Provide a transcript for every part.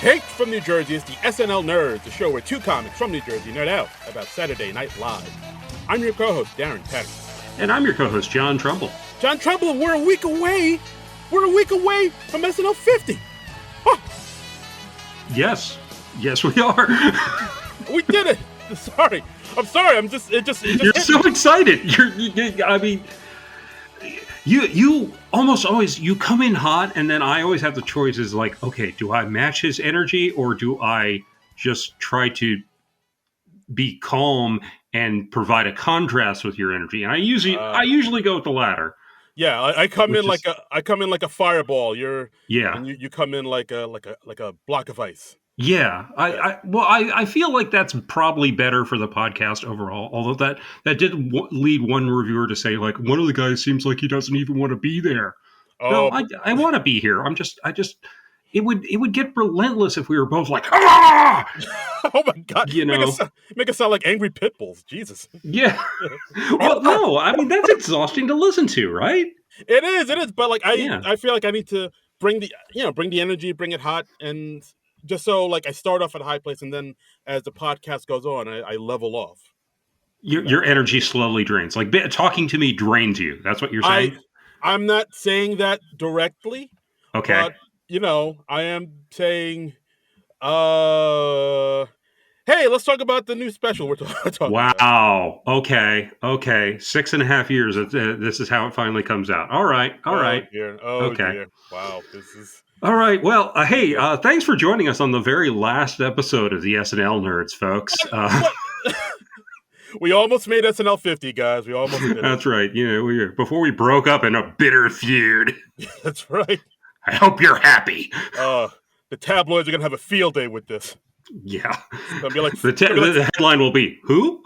Taped from New Jersey is the SNL Nerds, the show where two comics from New Jersey nerd out about Saturday Night Live. I'm your co-host, Darren Patterson. And I'm your co-host, John Trumbull. John Trumbull, we're a week away. We're a week away from SNL 50. Oh. Yes, we are. We did it. Sorry. I'm sorry. You're so excited. You almost always, you come in hot, and then I always have the choices like, okay, do I match his energy, or do I just try to be calm and provide a contrast with your energy? And I usually go with the latter. Yeah, I come in like a fireball. And you come in like a block of ice. Yeah, I feel like that's probably better for the podcast overall. Although that did lead one reviewer to say, like, one of the guys seems like he doesn't even want to be there. Oh, no, I want to be here. It would get relentless if we were both like, ah! Oh my God! Make us sound like angry pit bulls. Jesus. Yeah. Well, no, I mean that's exhausting to listen to, right? It is. But like, I feel like I need to bring the energy, bring it hot, and just so like I start off at a high place, and then as the podcast goes on, I level off. Your energy slowly drains. Like talking to me drains you. That's what you're saying. I'm not saying that directly. Okay. But, I am saying, hey, let's talk about the new special we're talking wow. about. Okay. 6.5 years. This is how it finally comes out. All right. Dear. Okay. Dear. Wow. This is... All right. Well, hey, thanks for joining us on the very last episode of the SNL Nerds, folks. We almost made SNL 50, guys. We almost did it. That's right. Before we broke up in a bitter feud. That's right. I hope you're happy. The tabloids are going to have a field day with this. Yeah. It's gonna be like, the headline will be, who?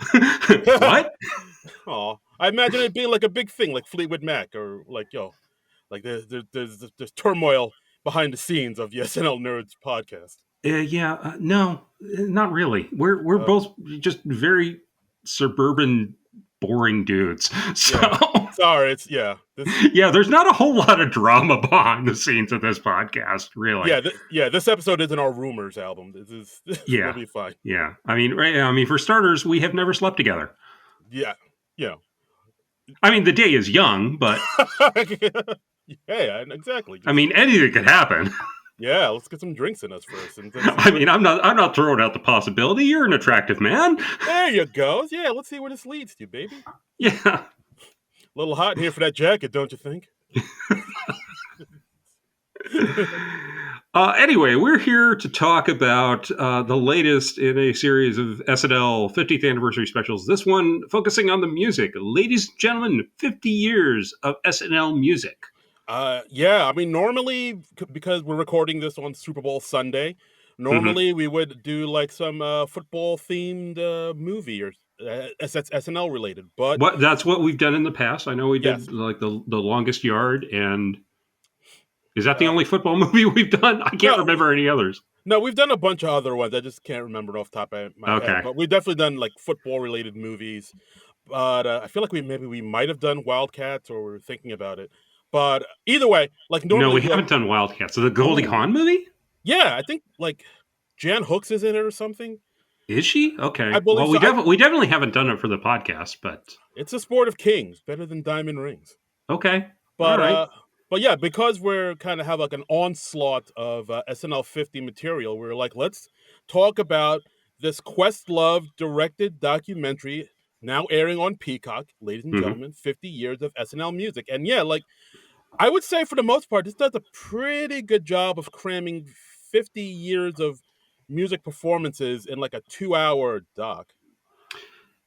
What? Oh, I imagine it being like a big thing, like Fleetwood Mac, or like, there's turmoil behind the scenes of the SNL Nerds podcast. No, not really. We're both just very suburban, boring dudes. So sorry, there's not a whole lot of drama behind the scenes of this podcast, really. This episode isn't our Rumors album. This will be fine. Yeah, I mean, for starters, we have never slept together. Yeah. I mean, the day is young, but yeah, exactly. I mean, anything could happen. Yeah, let's get some drinks in us first. I'm not throwing out the possibility. You're an attractive man. There you go. Yeah, let's see where this leads to, baby. Yeah. A little hot in here for that jacket, don't you think? Anyway, we're here to talk about the latest in a series of SNL 50th anniversary specials. This one focusing on the music. Ladies and gentlemen, 50 years of SNL music. I mean, normally, because we're recording this on Super Bowl Sunday, normally we would do like some football-themed movie or SNL related. But that's what we've done in the past. I know we did like the Longest Yard, and is that the only football movie we've done? I can't remember any others. No, we've done a bunch of other ones. I just can't remember off the top of my head. But we've definitely done like football-related movies. But I feel like we might have done Wildcats, or we're thinking about it. But either way, like normally... No, we haven't done Wildcats. So the Goldie Hawn movie? Yeah, I think like Jan Hooks is in it or something. Is she? Okay. I believe we definitely haven't done it for the podcast, but... It's a sport of kings, better than diamond rings. Okay. But, all right. But yeah, because we're kind of have like an onslaught of SNL 50 material, we're like, let's talk about this Questlove directed documentary now airing on Peacock, ladies and gentlemen, 50 years of SNL music. And yeah, like, I would say for the most part, this does a pretty good job of cramming 50 years of music performances in like a 2-hour doc.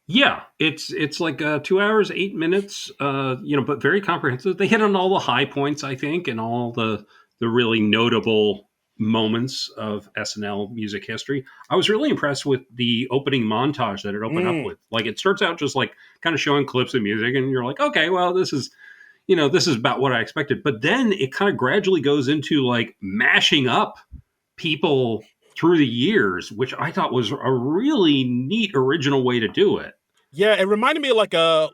Yeah, it's like 2 hours, 8 minutes, but very comprehensive. They hit on all the high points, I think, and all the really notable moments of SNL music history. I was really impressed with the opening montage that it opened up with. Like, it starts out just like kind of showing clips of music, and you're like, okay, well, this is about what I expected. But then it kind of gradually goes into like mashing up people through the years, which I thought was a really neat original way to do it. Yeah, it reminded me of like a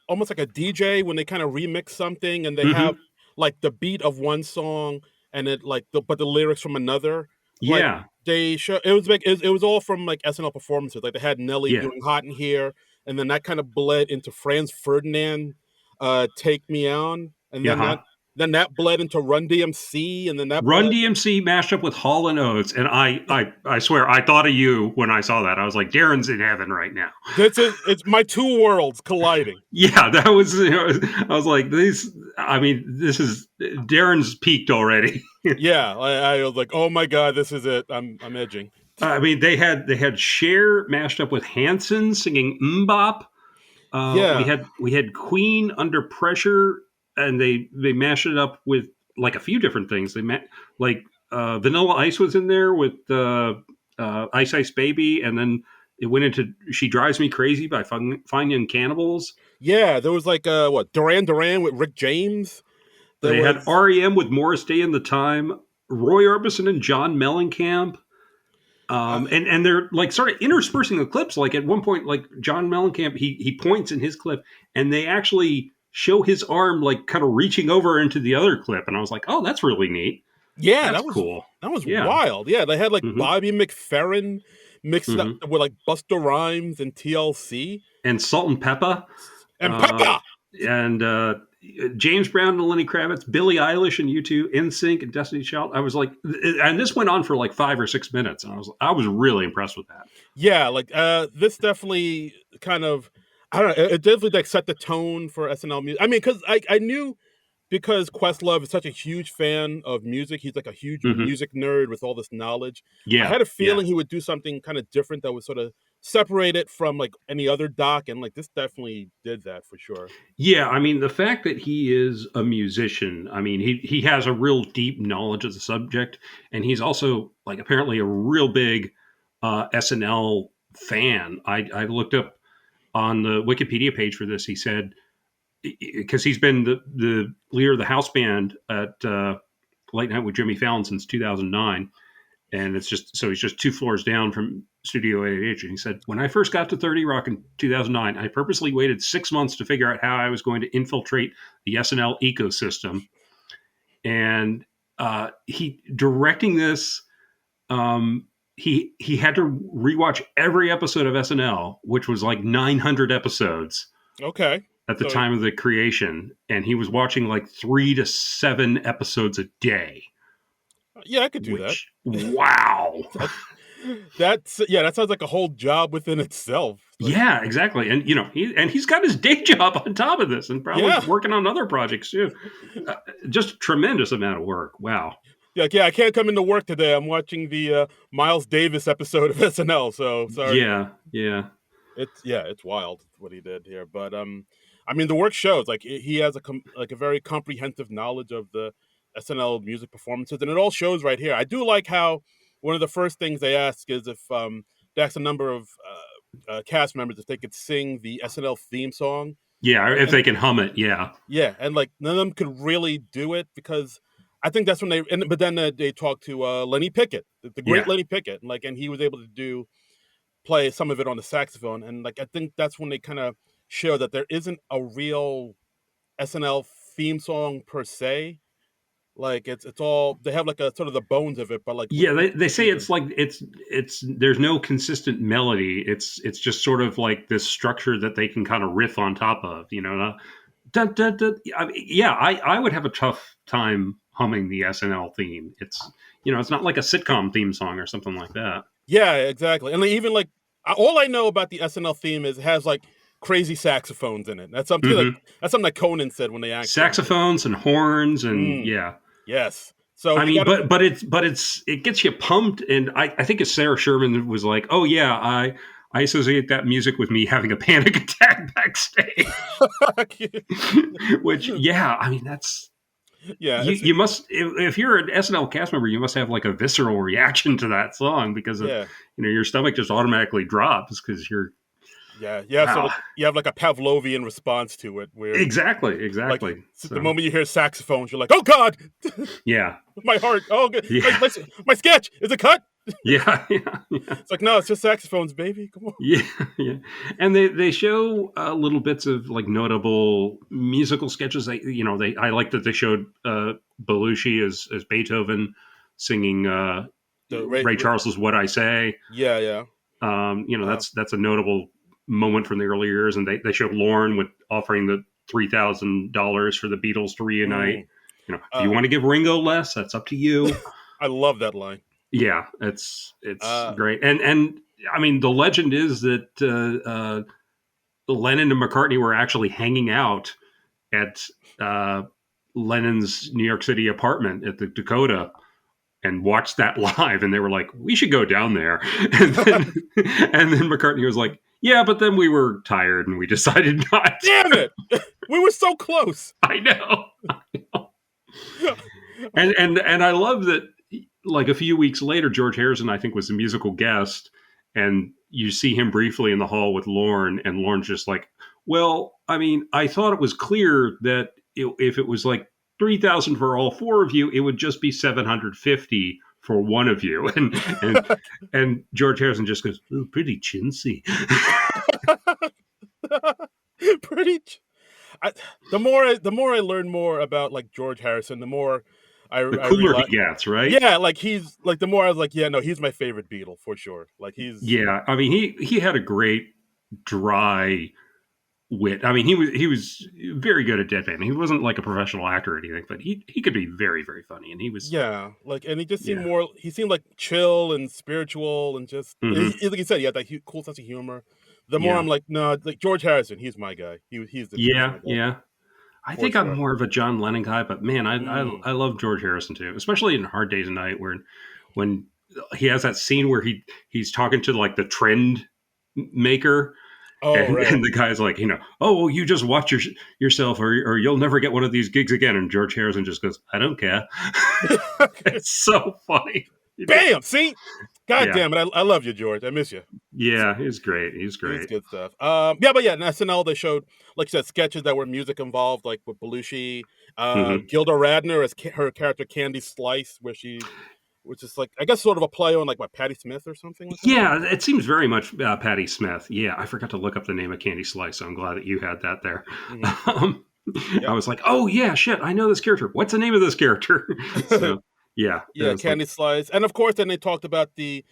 almost like a DJ when they kind of remix something and they have like the beat of one song and it like but the lyrics from another. Like Yeah. they show it was all from like SNL performances. Like they had Nelly Yeah. doing "Hot in Here," and then that kind of bled into Franz Ferdinand, "Take Me On," and Yeah. then Huh? that bled into Run DMC, and then that Run bled. DMC mashed up with Hall and Oates, and I swear I thought of you when I saw that. I was like, Darren's in heaven right now. It's my two worlds colliding. Yeah, that was. I was like, this. I mean, this is Darren's peaked already. Yeah, I was like, oh my god, this is it. I'm edging. I mean, they had Cher mashed up with Hanson singing "Mbop." Yeah, We had Queen Under Pressure, and they mashed it up with like a few different things. Like Vanilla Ice was in there with Ice Ice Baby, and then it went into "She Drives Me Crazy" by Fine Young Cannibals. yeah. There was like what Duran Duran with Rick James. There They had was REM with Morris Day and the Time, Roy Orbison and John Mellencamp. uh, And they're like sort of interspersing the clips. Like at one point, like John Mellencamp, he points in his clip, and they actually show his arm like kind of reaching over into the other clip. And I was like, oh, that's really neat. yeah, That's cool. that was Yeah. wild. Yeah, they had like hmm Bobby McFerrin mixed up hmm with like Busta Rhymes and TLC And Salt and Pepper, and uh, Peppa. and James Brown and Lenny Kravitz, Billie Eilish and U2, NSYNC and Destiny Child. I was like, and this went on for like 5 or 6 minutes, and I was really impressed with that. Yeah, like this definitely kind of I don't know. It definitely like set the tone for SNL music. I mean, because I knew because Questlove is such a huge fan of music. He's like a huge hmm music nerd with all this knowledge. I Yeah, had a yeah. feeling he would do something kind of different that would sort of separate it from like any other doc, and like this definitely did that for sure. Yeah, I mean the fact that he is a musician, I mean he has a real deep knowledge of the subject, and he's also like apparently a real big SNL fan. I looked up on the Wikipedia page for this. He said because he's been the leader of the house band at Late Night with Jimmy Fallon since 2009, and it's just so he's just two floors down from Studio 888. And he said, "When I first got to 30 Rock in 2009, I purposely waited 6 months to figure out how I was going to infiltrate the SNL ecosystem." And he directing this, he had to rewatch every episode of SNL, which was like 900 episodes Okay, at the so time of the creation, and he was watching like 3 to 7 episodes a day. yeah, I could do that. Which wow. That that's yeah, that sounds like a whole job within itself. Like Yeah, exactly. And he's got his day job on top of this, and probably yeah, working on other projects too. Uh, just a tremendous amount of work. Wow. yeah, I can't come into work today. I'm watching the Miles Davis episode of SNL. So sorry. Yeah, yeah, It's wild what he did here. But I mean, the work shows like he has like a very comprehensive knowledge of the SNL music performances, and it all shows right here. I do like how one of the first things they ask is if they ask a number of cast members if they could sing the SNL theme song, yeah. and, If and they can hum it, yeah, yeah, and like none of them could really do it because I think that's when but then they talked to Lenny Pickett, the great yeah, Lenny Pickett, and he was able to play some of it on the saxophone, and like I think that's when they kind of show that there isn't a real SNL theme song per se. Like it's all they have like a sort of the bones of it, but like yeah. with They say keeping. it's like it's there's no consistent melody. It's just sort of like this structure that they can kind of riff on top of. Dun, dun, dun. I mean, yeah, I would have a tough time humming the SNL theme. It's not like a sitcom theme song or something like that. Yeah, exactly. And like, even like all I know about the SNL theme is it has like crazy saxophones in it. hmm That's something that Conan said when they asked him. Saxophones and horns and Mm, yeah. yes. So I you mean, got to. it gets you pumped, and I think it's Sarah Sherman was like, oh yeah, I associate that music with me having a panic attack backstage. Which yeah, I mean that's Yeah, you must if you're an SNL cast member, you must have like a visceral reaction to that song because of yeah. your stomach just automatically drops because you're Yeah. So wow. like, you have like a Pavlovian response to it, where Exactly, like exactly. the So moment you hear saxophones, you're like, "Oh God, yeah, my heart! Oh, God. yeah, My sketch is it cut?" yeah, yeah. It's like, no, it's just saxophones, baby. Come on. Yeah, yeah, and they show little bits of like notable musical sketches. I like that they showed Belushi as Beethoven singing The Ray Charles's "What I Say." yeah, yeah. Uh, That's a notable moment from the early years, and they show Lorne with offering the $3,000 for the Beatles to reunite. mm, If you uh, want to give Ringo less, that's up to you. I love that line. Yeah, it's Uh, great, and I mean the legend is that Lennon and McCartney were actually hanging out at uh, Lennon's New York City apartment at the Dakota and watched that live, and they were like, "We should go down there." And then McCartney was like, "Yeah, but then we were tired and we decided not." Damn it! We were so close. I know. And I love that. Like a few weeks later, George Harrison, I think, was a musical guest, and you see him briefly in the hall with Lorne, and Lorne's just like, "Well, I mean, I thought it was clear that if it was like 3,000 for all four of you, it would just be 750 for one of you." And George Harrison just goes, "Oh, pretty chintzy." Pretty. I, the more I learn more about like George Harrison, the more The I cooler realize. he gets, right? Yeah, like he's like the more I was like, yeah, no, he's my favorite Beatle for sure. Like he's Yeah, I mean, he had a great dry wit. I mean, he was very good at deadpan. He wasn't like a professional actor or anything, but he could be very very funny, and he was yeah, like and he just seemed yeah. more. He seemed like chill and spiritual and just Hmm. like you said, he had that cool sense of humor. The more Yeah. I'm like, no, like George Harrison, he's my guy. He's Yeah, my guy yeah. I for think I'm sure. more of a John Lennon guy, but man, Mm. I love George Harrison too, especially in Hard Day's Night, where when he has that scene where he's talking to like the trend maker, Oh and right. the guy's like, "Oh, well, you just watch yourself, or you'll never get one of these gigs again." And George Harrison just goes, "I don't care." It's so funny. Bam! See, God Yeah, damn it, I love you, George. I miss you. yeah, he's great. He's It's great. good stuff. Yeah, but yeah, in SNL they showed, like you said, sketches that were music involved, like with Belushi, Hmm. Gilda Radner as her character Candy Slice, which is like I guess sort of a play on like what Patti Smith or something like that. Yeah, it seems very much Patti Smith. Yeah, I forgot to look up the name of Candy Slice, so I'm glad that you had that there. Hmm. Um, I Yep. was like, oh yeah, shit, I know this character. What's the name of this character? So yeah, it Yeah, was like, Candy Slice, and of course, then they talked about the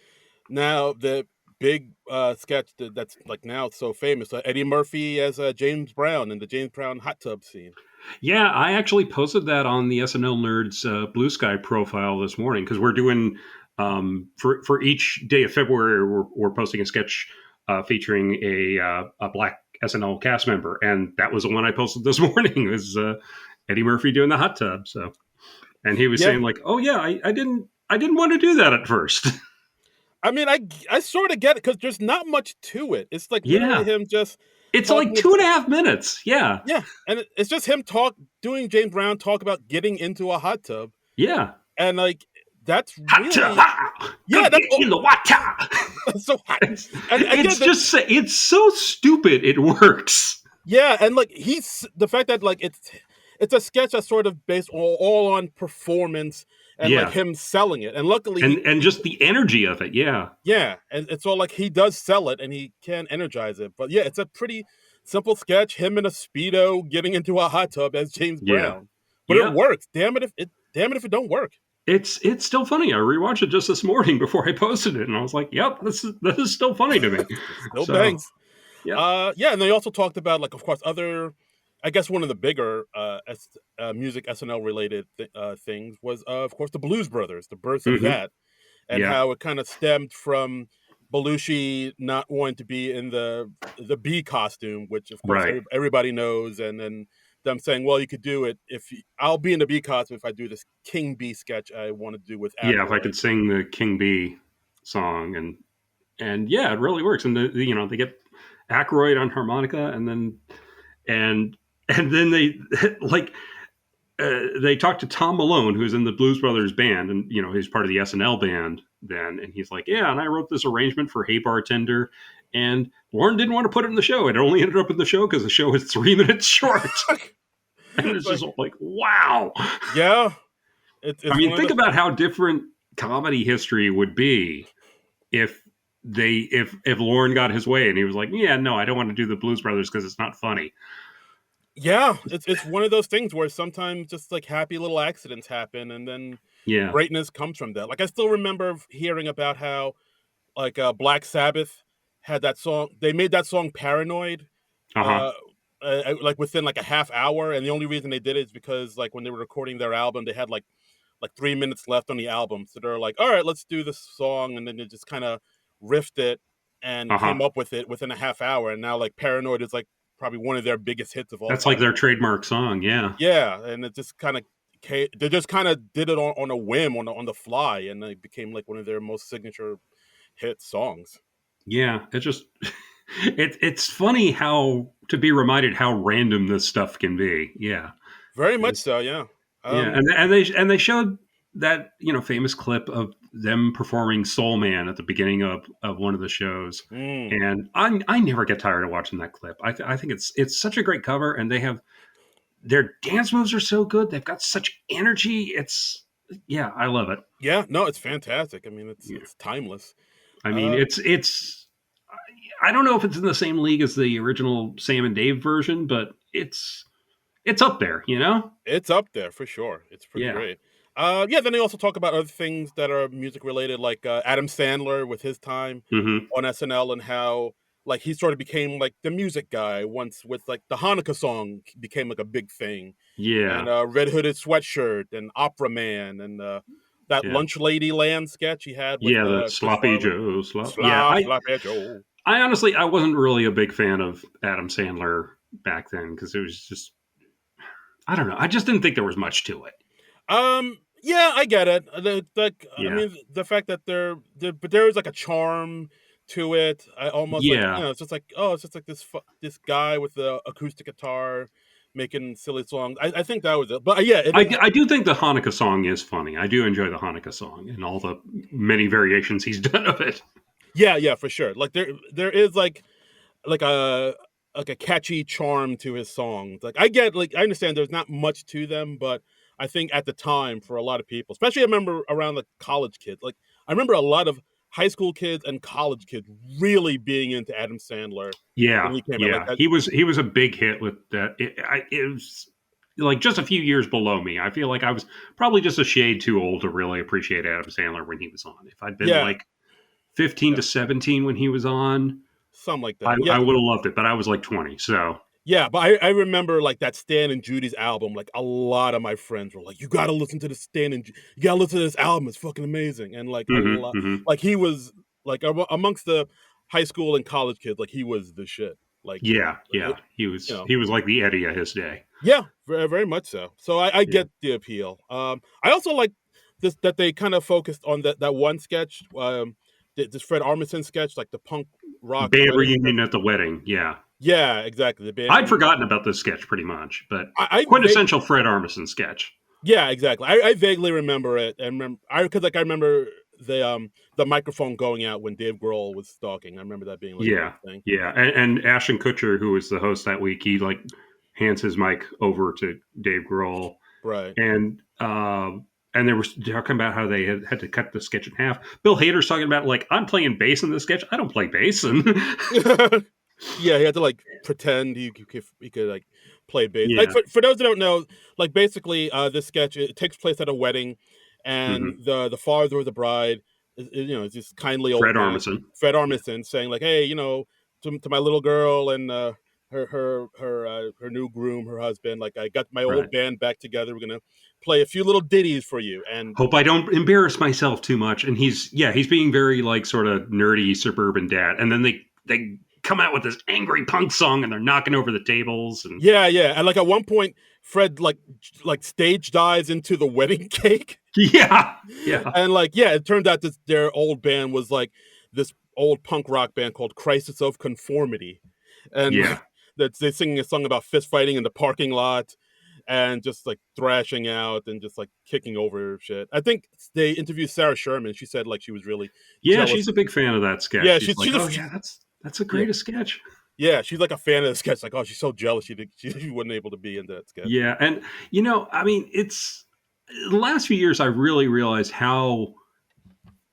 big sketch that's like now so famous, Eddie Murphy as James Brown in the James Brown hot tub scene. yeah, I actually posted that on the SNL Nerds Blue Sky profile this morning because we're doing for each day of February we're posting a sketch featuring a black SNL cast member, and that was the one I posted this morning. It was Eddie Murphy doing the hot tub. So, and he was Yeah, saying like, "Oh yeah, I didn't want to do that at first." I mean, I sort of get it because there's not much to it. It's like literally Yeah, him just it's like talking. 2.5 minutes. Yeah, Yeah, and it's just him doing James Brown talk about getting into a hot tub, yeah. and like that's Hot tub, really yeah, gonna that's get in the water. so hot. It's, And again, it's just it's so stupid. It works. yeah, and like he's the fact that like it's a sketch that's sort of based all on performance and like Yeah, him selling it, and luckily and just the energy of it. Yeah, yeah, and it's all like he does sell it and he can energize it. But yeah, it's a pretty simple sketch. Him in a speedo getting into a hot tub as James yeah, Brown, but it yeah. works. Damn it if it don't work. It's still funny. I rewatched it just this morning before I posted it, and I was like, "Yep, this is still funny to me." Still So, bangs. yep. Yeah, and they also talked about like, of course, other. I guess one of the bigger music SNL related things was, of course, the Blues Brothers, the birth of Hmm. that, and Yeah, how it kind of stemmed from Belushi not wanting to be in the bee costume, which of course right. everybody knows, and then them saying, "Well, you could do it I'll be in the bee costume if I do this King Bee sketch I want to do with Yeah, if I Aykroyd." could sing the King Bee song, and yeah, it really works. And they get Aykroyd on harmonica, and and then they like they talked to Tom Malone, who's in the Blues Brothers band, and he's part of the SNL band then, and he's like, yeah, and I wrote this arrangement for Hey Bartender, and Lauren didn't want to put it in the show. It only ended up in the show because the show is 3 minutes short, and It's it's just like, like, wow. yeah, I it's mean, one of think the about how different comedy history would be if if Lauren got his way and he was like, yeah, no, I don't want to do the Blues Brothers because it's not funny. Yeah, it's one of those things where sometimes just like happy little accidents happen, and then Yeah. greatness comes from that. Like I still remember hearing about how like Black Sabbath had that song. They made that song "Paranoid," Uh huh. uh, like within like a half hour, and the only reason they did it is because like when they were recording their album, they had like 3 minutes left on the album, so they're like, "All right, let's do this song," and then they just kind of riffed it and Uh came huh. up with it within a half hour, and now like "Paranoid" is like probably one of their biggest hits of all That's like time. their trademark song. Yeah. Yeah, and it just kind of they just kind of did it on a whim on the fly, and it became like one of their most signature hit songs. Yeah. It just it's funny how to be reminded how random this stuff can be. Yeah. Very much It's, so, yeah. yeah. Um, And they showed that, famous clip of them performing Soul Man at the beginning of one of the shows. mm, And I never get tired of watching that clip. I think it's such a great cover, and they have their dance moves are so good. They've got such energy. It's yeah, I love it. yeah, no, it's fantastic. I mean, Yeah. it's timeless. I mean, Uh, it's I don't know if it's in the same league as the original Sam and Dave version, but it's up there, you know? it's up there for sure. It's pretty Yeah. great. Yeah, then they also talk about other things that are music related, like Adam Sandler with his time Hmm. on SNL and how like he sort of became like the music guy once with like the Hanukkah song became like a big thing, and Yeah. Red Hooded Sweatshirt and Opera Man and that Yeah. Lunch Lady Land sketch he had with Yeah, the Chris sloppy Farley. Joe slop. Yeah, Slop, sloppy Joe. I honestly I wasn't really a big fan of Adam Sandler back then because it was just I don't know. I just didn't think there was much to it. Yeah, I get it. Like, I Yeah. mean, the fact that but there is like a charm to it. I almost like, Yeah. it's just like, oh, it's just like this guy with the acoustic guitar making silly songs. I think that was it. But yeah, it is. I do think the Hanukkah song is funny. I do enjoy the Hanukkah song and all the many variations he's done of it. Yeah, yeah, for sure. Like there is like a like a catchy charm to his songs. Like I understand there's not much to them, but I think at the time for a lot of people, especially I remember around the college kids, like I remember a lot of high school kids and college kids really being into Adam Sandler when Yeah, he came out. Like yeah, that, he was a big hit with that. It was like just a few years below me. I feel like I was probably just a shade too old to really appreciate Adam Sandler when he was on. If I'd been yeah, like 15 yeah, to 17 when he was on, something like that. Yeah, I would have loved it. But I was like 20, so yeah, but I remember like that Stan and Judy's album. Like a lot of my friends were like, "You got to listen to the you got to listen to this album. It's fucking amazing." And like a hmm lot, hmm like he was like amongst the high school and college kids, like he was the shit. Like, yeah, it, yeah. you know, He was like the Eddie of his day. yeah, very much so. So I Yeah, get the appeal. I also like this that they kind of focused on that one sketch, this Fred Armisen sketch, like the punk rock band wedding sketch. reunion at the wedding. Yeah, Yeah, exactly. The band I'd reunion. forgotten about this sketch pretty much, but I quintessential Fred Armisen sketch. Yeah, exactly. I vaguely remember it, and remember I because like I remember the microphone going out when Dave Grohl was stalking. I remember that being like a big Yeah, thing. yeah, and Ashton Kutcher, who was the host that week, he like hands his mic over to Dave Grohl, Right. and they were talking about how they had to cut the sketch in half. Bill Hader's talking about like I'm playing bass in this sketch. I don't play bass, and Yeah, he had to like pretend he could like play bass. Like yeah, for those that don't know, like basically this sketch it takes place at a wedding, and hmm the father of the bride is this kindly old Fred man, Armisen. Fred Yeah, Armisen, saying like, hey, to my little girl and her new groom, her husband, like I got my old right. band back together. We're gonna play a few little ditties for you, and Hope I don't embarrass myself too much. And he's being very like sort of nerdy suburban dad, and then they come out with this angry punk song, and they're knocking over the tables, and yeah, yeah, and like at one point, Fred like stage dives into the wedding cake. yeah, yeah, And like, yeah, it turned out that their old band was like this old punk rock band called Crisis of Conformity, and yeah. like they're singing a song about fist fighting in the parking lot, and just like thrashing out and just like kicking over shit. I think they interviewed Sarah Sherman. She said like she was really Yeah, jealous. she's a big fan of that sketch. Yeah, She's like, she's "Oh yeah, that's the yeah, greatest sketch." yeah, she's like a fan of the sketch. Like, oh, she's so jealous she wasn't able to be in that sketch. Yeah, and I mean, it's the last few years I really realized how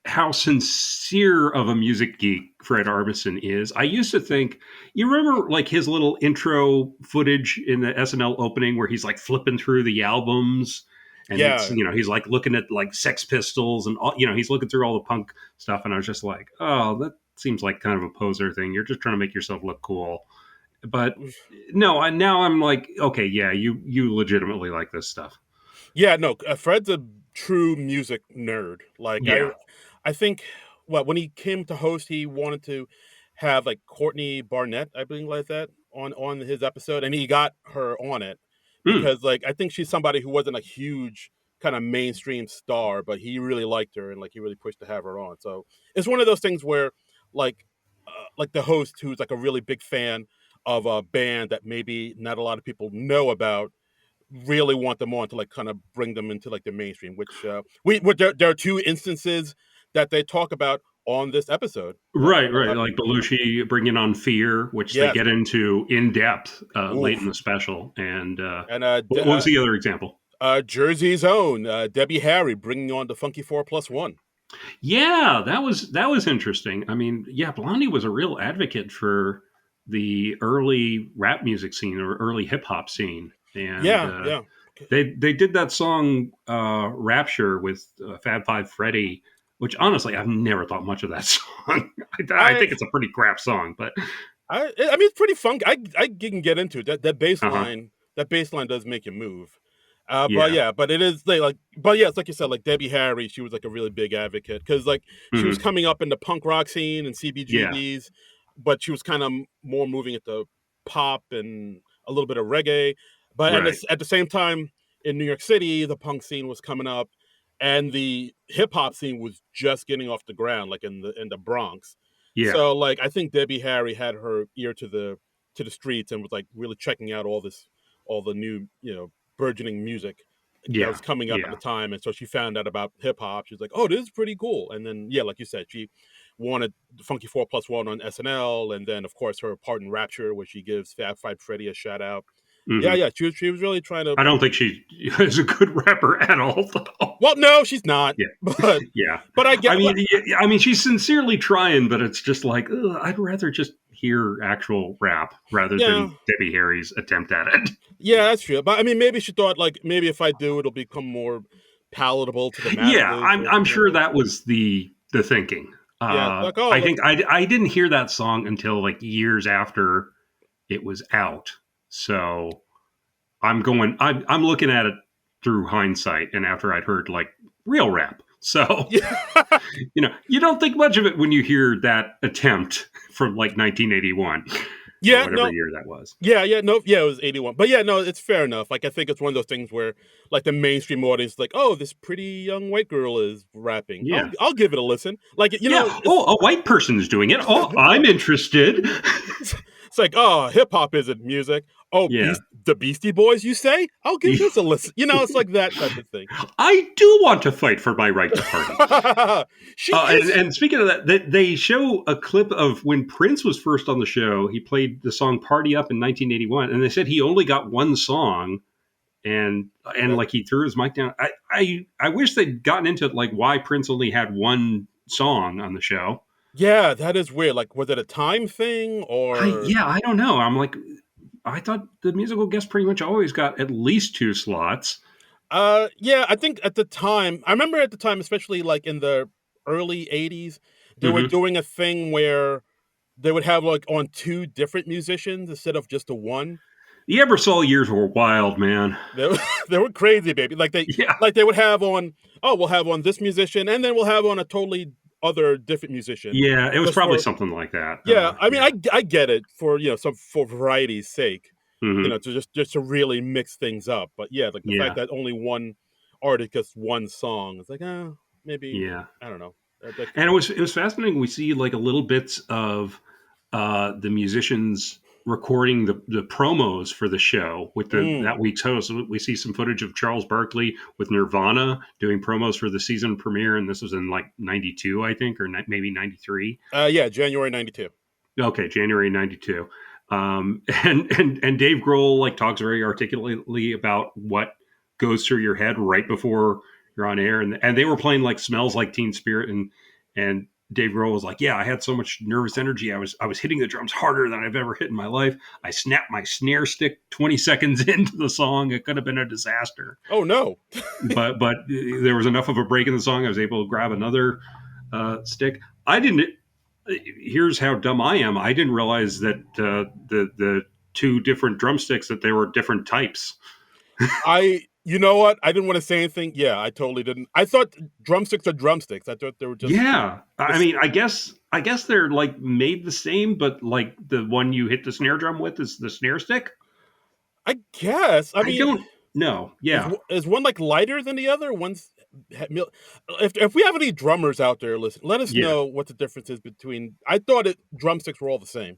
how sincere of a music geek Fred Armisen is. I used to think, you remember like his little intro footage in the SNL opening where he's like flipping through the albums, and it's, Yeah, you know, he's like looking at like Sex Pistols and all, you know, he's looking through all the punk stuff, and I was just like, oh, that seems like kind of a poser thing. You're just trying to make yourself look cool. But no, now I'm like, okay, yeah, you legitimately like this stuff. yeah. No, Fred's a true music nerd. Like Yeah. I think what when he came to host, he wanted to have like Courtney Barnett, I believe, like that on his episode, and he got her on it Hmm. because like I think she's somebody who wasn't a huge kind of mainstream star, but he really liked her and like he really pushed to have her on. So it's one of those things where like like the host who's like a really big fan of a band that maybe not a lot of people know about really want them on to like kind of bring them into like the mainstream, which there are two instances that they talk about on this episode, like Right, that right. Like happened. Belushi bringing on Fear, which they Yes. get into in depth late in Oof. the special. And And what was the other example? Jersey's own Debbie Harry bringing on the Funky 4+1. Yeah, that was interesting. I mean, yeah, Blondie was a real advocate for the early rap music scene or early hip hop scene, and Yeah, yeah. they did that song "Rapture" with Fab Five Freddy, which honestly I've never thought much of that song. I I think it's a pretty crap song, but I mean, it's pretty fun. I can get into it. uh huh, That bass line does make you move. But yeah, yeah, but it is like, but yeah, it's like you said, like Debbie Harry, she was like a really big advocate because like she was hmm, coming up in the punk rock scene and yeah, CBGBs, but she was kind of more moving into pop and a little bit of reggae. But right, at the same time, in New York City, the punk scene was coming up, and the hip hop scene was just getting off the ground, like in the Bronx. yeah, So like I think Debbie Harry had her ear to the streets and was like really checking out all the new burgeoning music that yeah, was coming up at the yeah. time, and so she found out about hip hop. She's like, "Oh, this is pretty cool." And then yeah, like you said, she wanted Funky 4+1 on SNL, and then of course her part in Rapture, where she gives Fab Five Freddy a shout out. Yeah, Hmm. yeah, she was really trying to. I don't think she is a good rapper at all, though. Well, no, she's not, Yeah, but yeah. I get. I mean, I mean, she's sincerely trying, but it's just like, ugh, I'd rather just hear actual rap rather Yeah, than Debbie Harry's attempt at it. yeah, that's true. But I mean, maybe she thought like maybe if I do, it'll become more palatable to the Yeah, masses I'm or I'm something like sure that. that was the thinking. Yeah, like oh, I look, think I didn't hear that song until like years after it was out. So I'm looking at it through hindsight and after I'd heard like real rap. So, yeah. you don't think much of it when you hear that attempt from like 1981 or Yeah, whatever no, year that was. yeah, yeah, no, yeah, it was 81. But yeah, no, it's fair enough. Like I think it's one of those things where like the mainstream audience is like, "Oh, this pretty young white girl is rapping. Yeah. I'll give it a listen." Like, Yeah. Oh, a white person's doing it. Oh, I'm interested. it's like, "Oh, hip hop isn't music. Oh, Yeah. the Beastie Boys, you say? I'll give this a listen." It's like that type of thing. I do want to fight for my right to party. She And, is and speaking of that, they show a clip of when Prince was first on the show. He played the song "Party Up" in 1981, and they said he only got one song, and like he threw his mic down. I wish they'd gotten into like why Prince only had one song on the show. yeah, that is weird. Like, was it a time thing or I don't know. I'm like, I thought the musical guest pretty much always got at least two slots. yeah, I think at the time, I remember at the time, especially like in the early 80s, they were Hmm. doing a thing where they would have like on two different musicians instead of just the one. The Ebersol years were wild, man. They were, they were crazy, baby. Yeah, Like they would have on, oh, we'll have on this musician, and then we'll have on a totally other different musician. yeah, it was Just probably for something like that. yeah, I mean, Yeah. I get it for some for variety's sake, Hmm. to just to really mix things up. But yeah, like the fact Yeah, that only one artist gets one song, it's like, maybe yeah. I don't know. That And it was fascinating. We see like a little bits of the musicians recording the promos for the show with that mm, week's host. We see some footage of Charles Barkley with Nirvana doing promos for the season premiere, and this was in like '92, I think, or maybe '93. yeah, January '92. Okay, January '92. And Dave Grohl like talks very articulately about what goes through your head right before you're on air, and they were playing like "Smells Like Teen Spirit," And Dave Grohl was like, "Yeah, I had so much nervous energy. I was hitting the drums harder than I've ever hit in my life. I snapped my snare stick 20 seconds into the song. It could have been a disaster, Oh no. but there was enough of a break in the song. I was able to grab another stick. I didn't. Here's how dumb I am. I didn't realize that the two different drumsticks, that they were different types. You know what? I didn't want to say anything. Yeah, I totally didn't. I thought drumsticks are drumsticks. I thought they were just Yeah, I this. mean, I guess they're like made the same, but like the one you hit the snare drum with is the snare stick. I guess. I I mean, don't know. Yeah, is one like lighter than the other? If we have any drummers out there, listen, let us yeah, know what the difference is between. I thought drumsticks were all the same.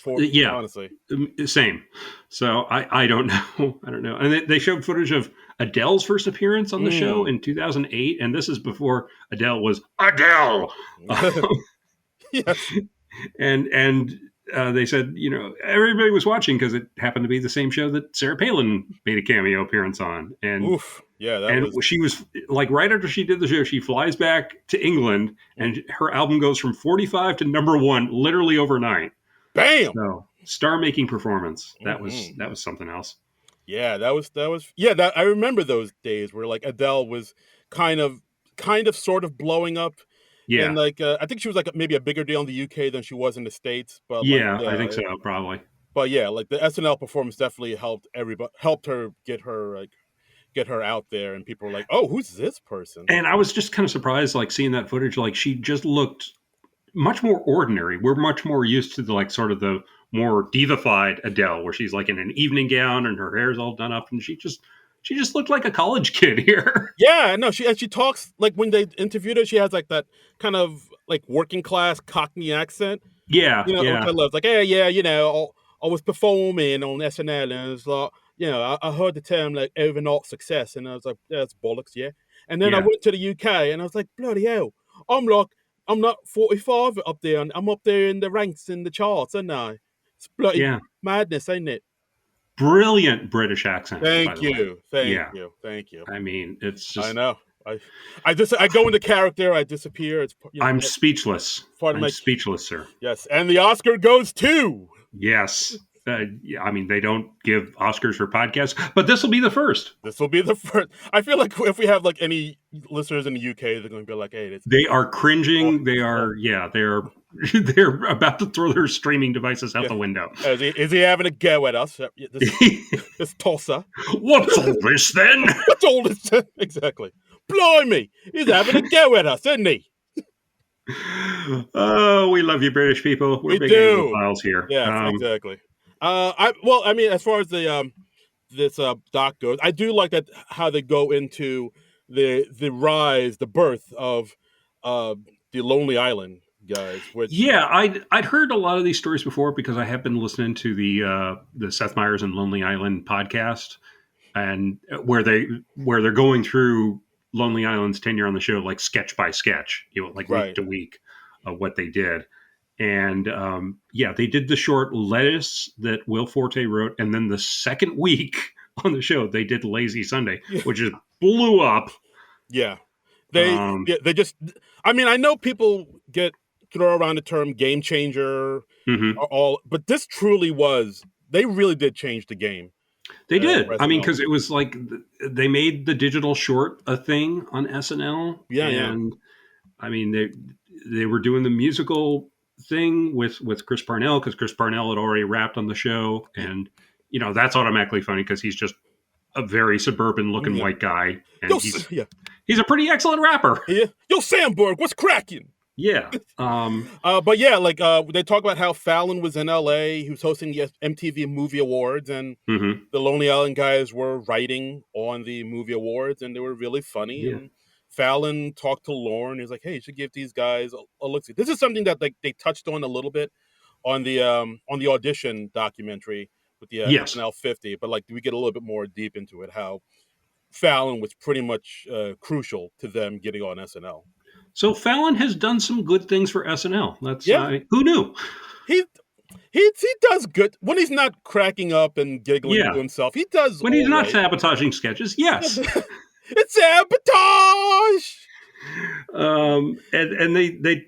For yeah. honestly, Same. So I don't know. I don't know. And they showed footage of Adele's first appearance on the show mm. in 2008, and this is before Adele was Adele. Yes. And they said, everybody was watching because it happened to be the same show that Sarah Palin made a cameo appearance on, and Oof. Yeah, that and was. she was like, right after she did the show, she flies back to England, and her album goes from 45 to number one literally overnight. Bam. So star-making performance. That was Hmm. that was something else. Yeah, that was. Yeah, that I remember those days where like Adele was kind of sort of blowing up. And Yeah, like I think she was like maybe a bigger deal in the UK than she was in the States, but like yeah, I think yeah, so, probably. but yeah, like the SNL performance definitely helped her get her out there, and people were like, "Oh, who's this person?" And I was just kind of surprised, like seeing that footage. Like she just looked much more ordinary. We're much more used to the like sort of the more divified Adele, where she's like in an evening gown and her hair's all done up, and she just looked like a college kid here. Yeah, no, she talks like when they interviewed her, she has like that kind of like working class Cockney accent, Yeah, which I yeah, love. Like, hey, yeah, I was performing on SNL, and it's like, I heard the term like overnight success, and I was like, yeah, that's bollocks, yeah. And then I yeah, went to the UK, and I was like, bloody hell, I'm like, I'm not 45 up there, and I'm up there in the ranks in the charts, and I, it's bloody yeah. madness, ain't it? Brilliant British accent, by Thank the way. you, thank Yeah, you, thank you. I mean, it's I just know. I, I go into character, I disappear. It's I'm speechless. part of I'm my speechless, sir. yes, and the Oscar goes to. Yes. Yeah, I mean, they don't give Oscars for podcasts, but this will be the first. This will be the first. I feel like if we have like any listeners in the UK, they're going to be like, "Hey, it's They are oh, cringing. They oh, are, yeah, they're they're about to throw their streaming devices out yeah." the window. Is he having a go at us? This Tulsa. What's all this then? What's all this? Exactly. Blimey, he's having a go at us, isn't he? Oh, we love you, British people. We're We big do. Anglophiles here. Yes, exactly. I mean, as far as the this doc goes, I do like that how they go into the rise, the birth of uh the Lonely Island guys, which Yeah, I'd heard a lot of these stories before because I have been listening to the Seth Meyers and Lonely Island podcast, and where they're going through Lonely Island's tenure on the show, like sketch by sketch, like week right. to week of what they did. And yeah, they did the short Lettuce that Will Forte wrote, and then the second week on the show they did Lazy Sunday, Yeah. which just blew up. Yeah. Um, They just I mean, I know people get throw around the term game changer mhm. or all, but this truly was they really did change the game They did. for I mean, SNL. because it was like they made the digital short a thing on SNL, Yeah, yeah. and I mean they were doing the musical thing with Chris Parnell because Chris Parnell had already rapped on the show, Yeah. and that's automatically funny because he's just a very suburban looking Yeah. white guy, Yo, and he's yeah. he's a pretty excellent rapper. Yeah. Yo, Sandberg, what's cracking? Yeah. But yeah, like they talk about how Fallon was in LA, he was hosting the MTV Movie Awards, and Mhm. the Lonely Island guys were writing on the movie awards, and they were really funny. Yeah. And Fallon talked to Lauren. He's like, "Hey, you should give these guys a look." This is something that like they touched on a little bit on the audition documentary with the Yes. SNL 50, but like we get a little bit more deep into it. How Fallon was pretty much crucial to them getting on SNL. So Fallon has done some good things for SNL. That's Yeah, who knew? he he does good when he's not cracking up and giggling to Yeah. himself. He does When he's all not right. sabotaging sketches, yes. It's sabotage. Um, and they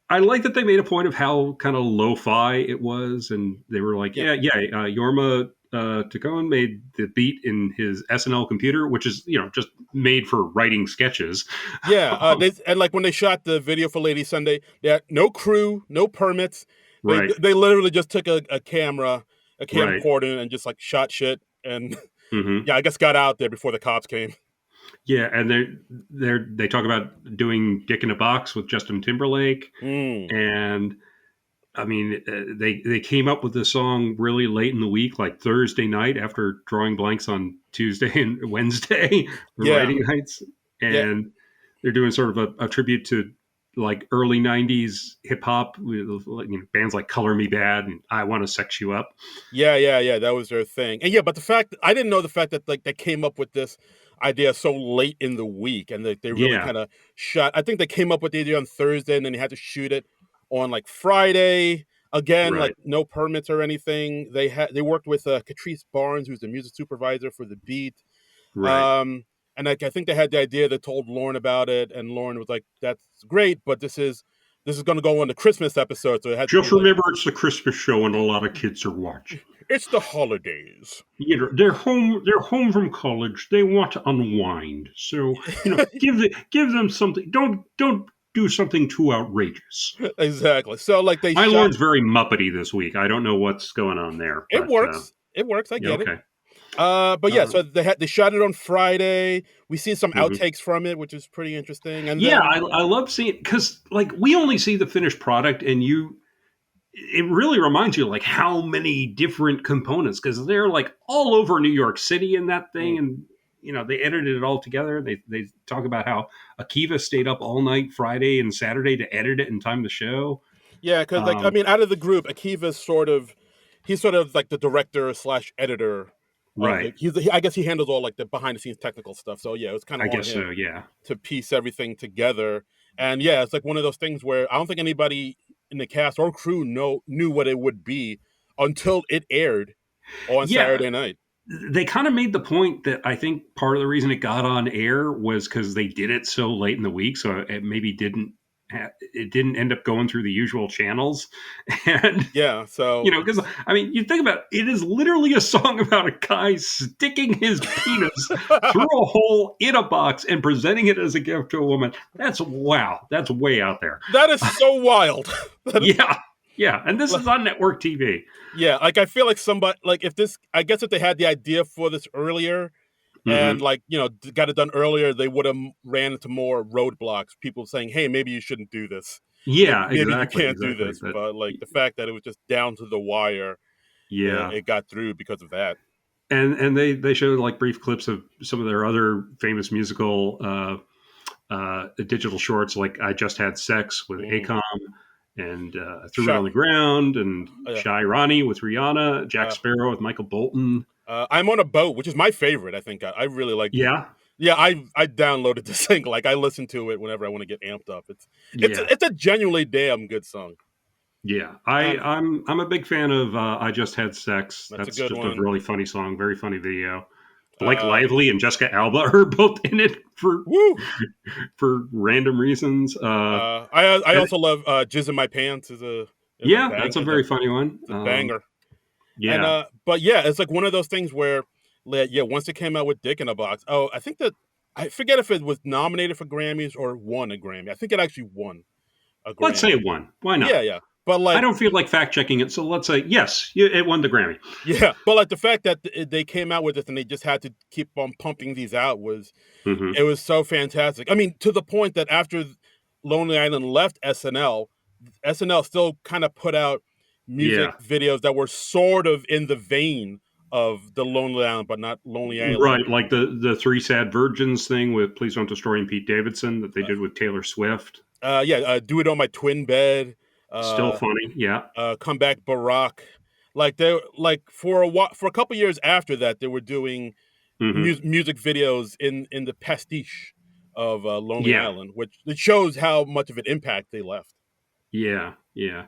I like that they made a point of how kind of lo-fi it was, and they were like, Yeah. Yorma Tacone made the beat in his SNL computer, which is just made for writing sketches. Yeah, and like when they shot the video for Lady Sunday, yeah, no crew, no permits. They Right, they literally just took a camera, a right. camcorder, and just like shot shit. And Hmm. yeah, I guess got out there before the cops came. Yeah, and they talk about doing "Dick in a Box" with Justin Timberlake, Mm, and I mean, they came up with the song really late in the week, like Thursday night after drawing blanks on Tuesday and Wednesday for yeah, writing nights, yeah, and they're doing sort of a tribute to like early '90s hip hop with bands like Color Me Bad and I Want to Sex You Up. yeah. That was their thing. And yeah, but the fact I didn't know the fact that like they came up with this idea so late in the week, and they really Yeah, kind of shot. I think they came up with the idea on Thursday, and then they had to shoot it on like Friday. Again, like right, no permits or anything. They worked with Catrice Barnes, who's the music supervisor for the beat. right. Um, and like I think they had the idea. They told Lauren about it, and Lauren was like, "That's great, but this is going to go on the Christmas episode, so it had to be Just like remember, it's the Christmas show, and a lot of kids are watching. it's the holidays." They're home. They're home from college. They want to unwind. So give them something. Don't do something too outrageous. Exactly. So like they My shot. Lord's very Muppety this week. I don't know what's going on there, It but works. It works. I yeah, get it. okay. But yeah, Uh, so they shot it on Friday. We see some mhm. outtakes from it, which is pretty interesting. And Yeah, then I love seeing because like we only see the finished product, and it really reminds you like how many different components because they're like all over New York City in that thing, mm, and they edited it all together. They talk about how Akiva stayed up all night Friday and Saturday to edit it and time the show. yeah, because like I Um, mean, out of the group, Akiva's he's sort of like the director slash editor of right, I guess he handles all like the behind the scenes technical stuff. So yeah, it was kind I of on guess so. him Yeah, to piece everything together. And yeah, it's like one of those things where I don't think anybody in the cast or crew knew what it would be until it aired on yeah. Saturday night. They kind of made the point that I think part of the reason it got on air was because they did it so late in the week, so it maybe it didn't end up going through the usual channels, and Yeah, so because I mean, you think about it, it is literally a song about a guy sticking his penis through a hole in a box and presenting it as a gift to a woman. That's wow, that's way out there. that is so wild. That is Yeah, yeah, and this is on network TV. yeah, like I feel like somebody like if this I guess if they had the idea for this earlier and Hmm. like, got it done earlier, they would have ran into more roadblocks, people saying, "Hey, maybe you shouldn't do this. Yeah, Maybe you exactly, can't do exactly. this." But like the fact that it was just down to the wire, Yeah, it got through because of that. and they showed like brief clips of some of their other famous musical digital shorts, like "I Just Had Sex" with Mhm. Akon, and "Threw It on Shot the Ground," and yeah. "Shy Ronnie" with Rihanna, "Jack Uh, Sparrow" with Michael Bolton. I'm on a boat, which is my favorite. I think I really like this. Yeah, Yeah, I downloaded this thing. Like I listen to it whenever I want to get amped up. yeah, It's a genuinely damn good song. yeah. And I'm a big fan of "I Just Had Sex." that's a That's good just a one. really funny song, very funny video. Blake Uh, Lively and Jessica Alba are both in it woo. for random reasons. I also love "Jizz in My Pants" is a Yeah, bang. that's a very funny one. It's a banger. And Yeah, but yeah, it's like one of those things where yeah, once it came out with Dick in a Box. Oh, I think that I forget if it was nominated for Grammys or won a Grammy. I think it actually won a let's say Grammy. it won. Why Yeah, not? yeah. But I like don't feel like fact checking it, so let's say yes, it won the Grammy. yeah, but like the fact that they came out with this and they just had to keep on pumping these out was Hmm. it was so fantastic. I mean, to the point that after Lonely Island left SNL, SNL still kind of put out music Yeah, videos that were sort of in the vein of the Lonely Island, but not Lonely Island. right. Like the Three Sad Virgins thing with "Please Don't Destroy" and Pete Davidson that they did with Taylor Swift. Yeah, do it on my twin bed. Still Uh, funny. Yeah. come back, Barack. Like they like for a while, for a couple years after that, they were doing Hmm. music videos in the pastiche of Lonely Yeah. Island, which it shows how much of an impact they left. Yeah. Yeah.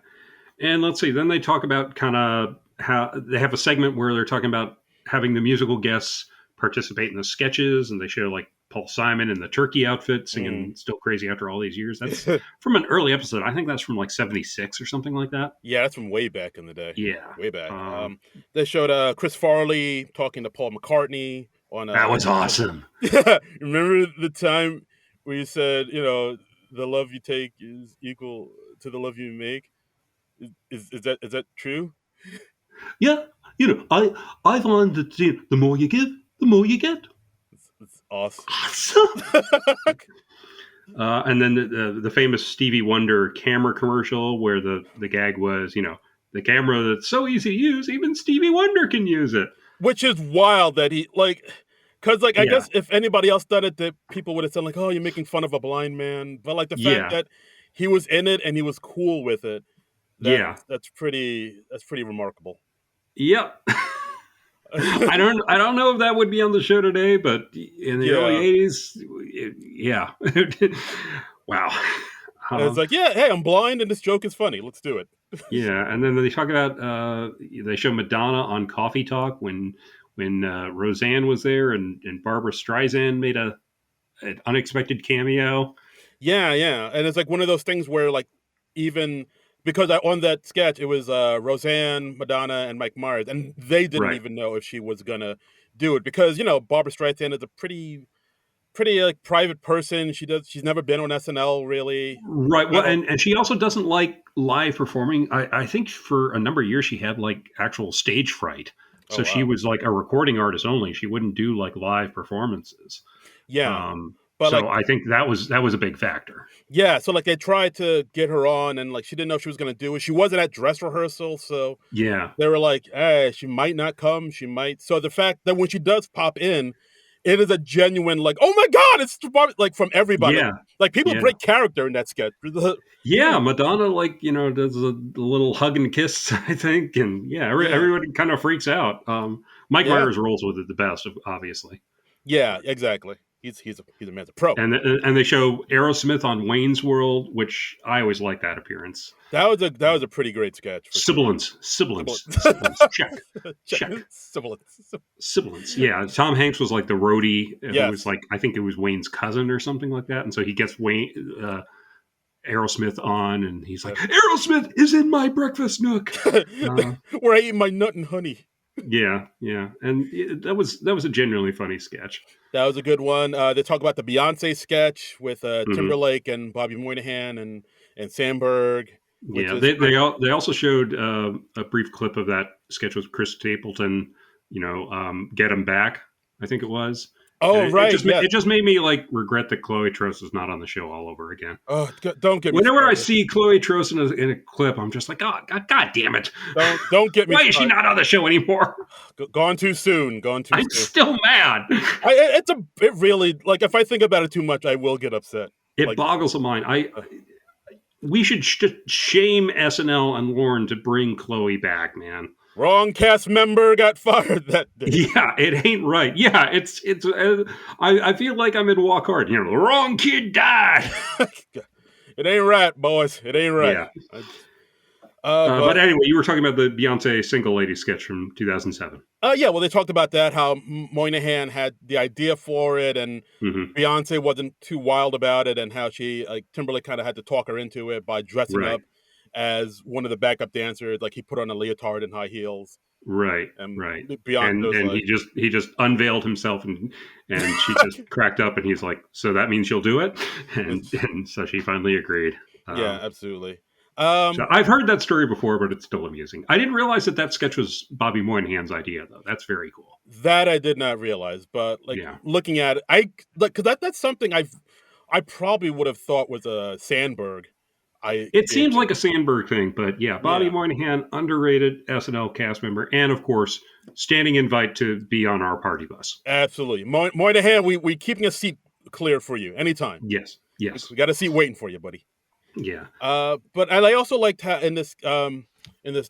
And let's see. Then they talk about kind of how they have a segment where they're talking about having the musical guests participate in the sketches, and they show like Paul Simon in the turkey outfit Mm. singing "Still Crazy" after all these years. That's from an early episode. I think that's from like '76 or something like that. Yeah, that's from way back in the day. Yeah. Way back. Um, They showed Chris Farley talking to Paul McCartney on that was awesome. Yeah, remember the time where you said, the love you take is equal to the love you make? Is that true? Yeah. I find that the more you give, the more you get. It's awesome. Awesome. And then the famous Stevie Wonder camera commercial where the gag was, the camera that's so easy to use, even Stevie Wonder can use it. Which is wild that he because I Yeah. guess if anybody else done it, that people would have said like, "Oh, you're making fun of a blind man." But like the fact Yeah. that he was in it and he was cool with it, Yeah. that's pretty remarkable. Yep. I don't know if that would be on the show today, but in the early Yeah. '80s, yeah. Wow. And it's Um, like, yeah, hey, I'm blind and this joke is funny. Let's do it. yeah, and then they talk about they show Madonna on Coffee Talk when Roseanne was there and Barbara Streisand made an unexpected cameo. Yeah, yeah. And it's like one of those things where like even because on that sketch it was Roseanne, Madonna, and Mike Myers, and they didn't Right. even know if she was gonna do it because Barbara Streisand is a pretty like private person. She's never been on SNL really. Right. I Well, don't. and she also doesn't like live performing. I think for a number of years she had like actual stage fright. Oh So she wow. was like a recording artist only. She wouldn't do like live performances. Yeah, but So like I think that was a big factor. yeah, so like they tried to get her on, and like she didn't know if she was gonna do it. She wasn't at dress rehearsal, so Yeah. they were like, "Hey, she might not come. She might." So the fact that when she does pop in, it is a genuine like, "Oh my god, it's like from everybody." Yeah. Like people Yeah. break character in that sketch. Yeah, Madonna, like, does a little hug and kiss, I think. And yeah, Yeah, everybody kind of freaks out. Mike yeah, Myers rolls with it the best, obviously. yeah, exactly. He's a man's a pro. And they show Aerosmith on Wayne's World, which I always like that appearance. That was a pretty great sketch for sure. Sibilance, sibilance, Sibilance. sibilance. Check, Check. check. Sibilance. Sibilance. Yeah, Tom Hanks was like the roadie, who was Yes. like, I think it was Wayne's cousin or something like that. And so he gets Wayne Aerosmith on, and he's like, Aerosmith is in my breakfast nook. Where I eat my nut and honey. Yeah, yeah, and that was a genuinely funny sketch. That was a good one. They talk about the Beyonce sketch with Hmm. Timberlake and Bobby Moynihan and Sandberg, which Yeah, is they also showed a brief clip of that sketch with Chris Stapleton. Get him back. I think it was, and oh it right, just yes. it just made me like regret that Chloe Trost is not on the show all over again. Oh, don't get me Whenever I started. see Chloe Trost in a clip, I'm just like, oh, God damn it! Don't get me Why is she started. not on the show anymore? Gone too soon. Gone too I'm soon. still mad. It really like if I think about it too much, I will get upset. It Like boggles the mind. uh, We should shame SNL and Lauren to bring Chloe back, man. wrong cast member got fired that day. Yeah, it ain't right. Yeah, it's. I feel like I'm in Walk Hard. The wrong kid died. It ain't right, boys. It ain't right. Yeah. But But anyway, you were talking about the Beyonce single lady sketch from 2007. yeah, well, they talked about that how Moynihan had the idea for it, and Hmm. Beyonce wasn't too wild about it, and how she like Timberlake kind of had to talk her into it by dressing Right, up as one of the backup dancers. Like he put on a leotard and high heels, right, and right. Beyonce was And like, he just unveiled himself, and she just cracked up, and he's like, "So that means you'll do it?" And so she finally agreed. "Yeah, absolutely." So I've heard that story before, but it's still amusing. I didn't realize that sketch was Bobby Moynihan's idea, though. That's very cool. That I did not realize, but like Yeah. looking at it, I like because that's something I probably would have thought was a Sandberg. It seems Idea. like a Sandberg thing, but yeah, Bobby Yeah, Moynihan, underrated SNL cast member, and of course, standing invite to be on our party bus. absolutely. Moynihan, we keeping a seat clear for you anytime. Yes, yes, We got a seat waiting for you, buddy. yeah, But I also liked how in this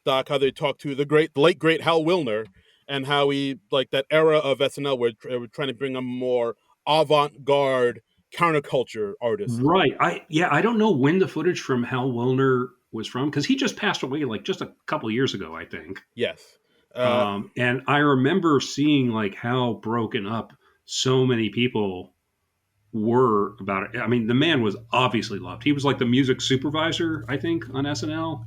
doc how they talked to the late great Hal Wilner and how he like that era of SNL where they were trying to bring a more avant-garde counterculture artist. right. I don't know when the footage from Hal Wilner was from because he just passed away like just a couple years ago, I think. Yes. Uh, And I remember seeing like how broken up so many people were about it. I mean, the man was obviously loved. He was like the music supervisor, I think, on SNL.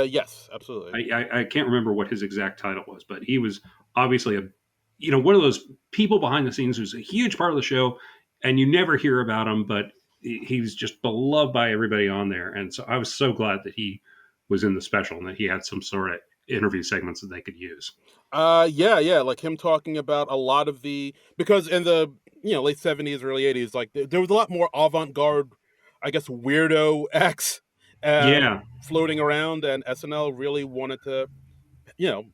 Yes, absolutely. I can't remember what his exact title was, but he was obviously a one of those people behind the scenes who's a huge part of the show, and you never hear about him, but he's just beloved by everybody on there. And so I was so glad that he was in the special and that he had some sort of interview segments that they could use. Yeah, yeah, like him talking about a lot of the because in the late '70s, early '80s, like there was a lot more avant-garde, I guess, weirdo acts uh, Yeah, floating around, and SNL really wanted to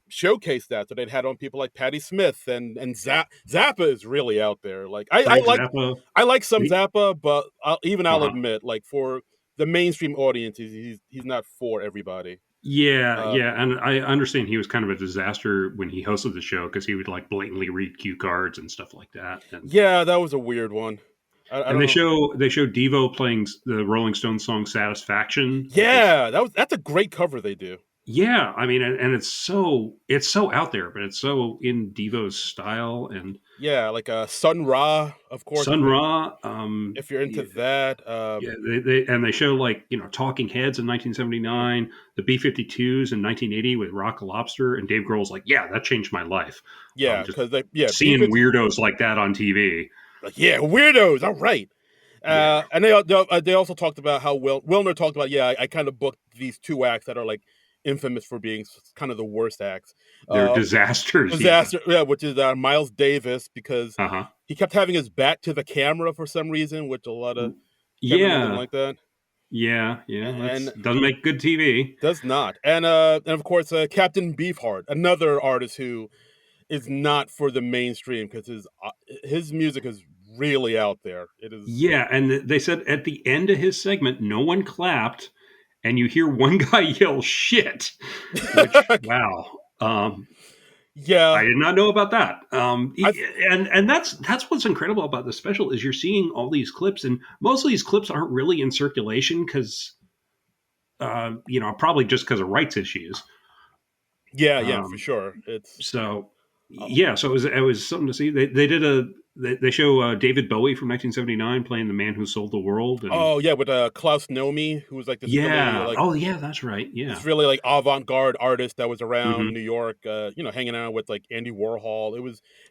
showcase that. So they'd had on people like Patti Smith and Zappa is really out there. Like Frank Zappa. I like some He, Zappa, but even I'll uh-huh. admit, like for the mainstream audience, he's not for everybody. Yeah, Uh, yeah, and I understand he was kind of a disaster when he hosted the show because he would like blatantly read cue cards and stuff like that. yeah, that was a weird one. I And don't know. they show Devo playing the Rolling Stones song "Satisfaction," which is Yeah, that's a great cover they do. yeah. I mean, and it's so out there, but it's so in Devo's style. And Yeah, like Sun Ra, of course, Sun Ra, if you're into that. yeah, they show like Talking Heads in 1979, the B-52s in 1980 with Rock Lobster, and Dave Grohl's like, yeah, that changed my life. Yeah, Just because seeing weirdos like that on TV. like yeah, weirdos. All right. Yeah, And they also talked about how Wilner talked about I kind of booked these two acts that are like infamous for being kind of the worst acts. they're Uh, disasters. Yeah. Disaster, yeah, which is Miles Davis because Uh huh. he kept having his back to the camera for some reason, which a lot of cast members didn't Yeah, like that, yeah, yeah. That's and doesn't make good TV. does not. And of course Captain Beefheart, another artist who is not for the mainstream because his music is really out there. It is. Yeah, and they said at the end of his segment, no one clapped, and you hear one guy yell "shit," which wow. Yeah, I did not know about that. I And that's what's incredible about the special is you're seeing all these clips, and most of these clips aren't really in circulation because probably just because of rights issues. yeah, yeah, for Um, sure. It's so uh, yeah, so it was something to see. They did they show David Bowie from 1979 playing the man who sold the world, and oh yeah, with Klaus Nomi, who was like this really yeah, oh yeah, that's right, this yeah, really like avant-garde artist that was around hmm New York, hanging out with like Andy Warhol.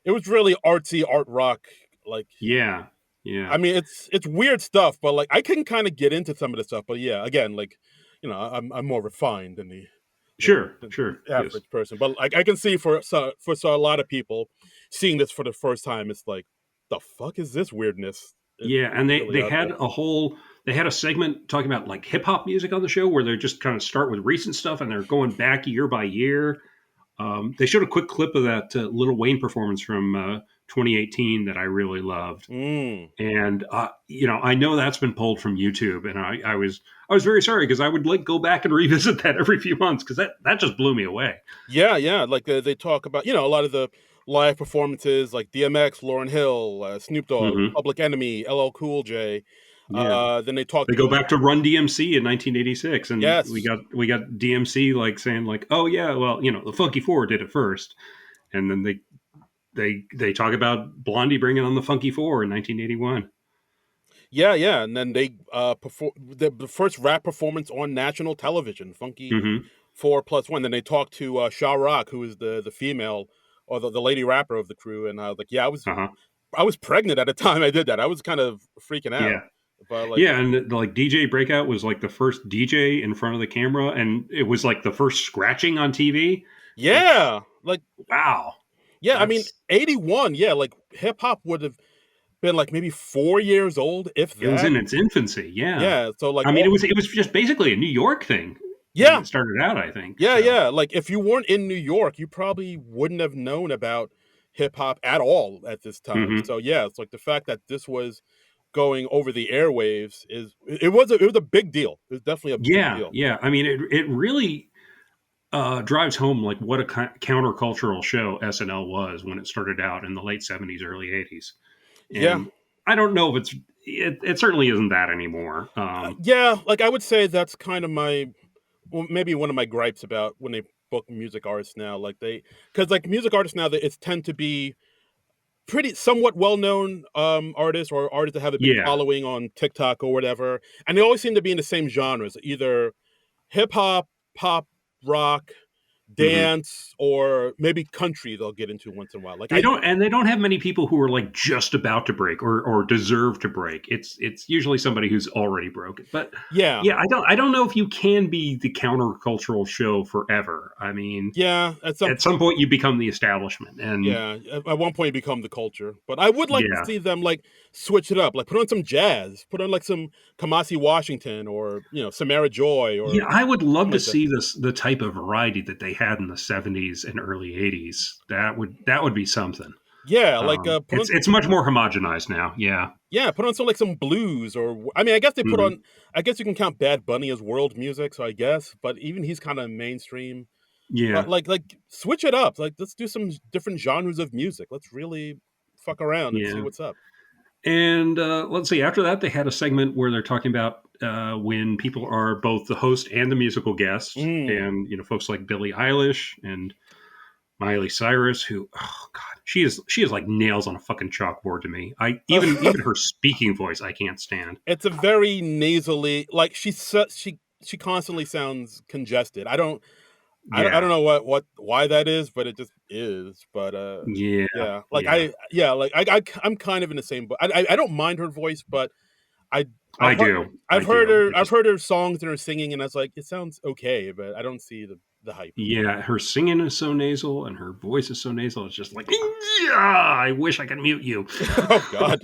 It was really artsy art rock. Like, yeah, yeah, I mean, it's weird stuff, but like I can kind of get into some of the stuff. But yeah, again, like, I'm more refined than sure, the sure, yes. average person. But like I can see for a lot of people seeing this for the first time, it's like, the fuck is this weirdness? Yeah, It's and really they out had there. a whole they had a segment talking about like hip hop music on the show where they just kind of start with recent stuff and they're going back year by year. They showed a quick clip of that Little Wayne performance from 2018 that I really loved, Mm. and I know that's been pulled from YouTube, and I was very sorry because I would like go back and revisit that every few months because that just blew me away. Yeah, yeah. Like they talk about, a lot of the live performances, like DMX, Lauryn Hill, Snoop Dogg, Hmm. Public Enemy, LL Cool J. Yeah, Then they talked they go to back to Run DMC in 1986, and we yes, got we got DMC like saying like, oh yeah, well the Funky Four did it first, and then they talk about Blondie bringing on the Funky Four in 1981. yeah, yeah. And then they perform the first rap performance on national television, Funky Hmm. 4+1. Then they talked to Sha Rock, who is the female or the lady rapper of the crew, and I was like, yeah, Uh-huh. I was pregnant at the time I did that. I was kind of freaking out, Yeah, but like, yeah, and like DJ Breakout was like the first DJ in front of the camera, and it was like the first scratching on TV. Which yeah, like wow, yeah. I mean, that's 81. Yeah, like hip hop would have been like maybe 4 years old, if it was that. in its infancy. Yeah, Yeah, so like I mean all it was just basically a New York thing when yeah, it started out. I think yeah, so. yeah. Like if you weren't in New York, you probably wouldn't have known about hip hop at all at this time. Hmm. So yeah, it's like the fact that this was going over the airwaves it was a big deal. It was definitely a big Yeah, deal. yeah. I mean, it really drives home like what a countercultural show SNL was when it started out in the late '70s, early '80s, Yeah, and I don't know if it certainly isn't that anymore. yeah. Like I would say that's kind of my maybe one of my gripes about when they book music artists now. Like because like music artists now, it's tend to be pretty somewhat well-known artists or artists that have a big Yeah. following on TikTok or whatever, and they always seem to be in the same genres, either hip hop, pop, rock, Hmm. dance, or maybe country. They'll get into once in a while. Like They I, don't, and they don't have many people who are like just about to break or deserve to break. It's usually somebody who's already broken. But yeah, yeah, I don't know if you can be the countercultural show forever. I mean, yeah. At some at some point, point you become the establishment, and yeah. At one point, you become the culture. But I would like to yeah, see them like switch it up, like put on some jazz, put on like some Kamasi Washington or Samara Joy or yeah, I would love something to like that. see the type of variety that they had in the '70s and early '80s. That would be something. Yeah, like put on It's much more homogenized now. Yeah. yeah, put on some like some blues or I mean, I guess they put Hmm. on. I guess you can count Bad Bunny as world music, so I guess. But even he's kind of mainstream. But Yeah. like switch it up. Like let's do some different genres of music. Let's really fuck around and see Yeah. what's up. And let's see. After that, they had a segment where they're talking about when people are both the host and the musical guest, Mm. and folks like Billie Eilish and Miley Cyrus, who, oh god, she is like nails on a fucking chalkboard to me. I even her speaking voice, I can't stand. It's a very nasally. Like she constantly sounds congested. I don't Yeah, know why that is, but it just is. But yeah, yeah, like yeah. I'm kind of in the same boat. I don't mind her voice, but I I I've heard do, I do. It I've just heard her songs and her singing, and I was like, it sounds okay, but I don't see the hype. yeah, her singing is so nasal and her voice is so nasal. It's just like, yeah, I wish I could mute you. Oh God.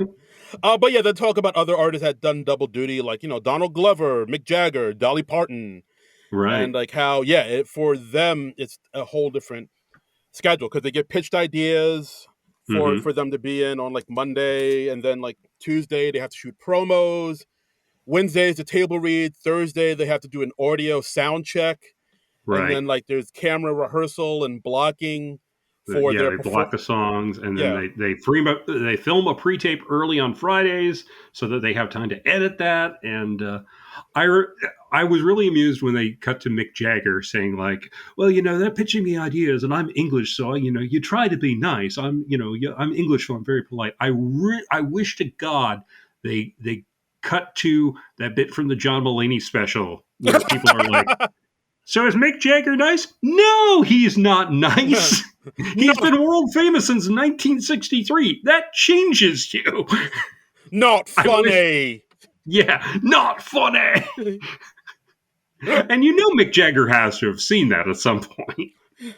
But yeah, they talk about other artists that done double duty, like Donald Glover, Mick Jagger, Dolly Parton, and Right. like how for them it's a whole different schedule because they get pitched ideas Hmm. for them to be in on like Monday, and then like Tuesday they have to shoot promos. Wednesday is the table read. Thursday they have to do an audio sound check, and Right. then like there's camera rehearsal and blocking for Yeah, their they block the songs, and then yeah. they film a pre-tape early on Fridays so that they have time to edit that. And I re- I was really amused when they cut to Mick Jagger saying like, "Well, they're pitching me ideas, and I'm English, so you try to be nice. I'm English, so I'm very polite. I wish to God they cut to that bit from the John Mulaney special where people are like." So is Mick Jagger nice? No, he's not nice. He's not been world famous since 1963. That changes you. not I wish, funny. yeah, not funny. And Mick Jagger has to have seen that at some point.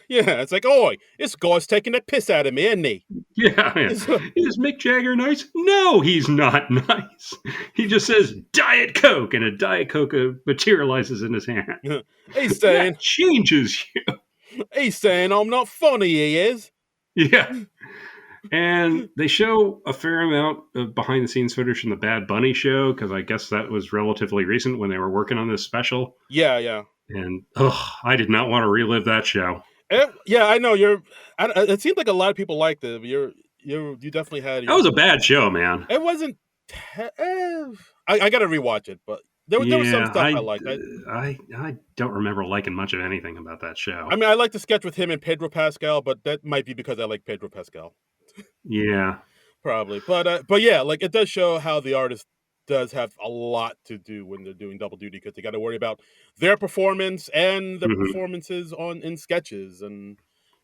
Yeah, it's like, oi, this guy's taking the piss out of me, isn't he? Yeah, yeah. Is Mick Jagger nice? No, he's not nice. He just says Diet Coke, and a Diet Coke materializes in his hand. he's That saying changes you. he's saying I'm not funny, he is. Yeah. And they show a fair amount of behind the scenes footage from the Bad Bunny show because I guess that was relatively recent when they were working on this special. Yeah, yeah. And I did not want to relive that show. Yeah, I know it seems like a lot of people liked it. But you definitely had That your. was a bad show, man. It wasn't. I got to rewatch it, but there was some Yeah, stuff I liked. I don't remember liking much of anything about that show. I mean, I like the sketch with him and Pedro Pascal, but that might be because I like Pedro Pascal. Yeah. Probably, but yeah, like it does show how the artist does have a lot to do when they're doing double duty because they got to worry about their performance and the Hmm. performances in sketches, and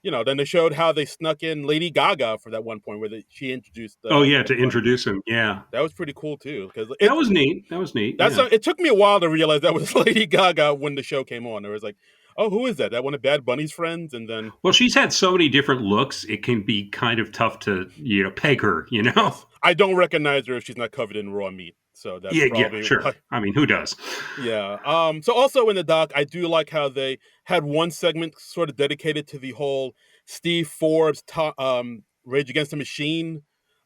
then they showed how they snuck in Lady Gaga for that one point where she introduced Oh yeah, to Bad Bunny. introduce him. Yeah, That was pretty cool too because that was neat. That was neat. Yeah. it took me a while to realize that was Lady Gaga when the show came on. It was like, oh, who is that? That one of Bad Bunny's friends, and then Well, she's had so many different looks; it can be kind of tough to peg her. yes, I don't recognize her if she's not covered in raw meat. So that's Yeah, yeah, probably sure. why. I mean, who does? Yeah. So also in the doc, I do like how they had one segment sort of dedicated to the whole Steve Forbes Rage Against the Machine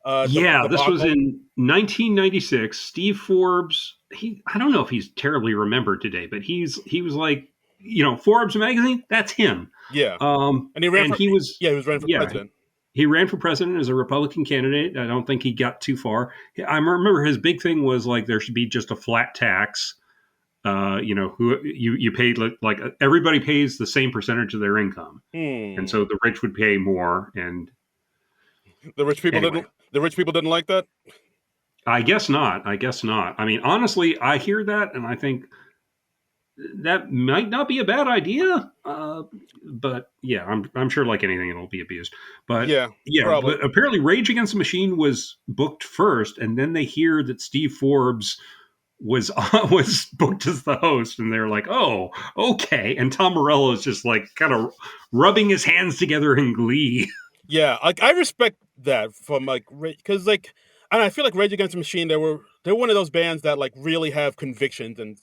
Yeah, this was debacle. in 1996. Steve Forbes. I don't know if he's terribly remembered today, but he was like, Forbes magazine. That's him. Yeah. And And he was, he was running for yeah, president. he ran for president as a Republican candidate. I don't think he got too far. I remember his big thing was like there should be just a flat tax. Who you paid like everybody pays the same percentage of their income, and Hmm. so the rich would pay more, and Anyway, the rich people didn't like that. I guess not. I guess not. I mean, honestly, I hear that and I think that might not be a bad idea. But yeah, I'm sure like anything, it'll be abused. But Yeah, yeah, probably. but apparently Rage Against the Machine was booked first, and then they hear that Steve Forbes was was booked as the host, and they're like, "Oh, okay." And Tom Morello is just like kind of rubbing his hands together in glee. Yeah, like I respect that from like because like I feel like Rage Against the Machine they're one of those bands that like really have convictions and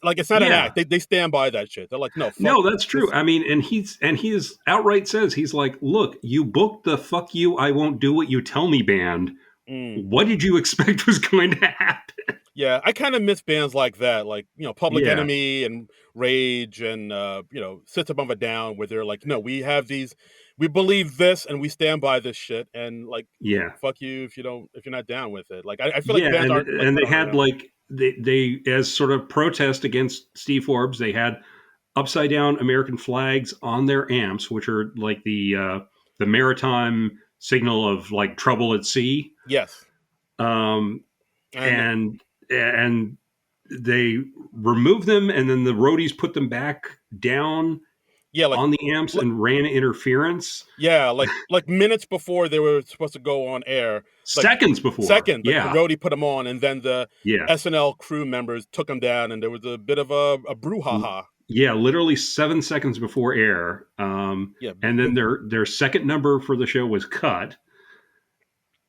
like it's not an Yeah, act. They stand by that shit. They're like, no, fuck no, that's true. this. I mean, and he's outright says he's like, "Look, you booked the 'fuck you, I won't do what you tell me' band. Mm. What did you expect was going to happen?" Yeah, I kind of miss bands like that, like Public Yeah, Enemy and Rage and System of a Down, where they're like, no, we believe this and we stand by this shit, and like, yeah, fuck you if you're not down with it. Like, I feel like yeah, bands and aren't like and put they on had around. like they as sort of protest against Steve Forbes, they had upside down American flags on their amps, which are like the maritime signal of like trouble at sea. Yes, Um, and and they removed them, and then the roadies put them back down yeah, on the amps li- and ran interference yeah, like minutes before they were supposed to go on air, like seconds before. second, like the Yeah, roadie put them on, and then the yeah, SNL crew members took them down, and there was a bit of a brouhaha. yeah. Literally 7 seconds before air. Yeah, And then their second number for the show was cut,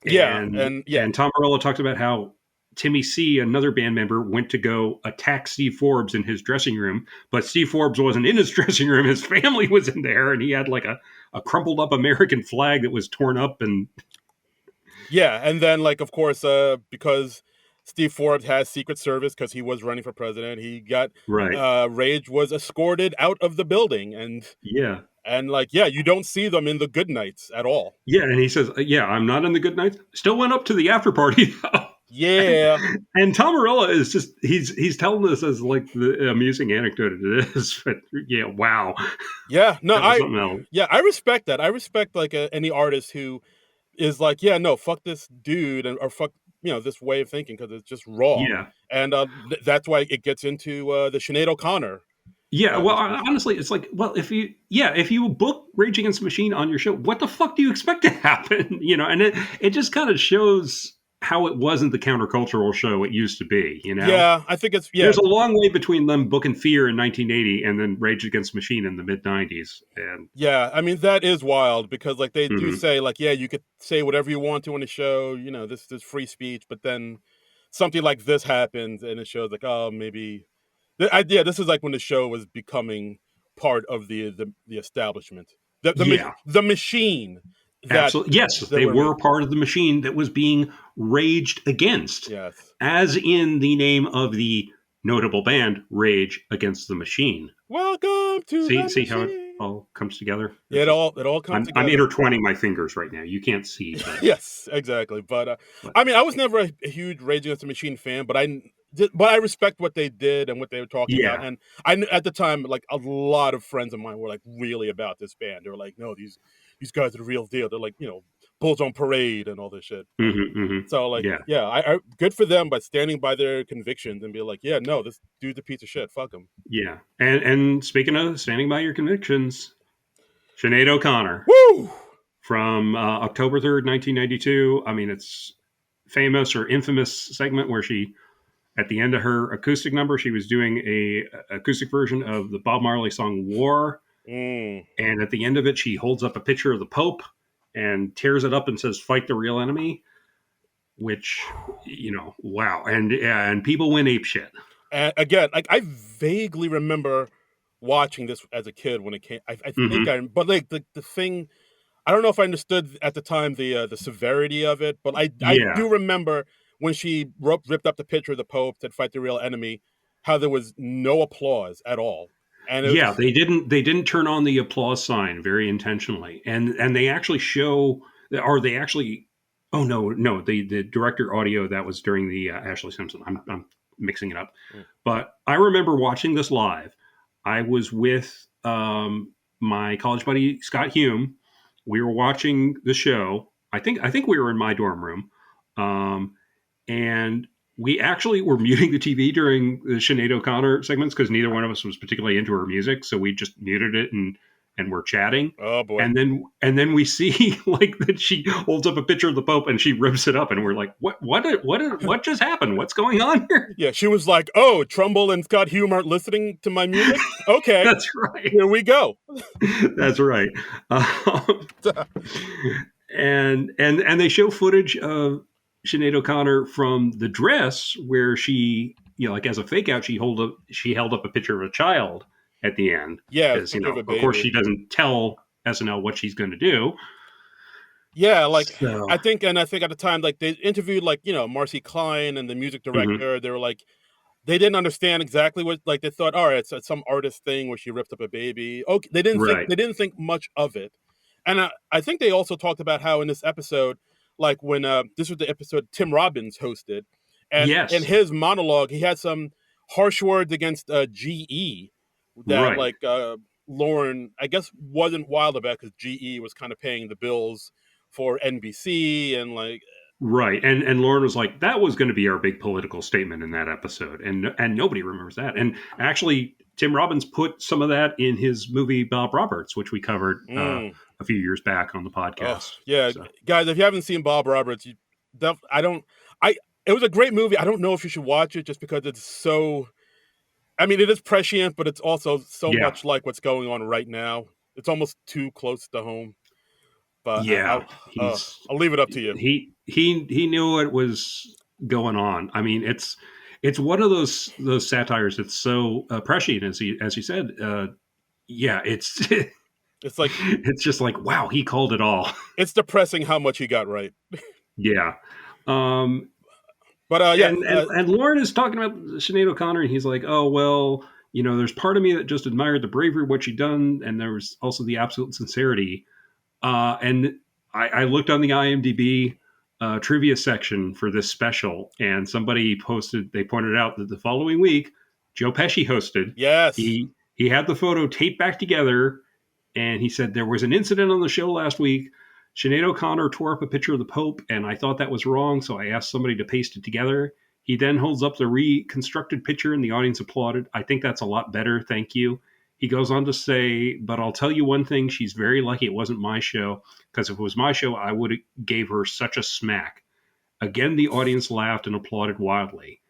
yeah, and and yeah, and Tom Morello talked about how Timmy C, another band member, went to go attack Steve Forbes in his dressing room, but Steve Forbes wasn't in his dressing room. His family was in there, and he had like a crumpled up American flag that was torn up. And yeah, and then like of course, because Steve Forbes has Secret Service because he was running for president, he got right, Rage was escorted out of the building, yeah, and like yeah, you don't see them in the good nights at all. yeah. And he says, "Yeah, I'm not in the good nights. Still went up to the after party though." And, Yeah, and Tom Morello is just he's telling this as like the amusing anecdote it is, but yeah, wow, yeah, no, that was something else. I respect that. I respect like any artist who is like, yeah, no, fuck this dude, or fuck this way of thinking because it's just wrong, Yeah, and that's why it gets into the Sinead O'Connor yeah. Well, discussion. honestly, it's like, well, if you book Rage Against the Machine on your show, what the fuck do you expect to happen? And it just kind of shows how it wasn't the countercultural show it used to be. Yeah, I think it's yeah, There's a long way between them booking Fear in 1980 and then Rage Against the Machine in the mid 90s. And yeah. I mean that is wild because like they do mhm. say like yeah, you could say whatever you want to on the show, this is free speech, but then something like this happens and it shows like oh maybe yeah, this is like when the show was becoming part of the establishment, Yeah, the machine that absolutely. Yes, that they we're were making. part of the machine that was being raged against, Yes. as in the name of the notable band Rage Against the Machine. Welcome to the See how it machine. all comes together? Yeah, It's just it all comes I'm together. intertwining my fingers right now. You can't see, Yes, exactly. But but I mean, I was never a huge Rage Against the Machine fan, but I respect what they did and what they were talking about. yeah. And at the time, like a lot of friends of mine were like really about this band. They were like, no, these guys are the real deal. They're like Bulls on Parade and all this shit. So like, Yeah. yeah, I good for them, but standing by their convictions and be like, yeah, no, this dude's a piece of shit. Fuck him. Yeah. And speaking of standing by your convictions, Sinead O'Connor Woo! from October 3rd, 1992. I mean, it's famous or infamous segment where she, at the end of her acoustic number, she was doing a acoustic version of the Bob Marley song War. Mm. And at the end of it, she holds up a picture of the Pope and tears it up and says, "Fight the real enemy," which, wow. And people went ape shit. And again, like I vaguely remember watching this as a kid when it came. I think Hmm. but like the thing, I don't know if I understood at the time the severity of it, but I Yeah. do remember when she ripped up the picture of the Pope to fight the real enemy, how there was no applause at all, and it was Yeah, just they didn't turn on the applause sign very intentionally, and they actually show, or they actually, oh no, the director audio that was during the Ashley Simpson. I'm mixing it up, mm, but I remember watching this live. I was with my college buddy Scott Hume. We were watching the show, I think we were in my dorm room, um, and we actually were muting the TV during the Sinead O'Connor segments because neither one of us was particularly into her music, so we just muted it and we're chatting. Oh boy. And then we see like that she holds up a picture of the Pope and she rips it up, and we're like, what just happened? What's going on here? Yeah, she was like, "Oh, Trumbull and Scott Hume aren't listening to my music. Okay, That's right. here we go." That's right. Um, and they show footage of Sinead O'Connor from the dress where she, like as a fake out, she held up a picture of a child at the end Yeah, it's a because picture of a of course baby. she doesn't tell SNL what she's going to do. Yeah, like So I think at the time, like they interviewed like Marcy Klein and the music mhm. director. They were like, they didn't understand exactly what, like they thought, all right, it's some artist thing where she ripped up a baby. Okay, Right. they didn't think much of it, and I think they also talked about how in this episode, like when this was the episode Tim Robbins hosted, and in Yes. his monologue he had some harsh words against GE that Right. like Lauren I guess wasn't wild about because GE was kind of paying the bills for NBC and like Right. And Lauren was like, that was going to be our big political statement in that episode. And nobody remembers that. And actually, Tim Robbins put some of that in his movie Bob Roberts, which we covered mm, a few years back on the oh podcast. yeah, So guys, if you haven't seen Bob Roberts, I don't. I It was a great movie. I don't know if you should watch it just because it's so. I mean, it is prescient, but it's also so yeah. much like what's going on right now. It's almost too close to home. But Yeah. I'll leave it up to you. He knew what was going on. I mean, it's one of those satires that's so prescient, as you said. Yeah, it's It's like it's just like, wow, he called it all. it's depressing how much he got right. Yeah. Um, But yeah, and Lauren is talking about Sinead O'Connor, and he's like, "Oh well, there's part of me that just admired the bravery of what she'd done, and there was also the absolute sincerity." And I looked on the IMDb trivia section for this special, and they pointed out that the following week, Joe Pesci hosted. yes, He had the photo taped back together, and he said there was an incident on the show last week. Sinead O'Connor tore up a picture of the Pope, and I thought that was wrong, so I asked somebody to paste it together. He then holds up the reconstructed picture, and the audience applauded. I think that's a lot better, thank you. He goes on to say, but I'll tell you one thing, she's very lucky it wasn't my show, because if it was my show, I would have gave her such a smack. Again, the audience laughed and applauded wildly.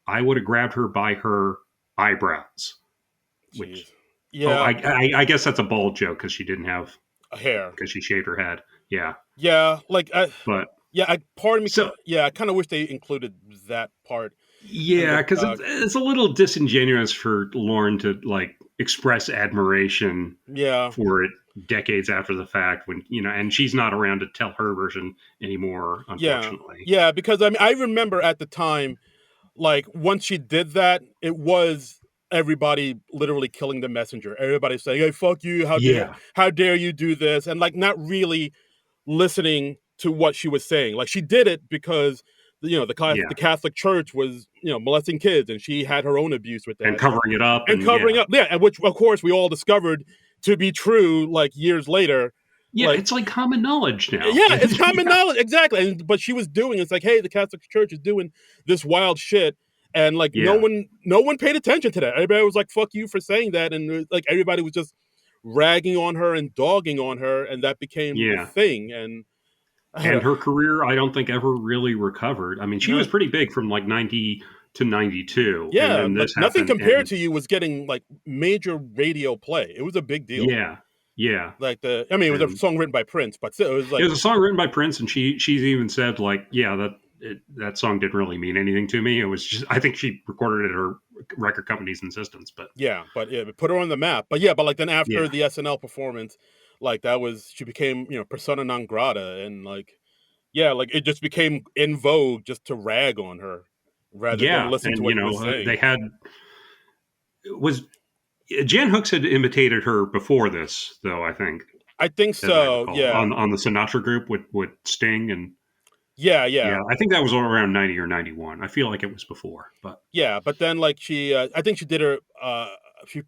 I would have grabbed her by her eyebrows, jeez, which, oh, yeah, I guess that's a bald joke because she didn't have, a hair, because she shaved her head. Yeah. yeah, But yeah, part of me, so, yeah, I kind of wish they included that part in yeah, the because it's a little disingenuous for Lauren to like express admiration yeah, for it decades after the fact when, and she's not around to tell her version anymore, yeah, unfortunately. yeah, because I mean, I remember at the time, like once she did that, it was everybody literally killing the messenger. Everybody saying, "Hey, fuck you! Yeah. How dare you do this?" And like not really listening to what she was saying. Like she did it because Yeah. the Catholic Church was molesting kids, and she had her own abuse with And that covering it up. and And covering yeah. up. Yeah, and which of course we all discovered to be true like years later. Yeah. Like It's like common knowledge now. yeah, it's common Yeah. knowledge exactly. And but she was doing it's like, hey, the Catholic Church is doing this wild shit. And like Yeah. no one paid attention to that. Everybody was like, "Fuck you for saying that," and like everybody was just ragging on her and dogging on her, and that became the Yeah. thing. And I And don't her career, I don't think ever really recovered. I mean, she was know. pretty big from like 90 to 92. And Yeah, then like this nothing happened. compared And to you was getting like major radio play. It was a big deal. yeah. Yeah. Like I mean, it was a And song written by Prince, but still, it was it like, was a song written by Prince, and she's even said like, yeah, that song didn't really mean anything to me. It was just, I think she recorded it at her record company's insistence. But yeah, but yeah, it put her on the map. But yeah, but like then after yeah, the SNL performance, like that was she became persona non grata, and like yeah, like it just became in vogue just to rag on her rather than yeah, listen to and what she was they saying. had was Jan Hooks had imitated her before this, though. I think, I think as I so. recall, Yeah, on the Sinatra group with Sting, and yeah, yeah, yeah. I think that was around 90 or 91. I feel like it was before, but Yeah, but then like I think she did her she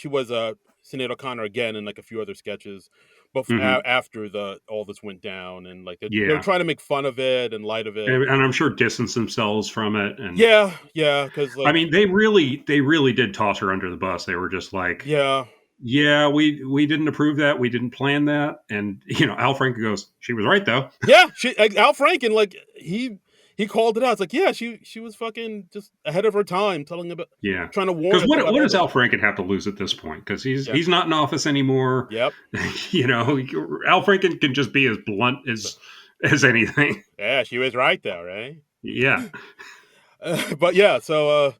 was Sinead O'Connor again in like a few other sketches, Hmm. after all this went down, and like they were Yeah, trying to make fun of it and light of it. and I'm sure distance themselves from it. And Yeah, yeah, because I like mean, they really did toss her under the bus. They were just like, yeah, yeah, we didn't approve that. We didn't plan that. And Al Franken goes, she was right though. yeah. Al Franken, like he called it out. It's like, yeah, she was fucking just ahead of her time, telling about Yeah. trying to warn Because us about what all does this. Al Franken have to lose at this point? Because Yeah, he's not in office anymore. yep. Al Franken can just be as blunt as anything. Yeah, she was right though, right? Yeah. But yeah, so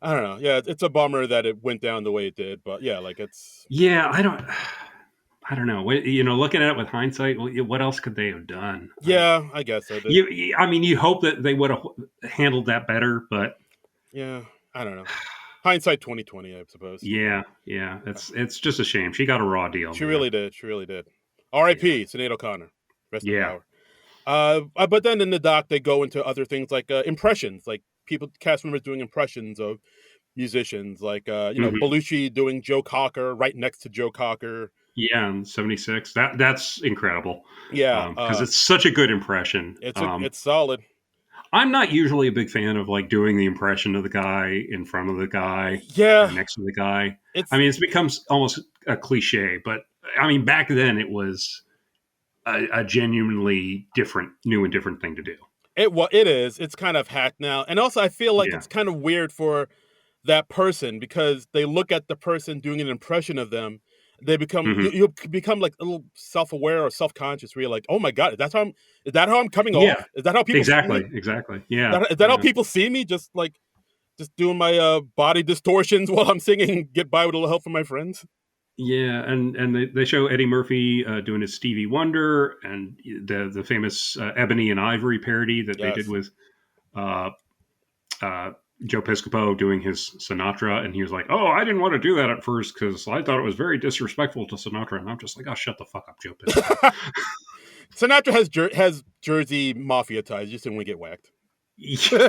I don't know. Yeah, it's a bummer that it went down the way it did, but yeah, like it's Yeah, I don't know. Looking at it with hindsight, what else could they have done? yeah, I guess so. I mean, you hope that they would have handled that better, but Yeah, I don't know. Hindsight 2020, I suppose. yeah, it's just a shame. She got a raw deal, She man. really did. She really did. Yeah, R.I.P. Sinead O'Connor. Rest in yeah, power. But then in the doc, they go into other things like impressions, like cast members doing impressions of musicians, like hmm Belushi doing Joe Cocker right next to Joe Cocker. yeah. In '76, that's incredible Yeah, because it's such a good impression. it's solid. I'm not usually a big fan of like doing the impression of the guy in front of the guy or Yeah, next to the guy. I it's mean, it's becomes almost a cliche, but I mean, back then it was a genuinely new and different thing to do. it is. It's kind of hacked now, and also I feel like Yeah. it's kind of weird for that person because they look at the person doing an impression of them. They become Hmm. you become like a little self aware or self conscious. Where you're like, oh my god, is that how I'm coming Yeah. off? Is that how people see Exactly. me? Exactly. Yeah. Is that how Yeah. people see me? Just doing my body distortions while I'm singing "Get By with a Little Help from My Friends." Yeah, and they show Eddie Murphy doing his Stevie Wonder and the famous Ebony and Ivory parody that they did Yes. with uh, uh, Joe Piscopo doing his Sinatra, and he was like, "Oh, I didn't want to do that at first because I thought it was very disrespectful to Sinatra," and I'm just like, "Oh, shut the fuck up, Joe Piscopo." Sinatra has Jersey mafia ties. Just didn't want to get whacked. Yeah,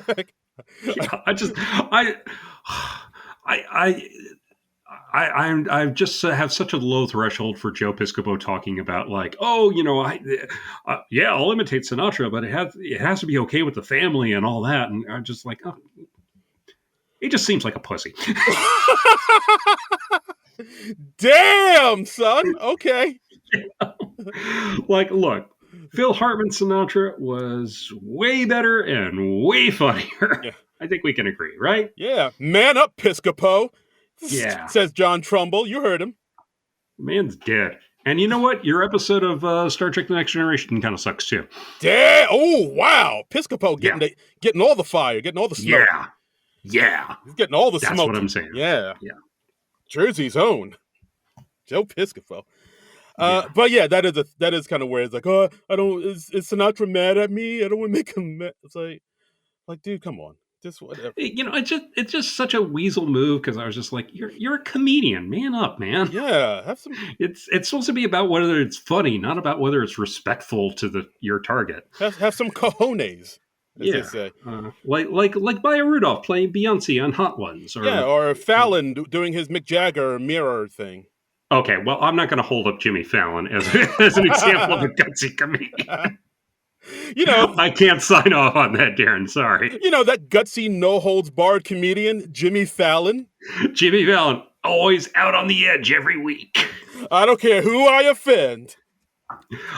I I just have such a low threshold for Joe Piscopo talking about like, oh, yeah, I'll imitate Sinatra, but it has to be okay with the family and all that, and I'm just like, oh, he just seems like a pussy. Damn, son. Okay. Like, look, Phil Hartman Sinatra was way better and way funnier. Yeah. I think we can agree, right? Yeah. Man up, Piscopo. Yeah, Says John Trumbull. You heard him. man's dead. And you know what? Your episode of Star Trek: The Next Generation kind of sucks too. Damn. Oh, wow. Piscopo Yeah, getting all the fire, getting all the smoke. yeah, yeah. He's getting all the That's what smoke. I'm saying. Yeah. Yeah, Jersey's own. Joe Piscopo. yeah. But yeah, that is kind of where it's like, oh, I don't is Sinatra mad at me? I don't want to make him mad. It's like, dude, come on. Just whatever. It's just such a weasel move because I was just like, you're a comedian, man up, man. Yeah, have some It's supposed to be about whether it's funny, not about whether it's respectful to your target. have some cojones, as they Yeah, say. like Maya Rudolph playing Beyonce on Hot Ones, Yeah, or or Fallon doing his Mick Jagger mirror thing. okay. Well, I'm not going to hold up Jimmy Fallon as as an example of a gutsy comedian. you know, I can't sign off on that, Darren. Sorry, that gutsy, no holds barred comedian, Jimmy Fallon. Jimmy Fallon always out on the edge every week. I don't care who I offend.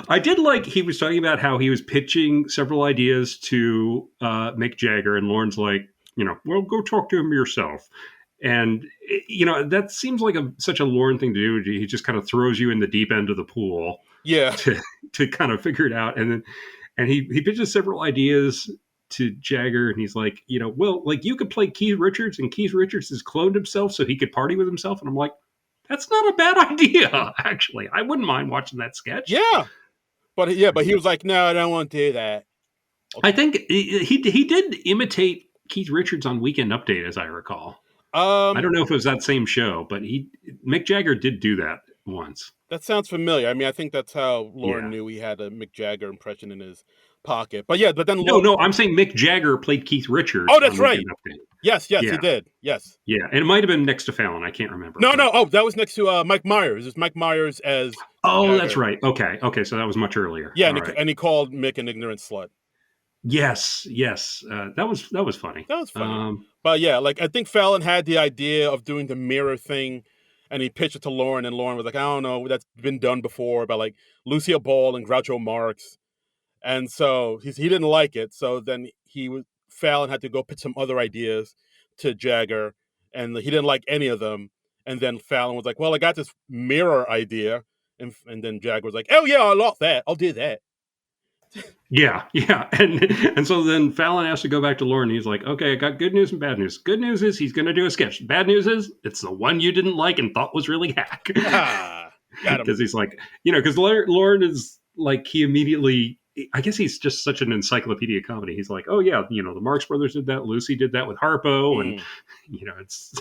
I did like he was talking about how he was pitching several ideas to Mick Jagger, and Lauren's like, well, go talk to him yourself. And that seems like such a Lauren thing to do. He just kind of throws you in the deep end of the pool Yeah. to kind of figure it out, and he pitches several ideas to Jagger, and he's like, well, like you could play Keith Richards, and Keith Richards has cloned himself so he could party with himself, and I'm like, that's not a bad idea, actually. I wouldn't mind watching that sketch. Yeah. But he was like, no, I don't want to do that. I think he did imitate Keith Richards on Weekend Update, as I recall. I don't know if it was that same show, but Mick Jagger did do that once. That sounds familiar. I mean, I think that's how Lauren Yeah. knew he had a Mick Jagger impression in his pocket. But yeah, but then No, I'm saying Mick Jagger played Keith Oh, Richards on that's Weekend right. Update. Yes, yes, he Yeah, did. Yes. yeah, and it might have been next to Fallon. I can't remember. No, But no. Oh, that was next to Mike Myers. It's Mike Myers as oh, that's Jagger. right. Okay, so that was much earlier. Yeah, All right. and he called Mick an ignorant slut. Yes. That was funny. That was funny. But yeah, like I think Fallon had the idea of doing the mirror thing, and he pitched it to Lauren, and Lauren was like, I don't know, that's been done before by like Lucille Ball and Groucho Marx. And so he didn't like it. So then Fallon had to go pitch some other ideas to Jagger, and he didn't like any of them. And then Fallon was like, "Well, I got this mirror idea," and then Jagger was like, "Oh yeah, I love that. I'll do that." Yeah, and so then Fallon has to go back to Lauren. He's like, "Okay, I got good news and bad news. Good news is he's going to do a sketch. Bad news is it's the one you didn't like and thought was really hack." Ah, got him. Because he's like, because Lauren is like, he immediately, I guess he's just such an encyclopedia comedy. He's like, oh yeah, the Marx Brothers did that. Lucy did that with Harpo, and it's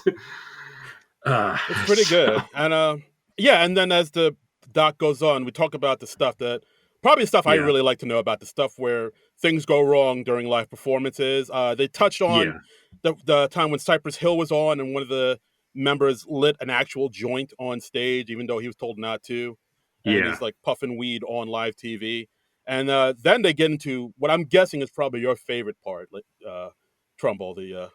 it's pretty good. And yeah, and then as the doc goes on, we talk about the stuff that probably stuff I Yeah. really like to know about, the stuff where things go wrong during live performances. They touched on the time when Cypress Hill was on, and one of the members lit an actual joint on stage, even though he was told not to. And he's like puffing weed on live TV. And then they get into what I'm guessing is probably your favorite part, Trumbull, the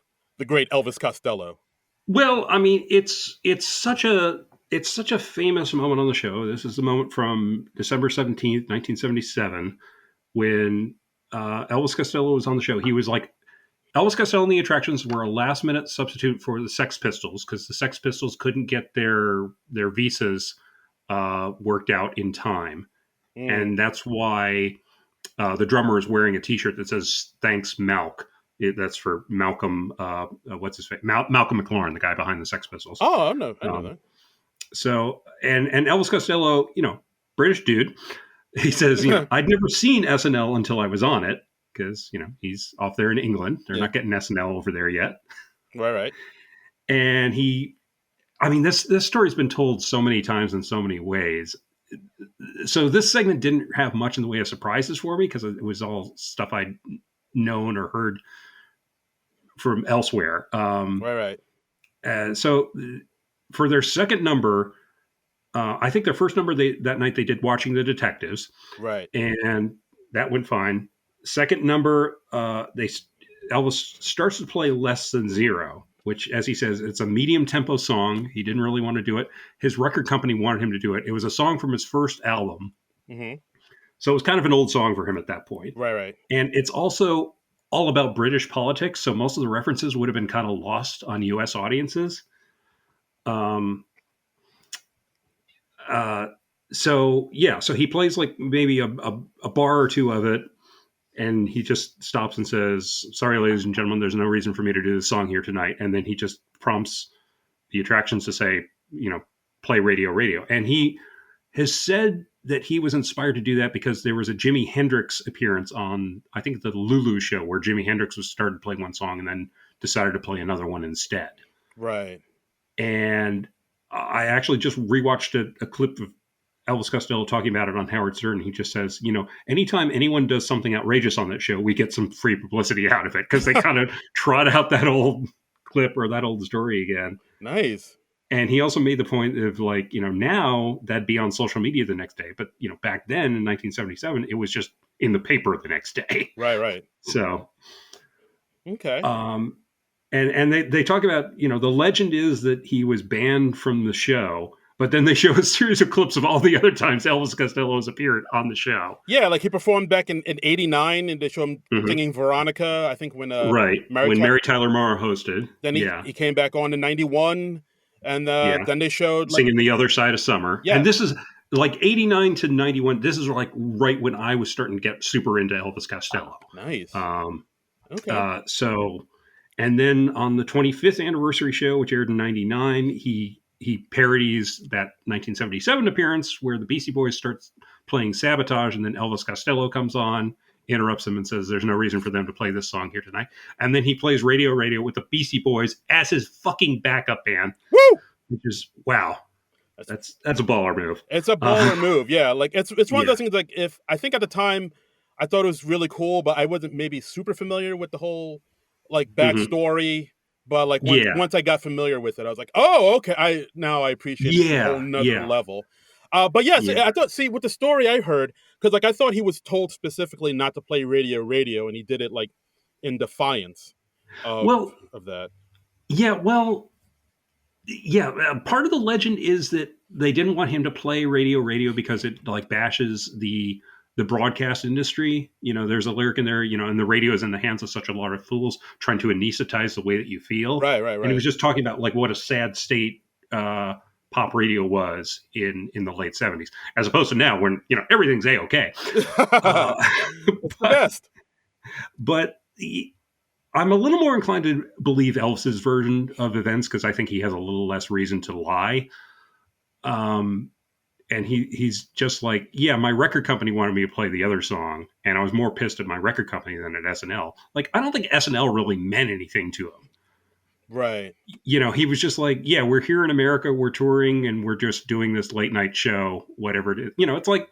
great Elvis Costello. Well, I mean, it's such a famous moment on the show. This is the moment from December 17th, 1977, when Elvis Costello was on the show. He was like, Elvis Costello and the Attractions were a last minute substitute for the Sex Pistols, because the Sex Pistols couldn't get their visas worked out in time. And that's why the drummer is wearing a T-shirt that says "Thanks, Malk." That's for Malcolm. What's his face? Malcolm McLaren, the guy behind the Sex Pistols. Oh, I know that. So, and Elvis Costello, British dude, he says, I'd never seen SNL until I was on it, because he's off there in England. They're not getting SNL over there yet. Right. And this story's been told so many times in so many ways. So this segment didn't have much in the way of surprises for me, because it was all stuff I'd known or heard from elsewhere. Right. So for their second number, I think their first number that night they did Watching the Detectives. Right. And that went fine. Second number, Elvis starts to play Less Than Zero, which, as he says, it's a medium tempo song. He didn't really want to do it. His record company wanted him to do it. It was a song from his first album. Mm-hmm. So it was kind of an old song for him at that point. Right. And it's also all about British politics. So most of the references would have been kind of lost on US audiences. So he plays like maybe a bar or two of it, and he just stops and says, "Sorry, ladies and gentlemen, there's no reason for me to do this song here tonight." And then he just prompts the Attractions to say, play Radio. And he has said that he was inspired to do that because there was a Jimi Hendrix appearance on, I think, the Lulu show, where Jimi Hendrix was started playing one song and then decided to play another one instead. Right. And I actually just rewatched a clip of Elvis Costello talking about it on Howard Stern. He just says, anytime anyone does something outrageous on that show, we get some free publicity out of it, because they kind of trot out that old clip or that old story again. Nice. And he also made the point of now that'd be on social media the next day. But, back then in 1977, it was just in the paper the next day. Right. So, okay. And they talk about, the legend is that he was banned from the show, but then they show a series of clips of all the other times Elvis Costello has appeared on the show. Yeah, like he performed back in 89, and they show him singing Veronica, I think when Mary Tyler Moore hosted. Then he came back on in 91, and then they showed Singing The Other Side of Summer. Yeah. And this is like 89 to 91. This is like right when I was starting to get super into Elvis Costello. Oh, nice. Okay. And then on the 25th anniversary show, which aired in 99, he parodies that 1977 appearance where the Beastie Boys starts playing Sabotage, and then Elvis Costello comes on, interrupts him, and says there's no reason for them to play this song here tonight. And then he plays Radio with the Beastie Boys as his fucking backup band. Woo! Which is, wow. That's a baller move. It's a baller move, yeah. Like it's one of those things. Like, if I think at the time, I thought it was really cool, but I wasn't maybe super familiar with the whole like Hmm. backstory. But like Yeah, once I got familiar with it, I was like, oh, okay. I appreciate it to a whole yeah, nother yeah, level. But yes, yeah. I thought. See, with the story I heard, because like I thought he was told specifically not to play radio, and he did it like in defiance of Well, of that. yeah, well, yeah. Part of the legend is that they didn't want him to play radio because it like bashes the broadcast industry. There's a lyric in there, and the radio is in the hands of such a lot of fools trying to anesthetize the way that you feel. Right, right, And he right. was just talking about like what a sad state uh, pop radio was in the late '70s, as opposed to now when everything's a okay. Uh, It's the but best. but I'm a little more inclined to believe Elvis's version of events because I think he has a little less reason to lie. Um, and he's just like, yeah, my record company wanted me to play the other song, and I was more pissed at my record company than at SNL. Like, I don't think SNL really meant anything to him. Right. He was just like, yeah, we're here in America, we're touring, and we're just doing this late night show, whatever it is. It's like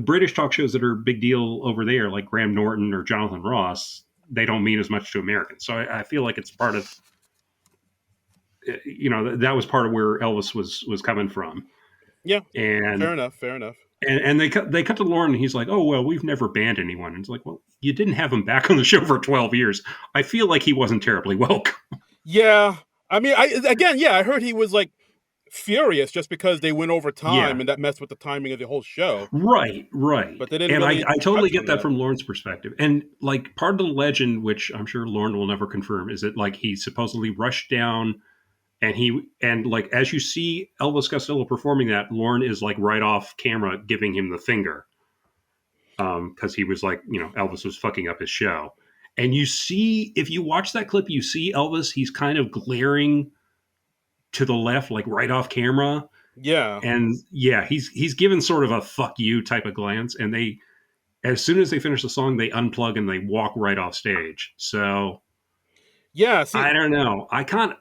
British talk shows that are a big deal over there, like Graham Norton or Jonathan Ross. They don't mean as much to Americans. So I feel like it's part of that was part of where Elvis was coming from. Yeah. Fair And enough. Fair enough. and they cut to Lauren, and he's like, "Oh well, we've never banned anyone." And it's like, "Well, you didn't have him back on the show for 12 years. I feel like he wasn't terribly welcome." Yeah. I mean, I again, yeah, I heard he was like furious just because they went over time Yeah, and that messed with the timing of the whole show. right, right. But they didn't And I, really I totally touch get on that that. from Lauren's perspective. And like part of the legend, which I'm sure Lauren will never confirm, is that like he supposedly rushed down and like as you see Elvis Costello performing that, Lauren is like right off camera giving him the finger because he was like, Elvis was fucking up his show. And you see, if you watch that clip, you see Elvis, he's kind of glaring to the left, like right off camera. Yeah. And yeah, he's given sort of a fuck you type of glance. And as soon as they finish the song, they unplug and they walk right off stage. So Yeah. See, I don't know. I can't.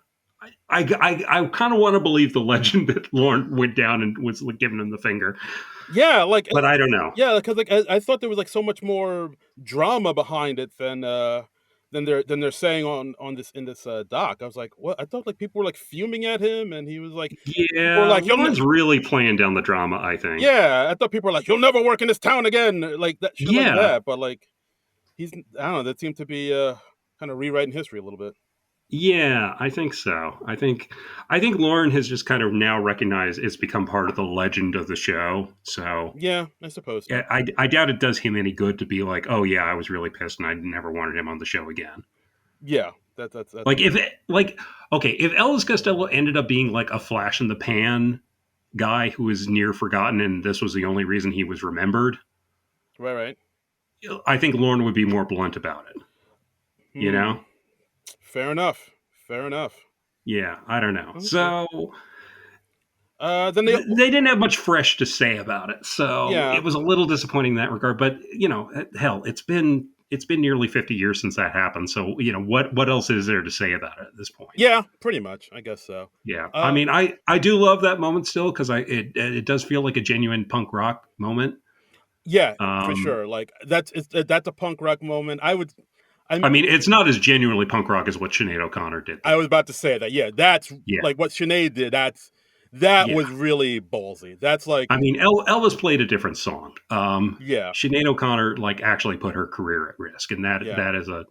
I kind of want to believe the legend that Lauren went down and was like, giving him the finger, yeah, like but I don't know. yeah, because like I thought there was like so much more drama behind it than they're saying on this in this doc. I was like, what? I thought like people were like fuming at him, and he was like, people were Yeah, like, Lauren's really playing down the drama, I think. yeah. I thought people were like, you'll never work in this town again, like that shit like Yeah, that. But like he's, I don't know, that seemed to be kind of rewriting history a little bit. yeah, I think so. I think Lauren has just kind of now recognized it's become part of the legend of the show. So Yeah, I suppose so. I doubt it does him any good to be like, oh yeah, I was really pissed and I never wanted him on the show again. Yeah, that's Like if it, like okay, if Elvis Costello ended up being like a flash in the pan guy who was near forgotten and this was the only reason he was remembered, right, right. I think Lauren would be more blunt about it. You Hmm. know? Fair enough. Fair enough. Yeah, I don't know. Okay. So Then they, they didn't have much fresh to say about it. So yeah, it was a little disappointing in that regard. But hell, it's been nearly 50 years since that happened. So what else is there to say about it at this point? yeah, pretty much. I guess so. Yeah, I Uh, mean, I do love that moment still because it does feel like a genuine punk rock moment. yeah, for Um, sure. Like that's a punk rock moment. I I'm, mean, it's not as genuinely punk rock as what Sinead O'Connor did, I though. was about to say that. Yeah, that's Yeah, like what Sinead did. That yeah. was really ballsy. That's like, I mean, Elvis played a different song. yeah, Sinead O'Connor like actually put her career at risk, and that yeah, that is a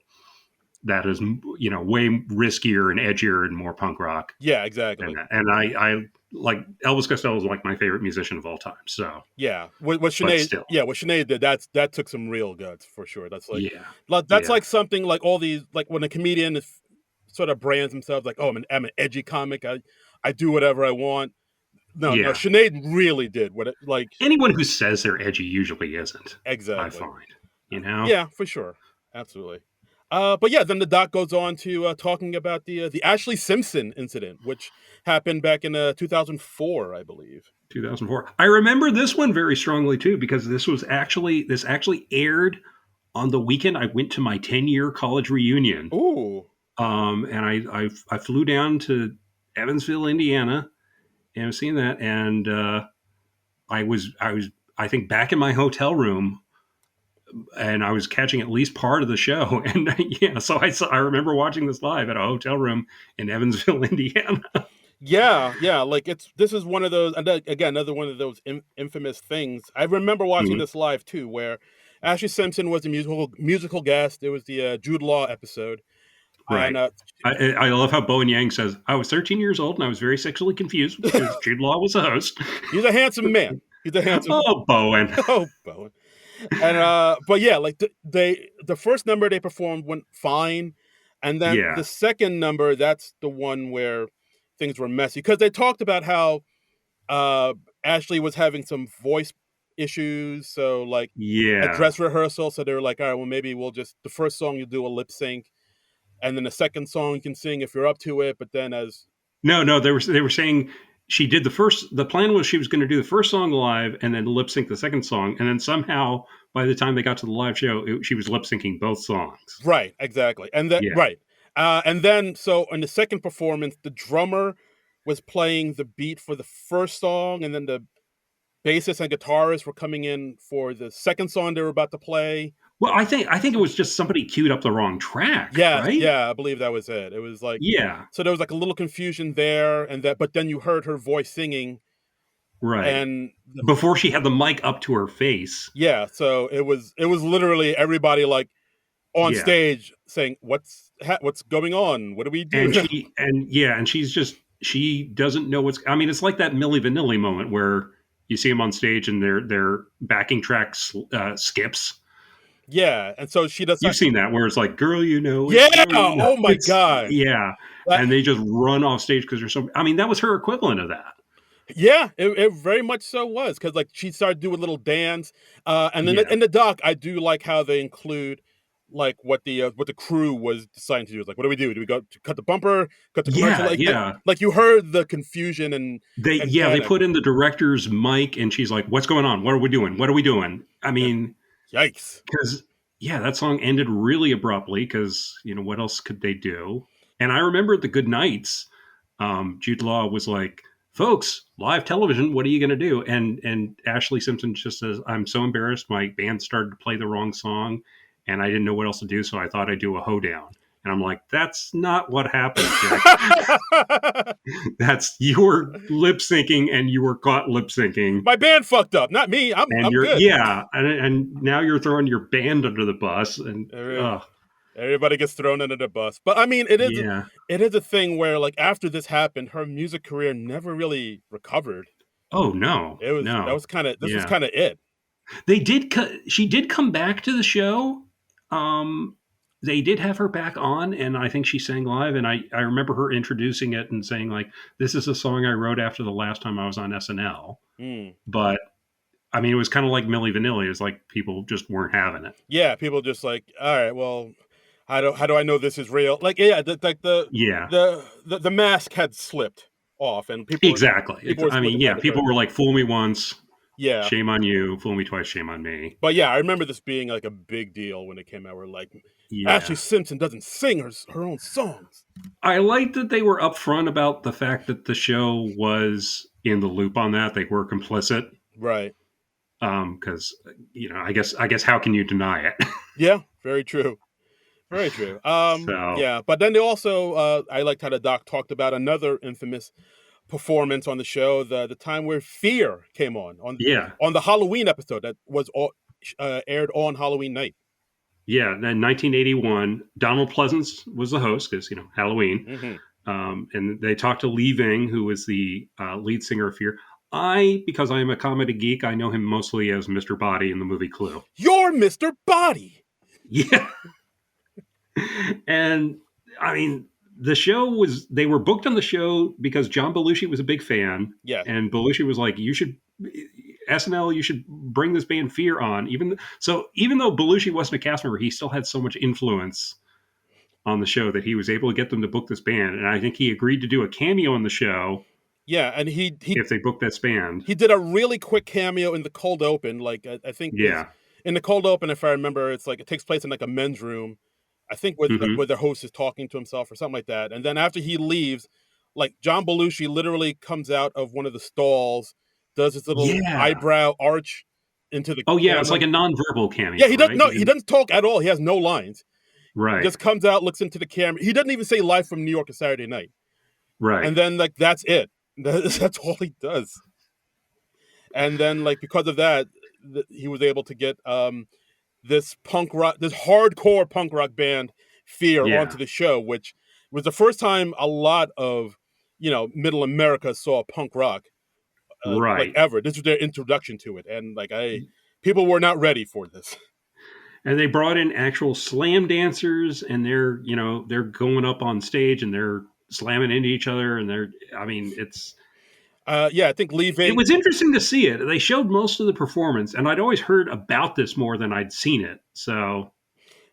that is way riskier and edgier and more punk rock yeah, than exactly. that. And I like Elvis Costello is like my favorite musician of all time. So, Yeah, but still, What Sinead did, that took some real guts for sure. yeah, That's yeah, like something like all these like when a comedian is, sort of brands themselves like, oh, I'm an edgy comic. I do whatever I want. No, no, yeah. Sinead really did what it like Anyone who says they're edgy usually isn't. I exactly. find, you know. Yeah, for sure, absolutely. But yeah, then the doc goes on to talking about the Ashley Simpson incident, which happened back in 2004, I believe. 2004. I remember this one very strongly too because this actually aired on the weekend I went to my 10-year college reunion. Ooh, And I flew down to Evansville, Indiana, and I was seeing that, and I was I think, back in my hotel room, and I was catching at least part of the show. And yeah, so I remember watching this live at a hotel room in Evansville, Indiana. Yeah, yeah, like, this is one of those, and then, again, another one of those infamous things. I remember watching Mhm. this live too, where Ashley Simpson was the musical guest. It was the, Jude Law episode, Right. and, I love how Bowen Yang says, I was 13 years old and I was very sexually confused because Jude Law was the host. he's a handsome man. He's a handsome Oh, Bowen. oh, Bowen. And, but yeah, like, the first number they performed went fine, and then the Yeah. second number, that's the one where things were messy because they talked about how uh Ashley was having some voice issues, so like at Yeah. dress rehearsal, so they were like, all right, well, maybe we'll just the first song you do a lip sync, and then the second song you can sing if you're up to it, but then as No, no, they were saying she did the plan was she was going to do the first song live and then lip sync the second song. And then somehow by the time they got to the live show, she was lip syncing both songs. right, exactly, and that Yeah. right, and then so in the second performance, the drummer was playing the beat for the first song, and then the bassist and guitarist were coming in for the second song they were about to play. Well, I think it was just somebody queued up the wrong track, Yes, right? yeah, I believe that was it. It was like Yeah. so there was like a little confusion there, and that, but then you heard her voice singing, Right. and Before she had the mic up to her face. yeah, so it was literally everybody like on Yeah. stage saying, what's going on? What do we do And now?" she doesn't know what's, I mean, it's like that Milli Vanilli moment where you see them on stage and their backing track skips. Yeah, and so she does You've that. seen that where it's like, girl, you know Yeah, it, girl, you know oh my it's, god. yeah. That, And they just run off stage because they're so, I mean, that was her equivalent of that. yeah, it very much so was because like she started doing a little dance, and then Yeah. in the doc, I do like how they include like what the crew was deciding to do. It's like, what do we do? Do we go to cut the bumper, cut the commercial? Yeah. Yeah. Like you heard the confusion and They panic. put in the director's mic and she's like, what's going on? What are we doing? What are we doing? I Yeah, mean, yikes. because yeah, that song ended really abruptly because what else could they do? And I remember the good nights. Jude Law was like, "Folks, live television. What are you going to do?" And Ashley Simpson just says, "I'm so embarrassed. My band started to play the wrong song, and I didn't know what else to do, so I thought I'd do a hoedown." And I'm like, "That's not what happened, Jack. That's you were lip syncing, and you were caught lip syncing." My band fucked up, not me. And I'm you're good. yeah, and now you're throwing your band under the bus, and Everybody gets thrown under the bus. But I mean, yeah. it is a thing where like after this happened, her music career never really recovered. Oh no, It was that no, was kind of this was yeah. kind of it. They did. She did come back to the show. Um, they did have her back on, and I think she sang live. And I remember her introducing it and saying like, "This is a song I wrote after the last time I was on SNL." Mm. But I mean, it was kind of like Milli Vanilli. It's like people just weren't having it. Yeah, people just like, all right, well, how do I know this is real? Like, yeah, like Yeah, the mask had slipped off, and exactly. people were I still mean, yeah, excited for people it. were like, "Fool me once, Yeah, shame on you. Fool me twice, shame on me." but yeah, I remember this being like a big deal when it came out. We're like, Ashley Yeah. Simpson doesn't sing her own songs. I like that they were upfront about the fact that the show was in the loop on that. They were complicit Right. because I guess how can you deny it? Yeah. Very true. Very true. So Yeah, but then they also I liked how the doc talked about another infamous performance on the show, the time where Fear came yeah, on the Halloween episode that was aired on Halloween night. yeah. Then 1981, Donald Pleasance was the host because Halloween, Hmm. and they talked to Lee Ving, who was the lead singer of Fear. Because I am a comedy geek, I know him mostly as Mr. Body in the movie Clue. You're Mr. Body. Yeah, and I mean, they were booked on the show because John Belushi was a big fan, Yeah. and Belushi was like, "You should SNL, you should bring this band Fear on." Even though Belushi wasn't a cast member, he still had so much influence on the show that he was able to get them to book this band, and I think he agreed to do a cameo in the show Yeah, and he if they booked this band. he did a really quick cameo in the cold open. Like I think is Yeah. in the cold open, if I remember, it's like it takes place in like a men's room. I think where Hmm. where the host is talking to himself or something like that. And then after he leaves, like John Belushi literally comes out of one of the stalls, does his little Yeah. eyebrow arch, into the Oh yeah, it's camera. like a nonverbal Yeah, cameo, he doesn't. right? No, he doesn't talk at all. He has no lines. He Right, just comes out, looks into the camera. He doesn't even say live from New York on Saturday night. right. And then like that's it. That's all he does. And then like because of that, he was able to get this punk rock, this hardcore punk rock band Fear onto Yeah, the show, which was the first time a lot of Middle America saw punk rock like right. ever. This was their introduction to it, and like people were not ready for this. And they brought in actual slam dancers, and they're going up on stage and they're slamming into each other, and I mean, Yeah, I think it leaving. was interesting to see it. They showed most of the performance, and I'd always heard about this more than I'd seen it. So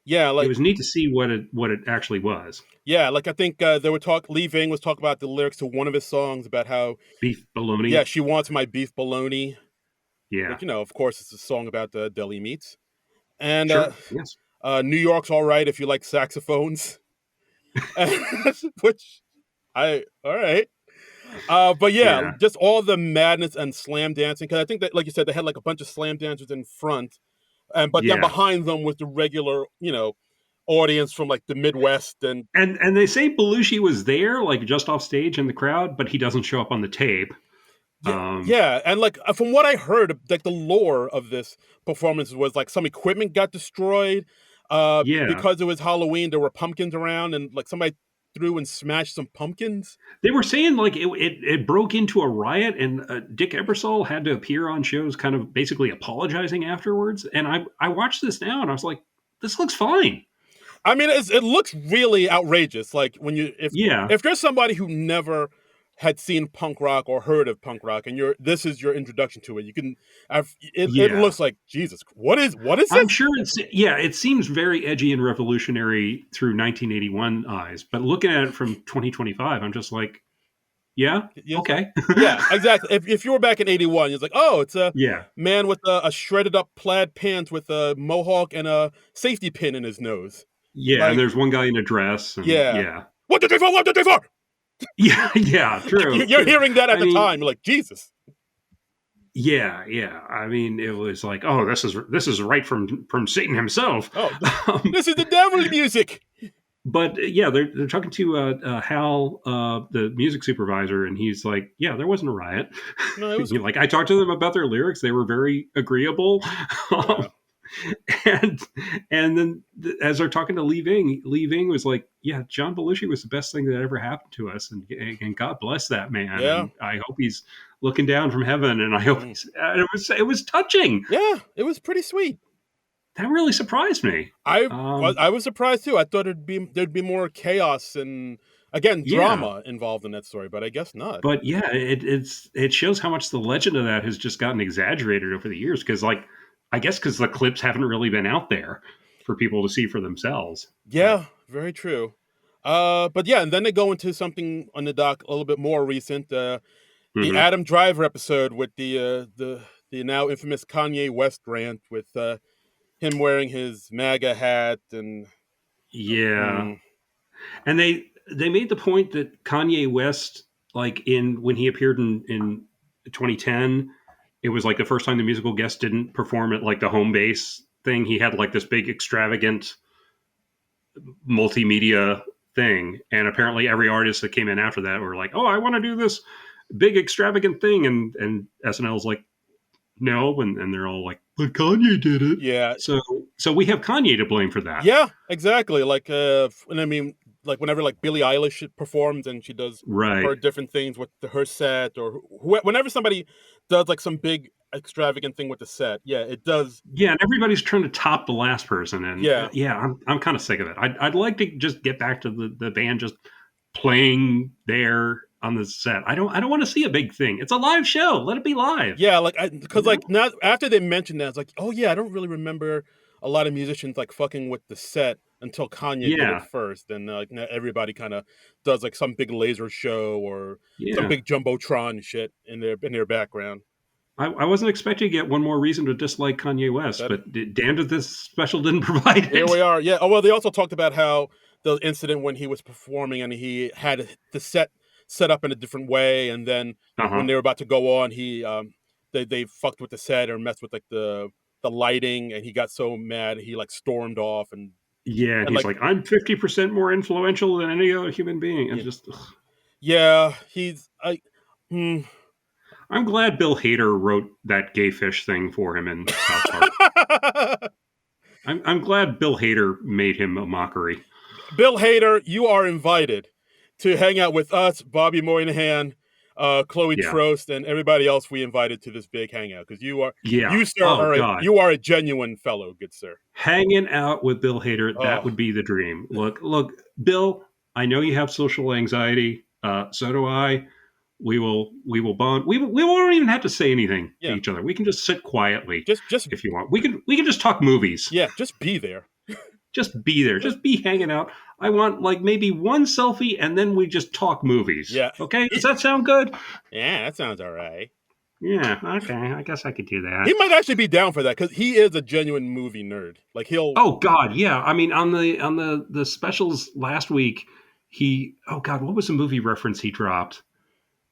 Yeah, it like was neat to see what it actually was. I think they were Lee Ving was talking about the lyrics to one of his songs about how Beef yeah bologna. she wants my beef bologna, Yeah. which of course it's a song about deli meats, and Sure. Yes. New York's all right if you like saxophones, which I all right. But yeah, Yeah. just all the madness and slam dancing. Because I think that, like you said, they had like a bunch of slam dancers in front, and but then Yeah. behind them was the regular, audience from like the Midwest. And And they say Belushi was there, like just off stage in the crowd, but he doesn't show up on the tape. yeah, yeah, and like from what I heard, like the lore of this performance was like some equipment got destroyed. Yeah. Because it was Halloween, there were pumpkins around, and like somebody threw and smashed some pumpkins. They were saying like it broke into a riot, and Dick Ebersol had to appear on shows, kind of basically apologizing afterwards. And I watched this now, and I was like, this looks fine. I mean, it looks really outrageous. Like when Yeah, if there's somebody who never had seen punk rock or heard of punk rock, and this is your introduction to it, it yeah. looks like Jesus. What is I'm this? sure it seems very edgy and revolutionary through 1981 eyes, but looking at it from 2025, I'm just like, yeah, It's like, okay, yeah, exactly. If you were back in '81, it's like, oh, it's a yeah, man with a shredded up plaid pants with a mohawk and a safety pin in his nose. yeah. And Like, there's one guy in a dress, and yeah, yeah, what did they for? What did they for? yeah, yeah. Like True, you're true. hearing that at I the mean, time, you're like, Jesus. yeah, yeah. I mean, it was like, oh, this is right from Satan himself. Oh, Um, this is the devil music. but yeah, they're talking to Hal, the music supervisor, and he's like, yeah, there wasn't a riot. No, it was Like, I talked to them about their lyrics; they were very agreeable. yeah. and and then as they're talking to Lee Ving was like, yeah, John Belushi was the best thing that ever happened to us, and God bless that man, Yeah. and I hope he's looking down from heaven, and I hope Mm. it was touching. Yeah, it was pretty sweet. That really surprised me. I was surprised too. I thought there'd be more chaos and again Yeah, drama involved in that story, but I guess not. but yeah, it shows how much the legend of that has just gotten exaggerated over the years. Because like, I guess because the clips haven't really been out there for people to see for themselves. But Yeah, very true. But yeah, and then they go into something on the dock a little bit more recent. The mhm. Adam Driver episode with the now infamous Kanye West rant with him wearing his MAGA hat and Yeah, mm, and they made the point that Kanye West, like in when he appeared in 2010, it was like the first time the musical guest didn't perform at like the home base thing. He had like this big extravagant multimedia thing, and apparently every artist that came in after that were like, "Oh, I want to do this big extravagant thing," and SNL's like, "No," and they're all like, "But Kanye did it." yeah, So we have Kanye to blame for that. yeah, exactly. Like, and I mean, like whenever like Billie Eilish performs and she does Right. her different things with her set, or whenever somebody does like some big extravagant thing with the set, yeah, it does. Yeah, and everybody's trying to top the last person, and Yeah, yeah, I'm kind of sick of it. I'd like to just get back to the band just playing there on the set. I don't want to see a big thing. It's a live show. Let it be live. yeah, like You because know? like now after they mentioned that, it's like, oh yeah, I don't really remember a lot of musicians like fucking with the set until Kanye did it Yeah, first, and like now everybody kind of does like some big laser show or some yeah. big jumbotron shit in their background. I wasn't expecting to get one more reason to dislike Kanye West, That but damned if this special didn't provide Here it. we are. Yeah. Oh well, they also talked about how the incident when he was performing and he had the set up in a different way, and then Uh when huh. they were about to go on, they fucked with the set or messed with like the lighting, and he got so mad he like stormed off Yeah, and he's like like, I'm 50% more influential than any other human being. And yeah just, ugh. yeah he's I. Hmm. I'm glad Bill Hader wrote that gay fish thing for him in South Park. I'm glad Bill Hader made him a mockery. Bill Hader, you are invited to hang out with us, Bobby Moynihan, Chloe Yeah. Trost, and everybody else we invited to this big hangout because Yeah. you sir Oh, are God. you are a genuine fellow, good sir. Hanging out with Bill Hader, that Oh would be the dream. Look, Bill, I know you have social anxiety. So do I. We will bond. We won't even have to say anything to yeah, each other. We can just sit quietly just if you want. We can just talk movies. yeah, just be there. Just be there. Just be hanging out. I want like maybe one selfie and then we just talk movies. Yeah, Okay? Does that sound good? yeah, that sounds all right. Yeah, okay. I guess I could do He that. might actually be down for that because he is a genuine movie nerd. Like he'll Oh God, yeah. I mean, on the specials last week, he oh God, what was the movie reference he dropped?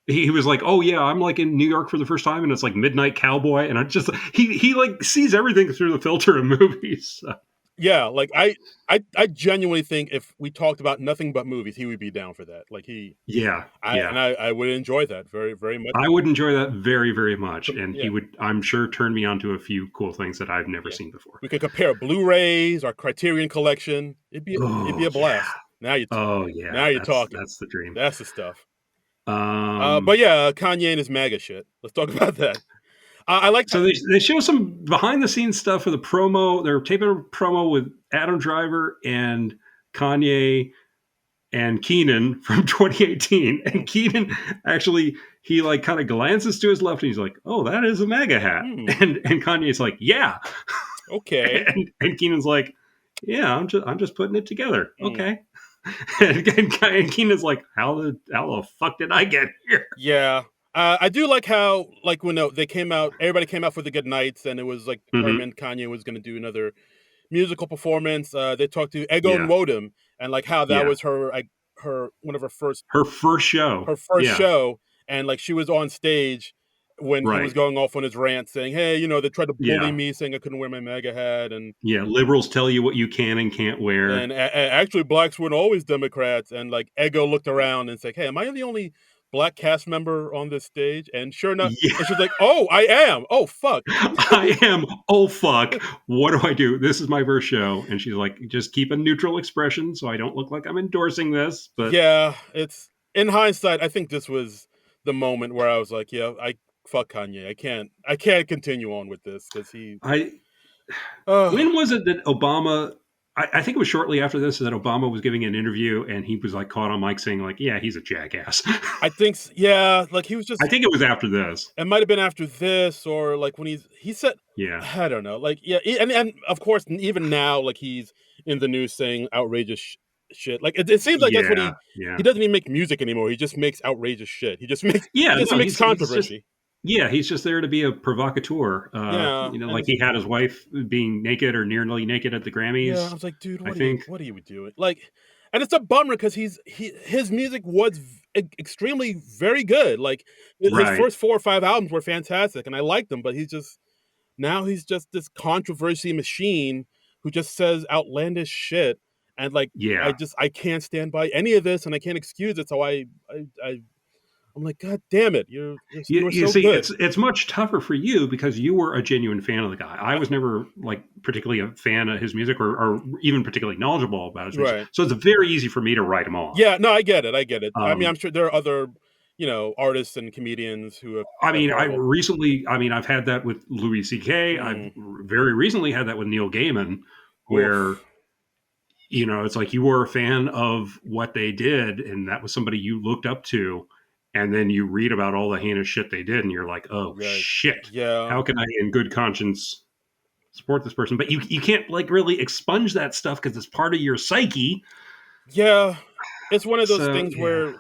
He was like, "Oh yeah, I'm like in New York for the first time, and it's like Midnight Cowboy," and I just he like sees everything through the filter of movies. So, yeah, like I genuinely think if we talked about nothing but movies, he would be down for that. Like yeah, yeah. I would enjoy that very very much. I would enjoy that very, very much, and he Yeah, would, I'm sure, turn me on to a few cool things that I've never yeah. seen before. We could compare Blu-rays, our Criterion collection. It'd be Oh a yeah, blast. oh Now yeah. you're That's talking. that's the dream. That's the stuff. But Um, yeah, Kanye and his MAGA shit. Let's talk about that. I like that. so they show some behind the scenes stuff for the promo. They're taping a promo with Adam Driver and Kanye and Keenan from 2018. And Mm, Keenan actually he like kind of glances to his left and he's like, "Oh, that is a MAGA hat." mm, And Kanye's like, "Yeah," okay. and Keenan's like, "Yeah, I'm just putting it together." Mm. Okay. And Keenan's like, how the fuck did I get here? Yeah. I do like how, like, when they came out, everybody came out for the good nights, and it was like Hmm. determined Kanye was going to do another musical performance. They talked to Ego and Yeah, Wodim, and like how that yeah. was her one of Her first show. her first Yeah, show, and like she was on stage when he was right. going off on his rant, saying, "Hey, they tried to bully Yeah, me, saying I couldn't wear my MAGA hat, yeah. Liberals tell you what you can and can't wear. actually blacks weren't always Democrats." And like Ego looked around and said, "Hey, am I the only black cast member on this stage?" And sure enough, Yeah, and she's like, "Oh, I am. Oh, fuck." I am. Oh fuck! What do I do? This is my first show, and she's like, just keep a neutral expression so I don't look like I'm endorsing this. But Yeah, it's in hindsight, I think this was the moment where I was like, "Yeah, I fuck Kanye. I can't continue on with this because he." I Uh, when was it that Obama? I think it was shortly after this that Obama was giving an interview and he was like caught on mic saying like, "Yeah, he's a jackass." I think yeah, like he was I just. think it was after this. It might have been after this, or like when he said, Yeah, I don't know, like yeah, and of course, even now, like he's in the news saying outrageous shit. Like it seems like that's what yeah, yeah, he doesn't even make music anymore. He just makes outrageous shit. He yeah. just No, makes he's just controversy. yeah, he's just there to be a provocateur. Yeah, and Like he had his wife being naked or nearly naked at the yeah, I Grammys. was like, dude, I think. what are you doing? Like, and it's a bummer because his music was extremely very good. Like his Right. first 4 or 5 albums were fantastic, and I liked them. But now he's just this controversy machine who just says outlandish shit, and like Yeah. I can't stand by any of this, and I can't excuse it. So I'm like, God damn it, you're You so see, good. it's much tougher for you because you were a genuine fan of the guy. I was never like particularly a fan of his music or even particularly knowledgeable about his music. Right? So it's very easy for me to write him off. Yeah, no, I get it. I get it. I mean, I'm Um, sure there are other artists and comedians who I have mean, horrible. I've had that with Louis C.K. I've Mm, very recently had that with Neil Gaiman, where oof. it's like you were a fan of what they did, and that was somebody you looked up to, and then you read about all the heinous shit they did, and you're like, oh Right. shit, Yeah. how can I, in good conscience, support this person? But you can't like really expunge that stuff because it's part of your psyche. Yeah. It's one of those So things yeah, where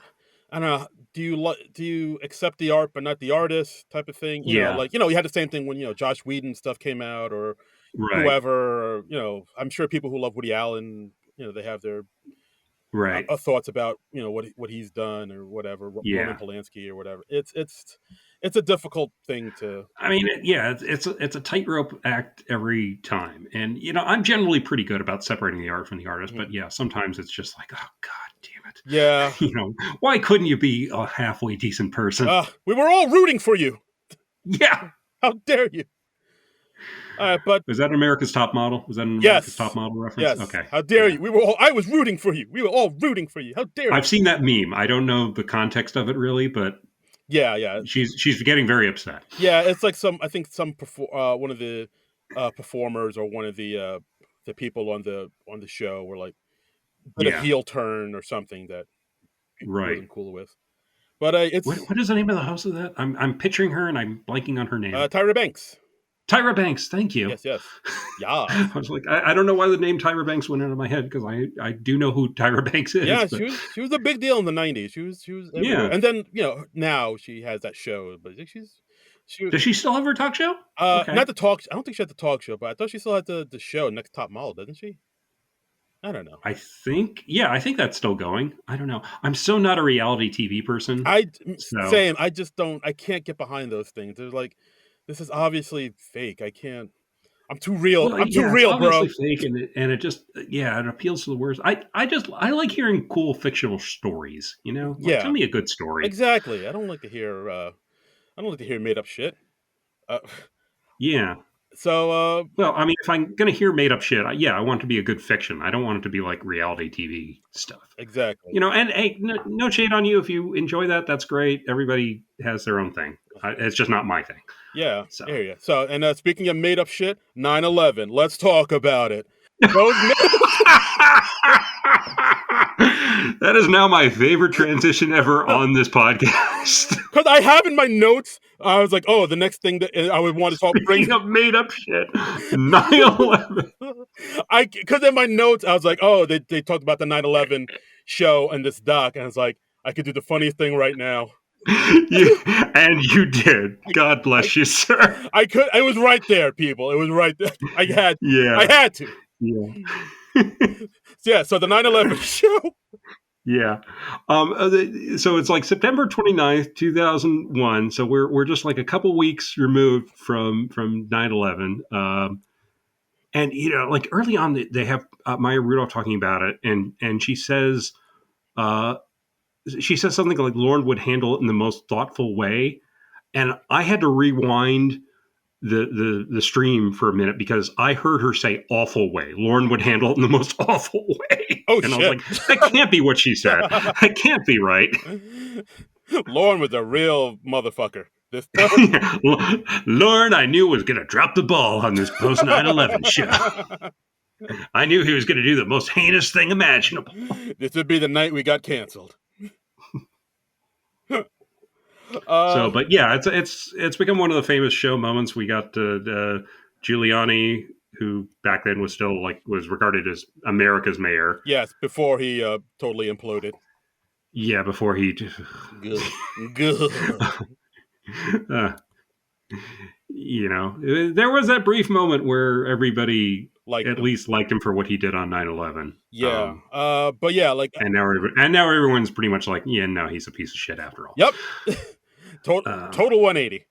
I don't know. Do you accept the art but not the artist type of thing? yeah, Like you had the same thing when Josh Whedon stuff came out or right, whoever. Or, I'm sure people who love Woody Allen, they have their right, thoughts about what he's done or whatever. Roman yeah, Polanski or whatever. It's it's a difficult thing to. I mean, yeah, it's a tightrope act every time, and I'm generally pretty good about separating the art from the artist, Mhm. but yeah, sometimes it's just like, oh god damn Yeah. it, why couldn't you be a halfway decent person? We were all rooting for you. Yeah, How dare you? All right, but was that America's Top Model? Was that an America's Top yes, Model reference? yes. Okay, How dare yeah, you? We were all. I was rooting for you. We were all rooting for you. How dare you? I've seen that meme. I don't know the context of it really, but Yeah, yeah, she's getting very upset. yeah. It's like some. I think one of the performers or one of the people on the show were like did a Yeah, heel turn or something that he right. wasn't cool with. But it's What is the name of the host of that? I'm picturing her and I'm blanking on her name. Tyra Banks. Tyra Banks. Thank you. Yes, yes, I yes. was like, I don't know why the name Tyra Banks went into my head because I do know who Tyra Banks is, Yeah, but she was a big deal in the '90s. She was everywhere. yeah. And then now she has that show, but she was Does she still have her talk show? not Okay. the talk. I don't think she had the talk show, but I thought she still had the show Next Top Model, doesn't she? I don't know. I think that's still going. I don't know. I'm so not a reality TV person. I So, same. I just don't. I can't get behind those things. They're like, this is obviously fake. I can't. I'm too real. well, I'm too yeah, it's real, bro. obviously fake and it just, yeah, it appeals to the worst. I like hearing cool fictional stories, like tell Yeah, me a good story. exactly. I don't like to hear. I don't like to hear made up shit. Uh, Yeah. so Well, I mean, if I'm going to hear made up shit, yeah, I want it to be a good fiction. I don't want it to be like reality TV stuff. exactly. And hey, no shade on you if you enjoy that. That's great. Everybody has their own thing. It's just not my thing. Yeah, So here you. So, and speaking of made up shit, 9/11. Let's talk about it. Those that is now my favorite transition ever on this podcast. because I have in my notes, I was like, oh, the next thing that I would want to talk Speaking bring. of made up shit, 9/11. I because in my notes I was like, oh, they talked about the 9/11 show and this doc, and I was like, I could do the funniest thing right now. And you did. God I, bless you, sir. I could. It was right there, people. It was right there. I Yeah. had to. Yeah. Yeah. So the 9/11 show. Yeah. So it's like September 29th, 2001. So we're just like a couple weeks removed from 9/11. And like early on they have Maya Rudolph talking about it and uh she says something like Lauren would handle it in the most thoughtful way. And I had to rewind the stream for a minute because I heard her say awful way. Lauren would handle it in the most awful way. Oh And I was shit. like, that can't be what she said. That can't be right. Lauren was a real motherfucker. This Lauren, I knew was going to drop the ball on this post 9/11 show. I knew he was going to do the most heinous thing imaginable. This would be the night we got canceled. So, but yeah, it's become one of the famous show moments. We got Giuliani, who back then was regarded as America's mayor. Yes, before he totally imploded. Yeah, before he, Good. Good. uh, there was that brief moment where everybody Like at least liked him for what he did on 9/11. yeah. But yeah, like And now everyone's pretty much like, yeah, no, he's a piece of shit after all. yep. Total 180.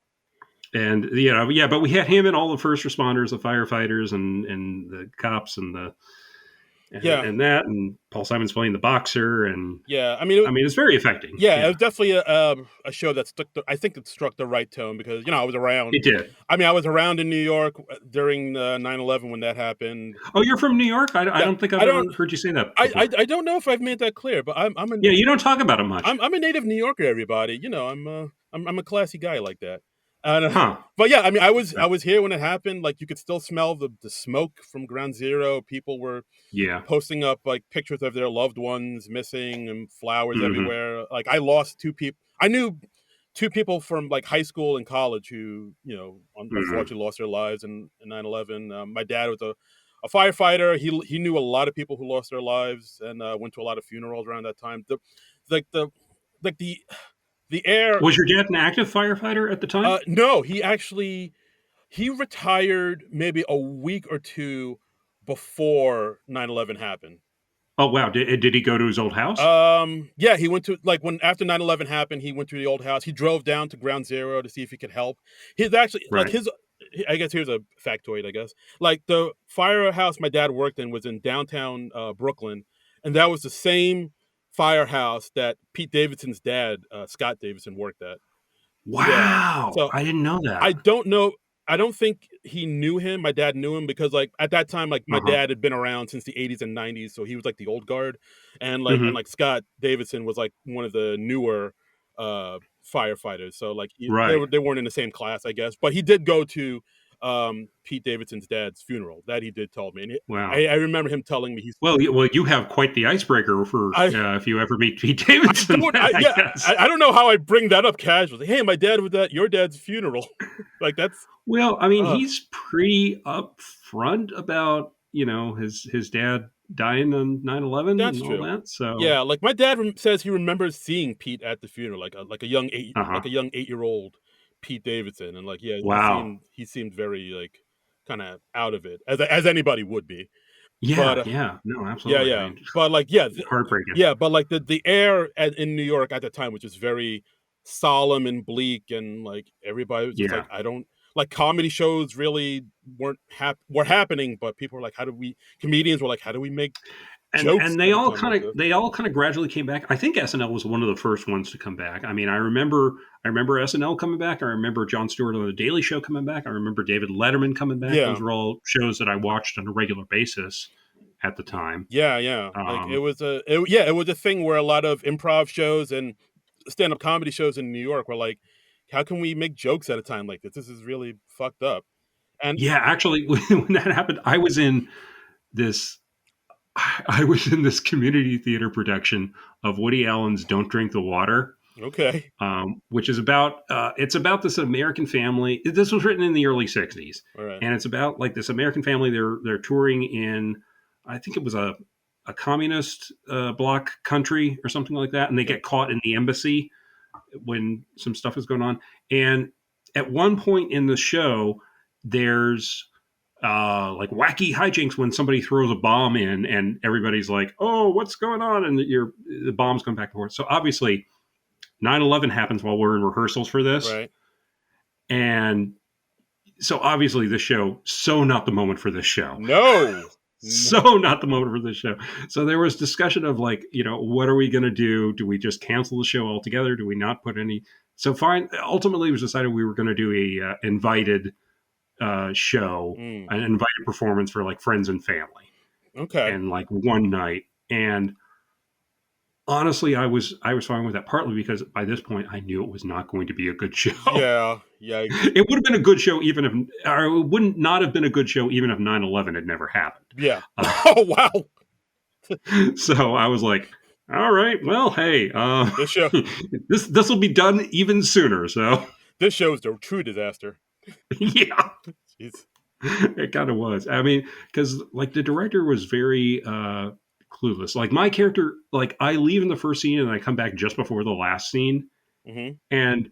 And yeah, but we had him and all the first responders, the firefighters, and the cops, and Yeah. and Paul Simon's playing the boxer, and Yeah. I mean, it's very affecting. yeah, it was definitely a show that I think it struck the right tone because I was around. It did. I mean, I was around in New York during 9/11 when that happened. Oh, you're from New York? I don't think I've ever heard you say that before. I don't know if I've made that clear, but I'm a Yeah, you don't talk about it much. I'm a native New Yorker. Everybody, I'm a classy guy like that. And, Huh. but yeah, I mean, I was here when it happened. Like you could still smell the smoke from Ground Zero. People were Yeah. posting up like pictures of their loved ones missing and flowers Mhm. everywhere. Like I lost two people. I knew two people from like high school and college who unfortunately lost their lives in 9/11. My dad was a firefighter. He knew a lot of people who lost their lives and went to a lot of funerals around that time. The air. Was your dad an active firefighter at the time? No, he retired maybe a week or two before 9/11 happened. Oh wow! Did he go to his old house? Yeah, he went to like when after 9/11 happened, he went to the old house. He drove down to Ground Zero to see if he could help. He's actually like Right. his. I guess here's a factoid. I guess like the firehouse my dad worked in was in downtown Brooklyn, and that was the same firehouse that Pete Davidson's dad, Scott Davidson, worked at. Yeah, Wow! so I didn't know I that. don't know. I don't think he knew him. My dad knew him because, like, at that time, like, my Uh huh. dad had been around since the '80s and '90s, so he was like the old guard, and Hmm. like Scott Davidson was like one of the newer firefighters. So like Right. they weren't in the same class, I guess. But he did go to Pete Davidson's dad's funeral. That he did tell me, and Wow. I remember him telling me he's. Well, you have quite the icebreaker for I if you ever meet Pete I Davidson. don't. Then I Yeah, guess. I don't know how I bring that up casually. Hey, my dad was at your dad's funeral. Like that's. Well, I mean, Uh, he's pretty upfront about his dad dying on 9/11 That's and all true. that. So, Yeah, like my dad says he remembers seeing Pete at the funeral, like a young uh huh. 8-year-old Pete Davidson, and like yeah, Wow. he seemed very like kind of out of it as anybody would be. But Yeah. Yeah. No, yeah, absolutely. I yeah, mean, but like yeah, heartbreaking. yeah, but like the air in New York at the time was just very solemn and bleak, and like everybody was just like Yeah. I don't like comedy shows really were happening, but people were like, how do we comedians were like, how do we make jokes And at a time like this? they all kind of gradually came back. I think SNL was one of the first ones to come back. I mean, I remember SNL coming back. I remember Jon Stewart on the Daily Show coming back. I remember David Letterman coming back. Those Yeah. were all shows that I watched on a regular basis at the time. Yeah, yeah. Like Um, it was a thing where a lot of improv shows and stand-up comedy shows in New York were like, how can we make jokes at a time like this? This is really fucked up. And yeah, actually, when that happened, this I was in this community theater production of Woody Allen's "Don't Drink the Water," okay. which is about it's about this American family. This was written in the early '60s, All right. and it's about like this American family. They're touring in, I think it was a communist bloc country or something like that, and they Okay. get caught in the embassy when some stuff is going on. And at one point in the show, there's like wacky hijinks when somebody throws a bomb in and everybody's like, oh, what's going on? And the bombs come back and forth. So obviously 9/11 happens while we're in rehearsals for this. Right. And so obviously this show, so not the moment for this show. No. So not the moment for this show. So there was discussion of like, what are we going to do? Do we just cancel the show altogether? Do we not put any? So fine. Ultimately, it was decided we were going to do a invited show, Mm. an invited performance for like friends and family, Okay. and like one night. And honestly, I was fine with that. Partly because by this point, I knew it was not going to be a good show. Yeah. Yeah. It would have been a good show even if, or it wouldn't not have been a good show even if 9/11 had never happened. Yeah. Uh, Oh wow. so I was like, all right, well, hey, This show this will be done even sooner. So this show is the true disaster. yeah, Jeez. it kind of was. I mean, because like the director was very clueless. Like my character, like I leave in the first scene and I come back just before the last scene, Hmm. and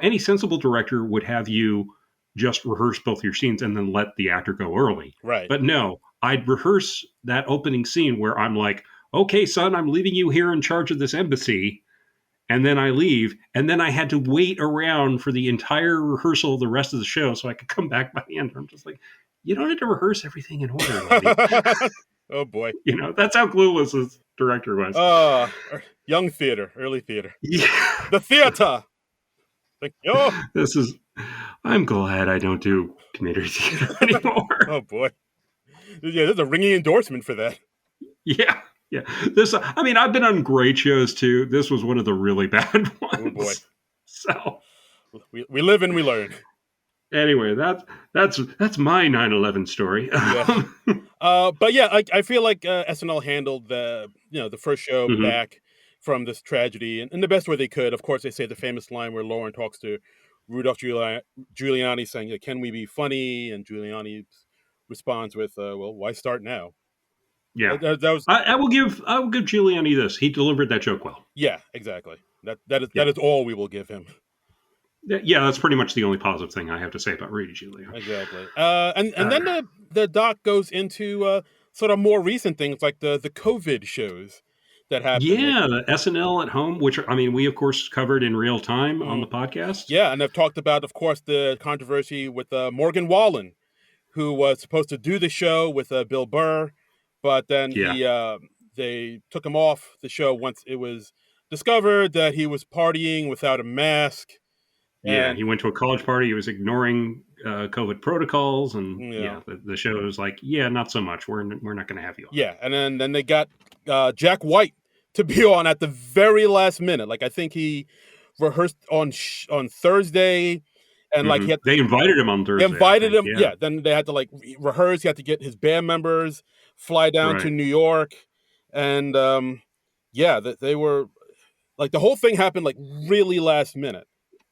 any sensible director would have you just rehearse both your scenes and then let the actor go early. Right. But no, I'd rehearse that opening scene where I'm like, okay, son, I'm leaving you here in charge of this embassy. And then I leave. And then I had to wait around for the entire rehearsal of the rest of the show so I could come back by the end. I'm just like, you don't have to rehearse everything in order, buddy. Oh boy. That's how clueless this director was. Uh young theater, early theater. Yeah. The theater. Like, oh, This is, I'm glad I don't do community theater anymore. oh boy. Yeah, there's a ringing endorsement for that. Yeah. Yeah. I mean, I've been on great shows too. This was one of the really bad Oh boy. ones. So We live and we learn. anyway, that's my 9/11 story. Yeah. But yeah, I feel like SNL handled the first show Mhm. back from this tragedy in the best way they could. Of course, they say the famous line where Lauren talks to Rudolph Giuliani saying, "Can we be funny?" And Giuliani responds with, "Well, why start now?" Yeah. That was I will give Giuliani this. He delivered that joke well. yeah, exactly. Yeah. That is all we will give him. Yeah, that's pretty much the only positive thing I have to say about Rudy Giuliani. Exactly. And Uh, then the doc goes into sort of more recent things like the COVID shows that happened. Like, Yeah, the SNL at home, which I mean, we of course covered in real time on mm, the podcast. yeah, and I've talked about, of course, the controversy with Morgan Wallen, who was supposed to do the show with Bill Burr, but then Yeah, they took him off the show once it was discovered that he was partying without a mask. yeah. And He went to a college party. He was ignoring COVID protocols, and yeah, yeah, the show was like, yeah, not so much. We're not going to have you on. yeah, and then they got Jack White to be on at the very last minute. Like I think he rehearsed on Thursday, and like They invited him on they Thursday, I invited think. him. Yeah, Yeah, then they had to like rehearse. He had to get his band members fly down to right. New York, and yeah, that they were like the whole thing happened like really last minute.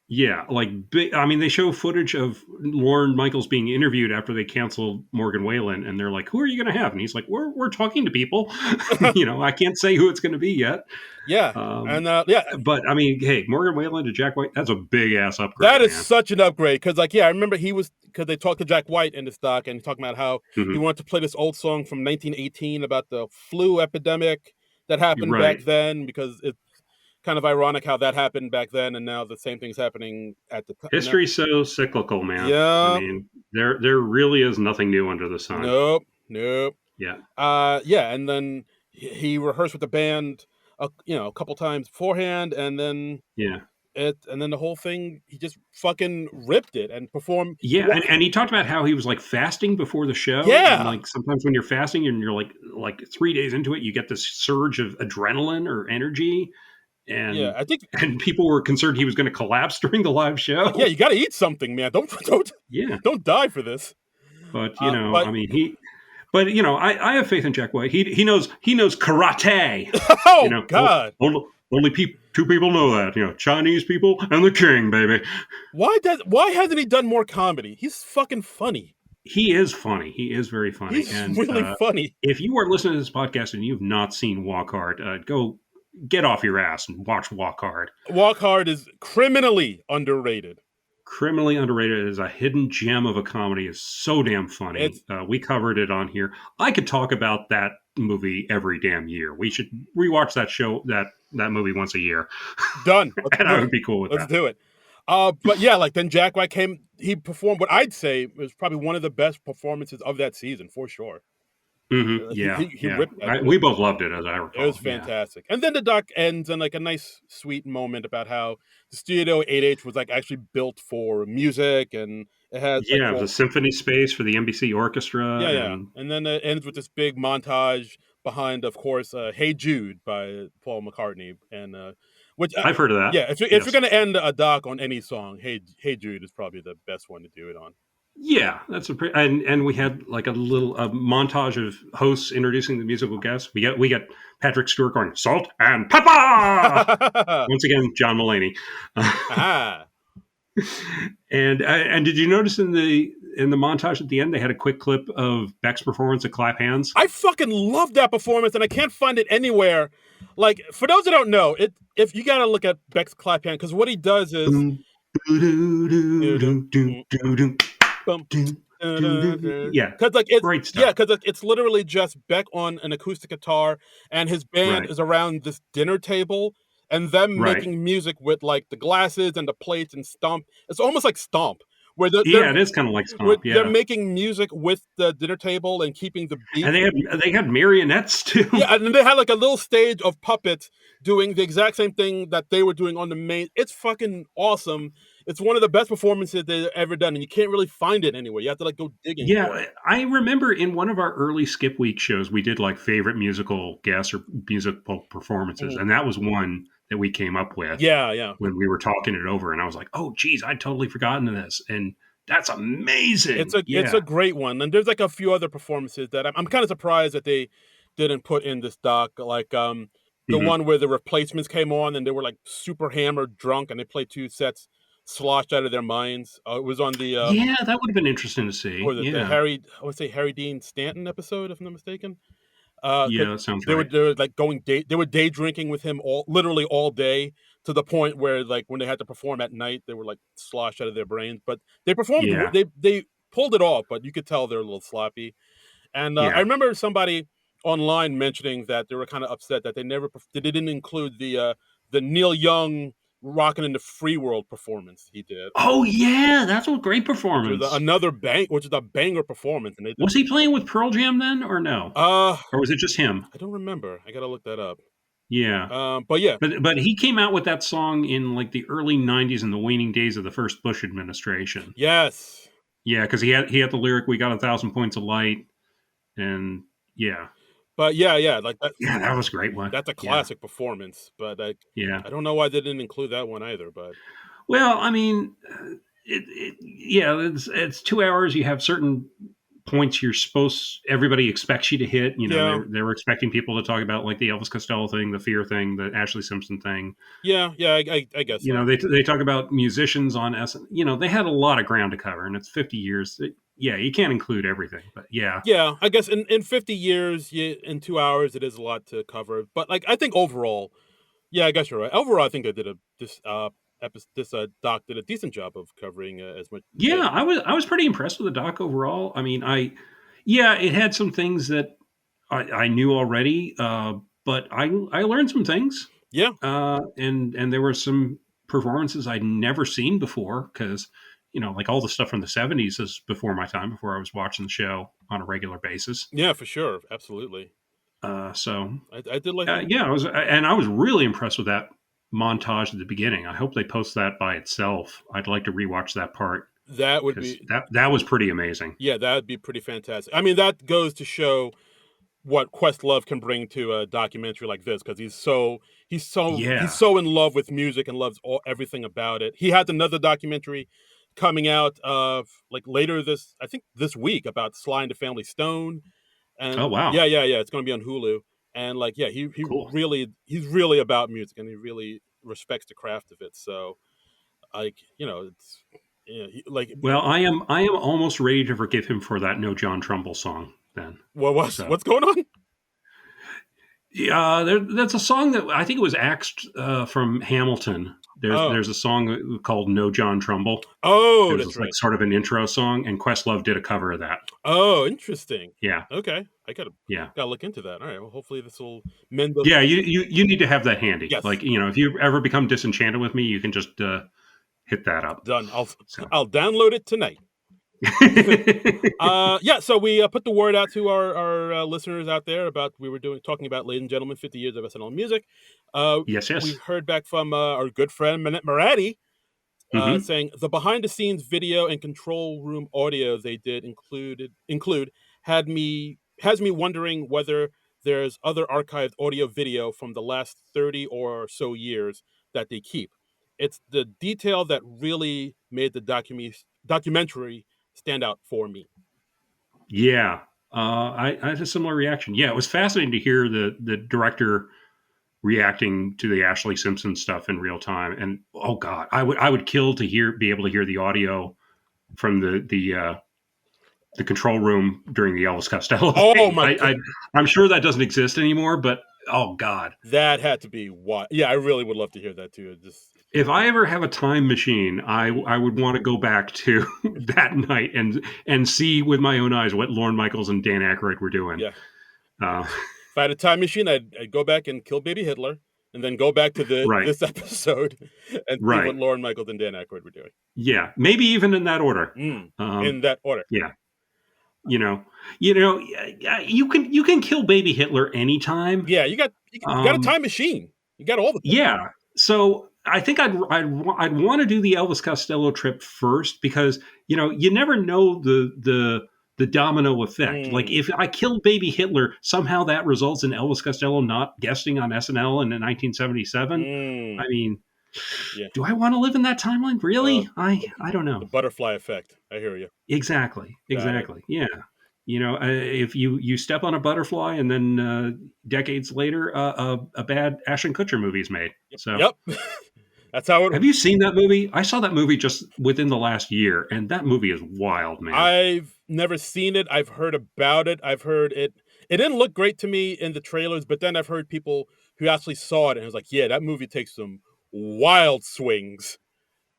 Yeah, like I mean, they show footage of Lorne Michaels being interviewed after they canceled Morgan Wallen, and they're like, "Who are you going to have?" And he's like, "We're talking to people. I can't say who it's going to be yet." Yeah, Um, and yeah, but I mean, hey, Morgan Wallen to Jack White, that's a big ass upgrade, that is man. such an upgrade because, like, yeah, I remember he was because they talked to Jack White in the stock and talking about how he Hmm. wanted to play this old song from 1918 about the flu epidemic that happened back Right. then because it's kind of ironic how that happened back then and now the same thing's happening at the now. History's so cyclical, man. I Yeah, mean, there really is nothing new under the sun. nope, nope. Yeah, Yeah, and then he rehearsed with the band, a couple times beforehand, and then yeah. the whole thing, he just fucking ripped it and performed. Yeah, and he talked about how he was like fasting before the show, and Yeah, like sometimes when you're fasting and you're like 3 days into it, you get this surge of adrenaline or energy, yeah. and I think and people were concerned he was going to collapse during the live like, yeah, show. you got to eat something, man. Don't Yeah, don't die for this. but But I mean, I have faith in Jack White. He knows karate. You oh know, god, only two people know that. Chinese people and the king, baby. why hasn't he done more comedy? He's fucking funny. He is funny. He is very funny. He's And really funny. if you are listening to this podcast and you've not seen Walk Hard, go get off your ass and watch Walk Hard. Walk Hard is criminally underrated. Criminally underrated is a hidden gem of a comedy. Is so damn funny. It's We covered it on here. I could talk about that movie every damn year. We should rewatch that movie once a year, done. Let's and I do it. would be cool with Let's that. do it. But yeah, like then Jack White came. He performed what I'd say was probably one of the best performances of that season for sure. Yeah, He yeah. ripped that We shit. both loved it, as I It was recall. Yeah, fantastic. And then the doc ends in like a nice, sweet moment about how the Studio 8H was like actually built for music, and it has like yeah. It was well, a symphony space for the NBC orchestra, yeah, yeah. and And then it ends with this big montage behind, of course, "Hey Jude" by Paul McCartney, and which I've heard of that. yeah, if you're Yes. gonna end a doc on any song, Hey Jude is probably the best one to do it on. Yeah, that's a pretty, and we had like a montage of hosts introducing the musical guests. We got Patrick Stewart going salt and pepper once again. John Mulaney, Ah, and did you notice in the montage at the end they had a quick clip of Beck's performance at Clap Hands? I fucking love that performance, and I can't find it anywhere. Like for those that don't know, if you gotta look at Beck's clap hand because what he does is Boom, doo-doo-doo-doo-doo-doo-doo, bum, yeah, because like it's great yeah, stuff. because it's literally just Beck on an acoustic guitar, and his band Right, is around this dinner table, and them right. making music with like the glasses and the plates and stomp. It's almost like stomp, where Yeah, it is kind of like Stomp. they're Yeah, making music with the dinner table and keeping the beat. and they had marionettes too. Yeah, and then they had like a little stage of puppets doing the exact same thing that they were doing on the main. It's fucking awesome. It's one of the best performances they've ever done, and you can't really find it anywhere. You have to like go digging for it. Yeah, I remember in one of our early Skip Week shows, we did like favorite musical guests or musical performances, Mm. and that was one that we came up with Yeah, yeah. when we were talking it over. And I was like, "Oh, geez, I'd totally forgotten this," and that's It's amazing. a Yeah. great one, and there's like a few other performances that I'm kind of surprised that they didn't put in this doc, like the Hmm. one where the replacements came on and they were like super hammered drunk and they played two sets sloshed out of their minds. It was on the Yeah, that would have been interesting to see. what was it, the Yeah, Harry I would say Harry Dean Stanton episode, if I'm not mistaken. 'Cause yeah, that sounds right. they were like they were day drinking with him literally all day to the point where like when they had to perform at night, they were like sloshed out of their brains. But they performed Yeah, they pulled it off, but you could tell they're a little sloppy. And I Yeah. remember somebody online mentioning that they were kind of upset that they didn't include the Neil Young "Rockin' in the Free World" performance he did, Oh yeah, that's a great which was performance. which is a banger performance, and they did. Was he playing with Pearl Jam then, or no? Uh, Or was it just him? I don't remember. I gotta look that up. Yeah. But yeah, But he came out with that song in like the early '90s in the waning days of the first Bush administration. yes, Yeah, because he had the lyric "We got 1,000 points of light," and yeah, but yeah, like yeah, that was a great one. that's a Yeah, classic performance. But yeah. I don't know why they didn't include that one either. But Well, I mean, yeah, it's 2 hours. You have certain points everybody expects you to hit. yeah, They were expecting people to talk about like the Elvis Costello thing, the Fear thing, the Ashley Simpson thing. yeah, I guess so. They talk about musicians on SN. They had a lot of ground to cover, and it's 50 years. Yeah, you can't include everything, but yeah, Yeah, I guess in 50 years, in 2 hours, it is a lot to cover. But like, I think overall, yeah, I guess you're right. Overall, I think I did this doc did a decent job of covering as much as it yeah, did. I was pretty impressed with the doc overall. I mean, yeah, it had some things that I knew already, but I learned some things, Yeah, and there were some performances I'd never seen before because like all the stuff from the '70s is before my time, before I was watching the show on a regular basis. yeah, for sure, absolutely. So I did like that. yeah, I was really impressed with that montage at the beginning. I hope they post that by itself. I'd like to rewatch that part That would because be that was pretty amazing. yeah, that would be pretty fantastic. I mean, that goes to show what Questlove can bring to a documentary like this because he's Yeah. so in love with music and loves everything about it. He has another documentary coming out like later this I think this week about Sly and the Family Stone, and Oh wow. yeah, it's going to be on Hulu. And like yeah, Cool. he's really about music and he really respects the craft of it. So like it's yeah, like Well, I am almost ready to forgive him for that No John Trumbull song then. So what's going on? yeah, that's a song that I think it was axed from Hamilton. Oh, There's a song called No John Trumbull. oh, There's that's this, like right. sort of an intro song, and Questlove did a cover of that. Oh, interesting. Yeah, Okay, I yeah. gotta look into that. All right. Well, hopefully this will mend those. Yeah, you need to have that handy. Yes, Like, if you ever become disenchanted with me, you can just hit that up. done. So, I'll download it tonight. Yeah. So we put the word out to our listeners out there about we were talking about, ladies and gentlemen, 50 years of SNL music. yes, We yes. heard back from our good friend Manette Marati Hmm. saying the behind the scenes video and control room audio they did include has me wondering whether there's other archived audio video from the last 30 or so years that they keep. It's the detail that really made the documentary stand out for me. Yeah, I had a similar reaction. Yeah, it was fascinating to hear the director reacting to the Ashley Simpson stuff in real time. And oh god, I would kill to be able to hear the audio from the control room during the Elvis Costello Oh thing. my god, I'm sure that doesn't exist anymore, but oh god, that had to be what. Yeah, I really would love to hear that too. Just if I ever have a time machine, I would want to go back to that night and see with my own eyes what Lorne Michaels and Dan Aykroyd were doing. yeah. Uh, If I had a time machine, I'd go back and kill baby Hitler, and then go back to right, this episode and see what right, Lauren Michaels and Dan Aykroyd were doing. yeah, maybe even in that order. In that order. Yeah, you know, you can kill baby Hitler anytime. Yeah, you got a Um, time machine. You got all the time. yeah, so I think I'd want to do the Elvis Costello trip first because you never know the domino effect. Like Mm, if I kill baby Hitler, somehow that results in Elvis Costello not guesting on SNL in 1977. I mm, mean, yeah. do I want to live in that timeline? Uh, Really? I don't the know. butterfly effect. I hear you. Exactly. Got it. Exactly. Yeah. If you step on a butterfly and then decades later, a bad Ashton Kutcher movie is made. So, Yep. That's how it. have you seen that movie? I saw that movie just within the last year, and that movie is wild, man. I've never seen it. I've heard about it. I've heard it. It didn't look great to me in the trailers, but then I've heard people who actually saw it and was like, "Yeah, that movie takes some wild swings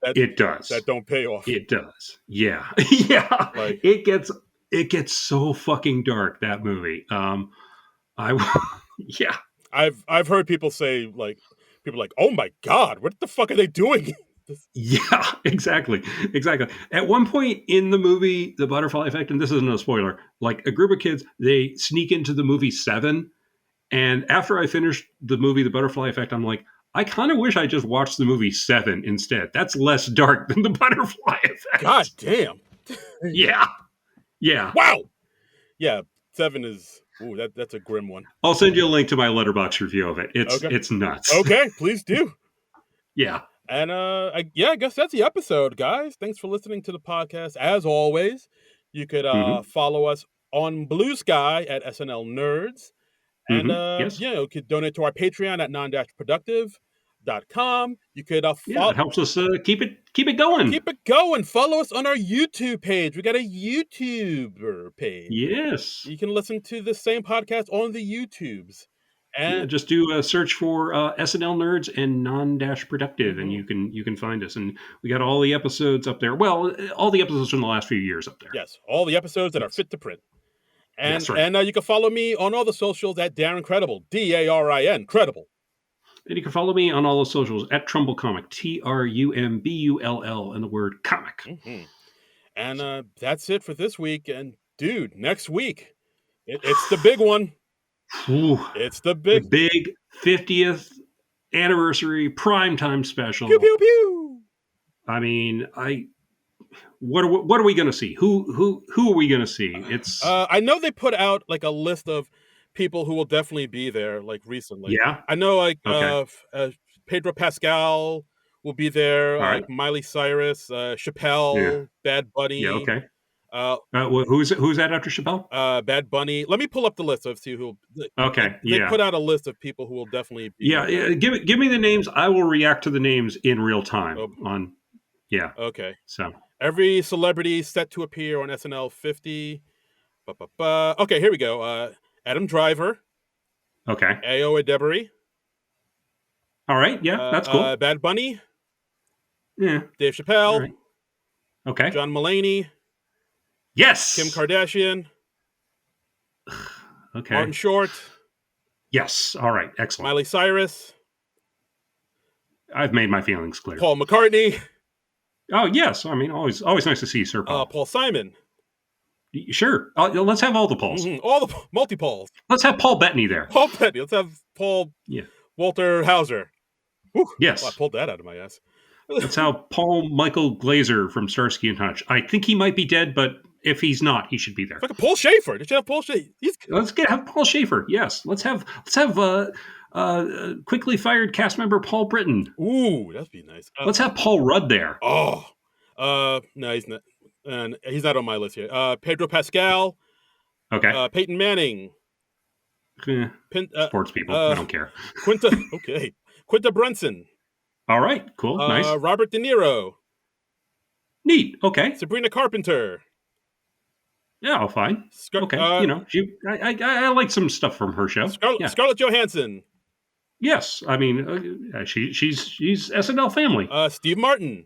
that It does. don't pay off." It does. Yeah. Yeah. Like, It gets it gets so fucking dark, that movie. I yeah. I've heard people say like oh my god, what the fuck are they doing? Yeah, exactly. Exactly. At one point in the movie, The Butterfly Effect, and this isn't a spoiler, like a group of kids, they sneak into the movie Seven. And after I finished the movie The Butterfly Effect, I'm like, I kind of wish I just watched the movie Seven instead. That's less dark than The Butterfly God Effect. damn. Yeah. Yeah. Wow. Yeah, 7 is that's a grim one. I'll send you a link to my Letterboxd review of it. Okay. It's nuts. Okay, please do. Yeah. And I guess that's the episode, guys. Thanks for listening to the podcast. As always, you could follow us on Blue Sky at SNL Nerds. And Yes. you could donate to our Patreon at Non-Productive.com. You could Yeah, it helps us keep it going. Keep it going. Follow us on our YouTube page. We got a YouTuber page. Yes. You can listen to the same podcast on the YouTubes. And yeah, just do a search for SNL Nerds and Non-Productive, and you can find us. And we got all the episodes up there. Well, all the episodes from the last few years up there. Yes, all the episodes that are fit to print. And that's right. And you can follow me on all the socials at Darren Credible, DARIN Credible. And you can follow me on all the socials at Trumbull Comic, TRUMBULL, and the word comic. And that's it for this week. And dude, next week, it's the big one. Ooh, it's the big 50th anniversary primetime special. Pew pew pew. I mean, what are we going to see? Who are we going to see? It's I know they put out like a list of people who will definitely be there like recently. Yeah. I know like Pedro Pascal will be there, like Miley Cyrus, Chappelle, Bad Bunny. Yeah, okay. Who's that after Chappelle? Bad Bunny. Let me pull up the list of see who. Okay, they put out a list of people who will definitely be. Yeah, give me the names. I will react to the names in real time. Okay. So every celebrity set to appear on SNL 50. Okay, here we go. Adam Driver. Okay. Ayo Edebiri. All right. Yeah, that's cool. Bad Bunny. Yeah. Dave Chappelle. Right. Okay. John Mulaney. Yes. Kim Kardashian. Okay. Martin Short. Yes. All right. Excellent. Miley Cyrus. I've made my feelings clear. Paul McCartney. Oh yes. I mean, always nice to see Sir Paul. Paul Simon. Sure. Let's have all the Pauls. All the multi-Pauls. Let's have Paul Bettany there. Paul Bettany. Let's have Paul. Yeah. Walter Hauser. Whew. Yes. Well, I pulled that out of my ass. That's how Paul Michael Glazer from Starsky and Hutch. I think he might be dead, but if he's not, he should be there. Fucking Paul Schaefer. Did you have Paul Schaefer? Let's have Paul Schaefer. Yes. Let's have quickly fired cast member Paul Britton. Ooh, that'd be nice. Let's have Paul Rudd there. Oh, no, he's not. And he's not on my list here. Pedro Pascal. Okay. Peyton Manning. Sports people. I don't care. Quinta Brunson. All right. Cool. Nice. Robert De Niro. Neat. Okay. Sabrina Carpenter. Yeah, fine. Okay. I like some stuff from her show. Scarlett Johansson. Yes. I mean, she's SNL family. Steve Martin.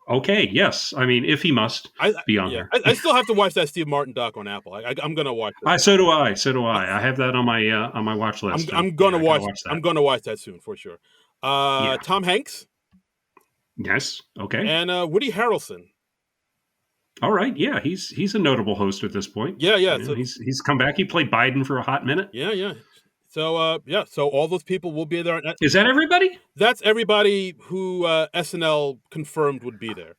Okay. Yes. I mean, if he must be on there. I still have to watch that Steve Martin doc on Apple. I'm gonna watch it. So do I. I have that on my watch list. I'm gonna watch that. I'm gonna watch that soon for sure. Tom Hanks. Yes. Okay. And Woody Harrelson. All right. Yeah, he's a notable host at this point. Yeah. So, he's come back. He played Biden for a hot minute. Yeah. So so all those people will be there. Is that everybody? That's everybody who SNL confirmed would be there.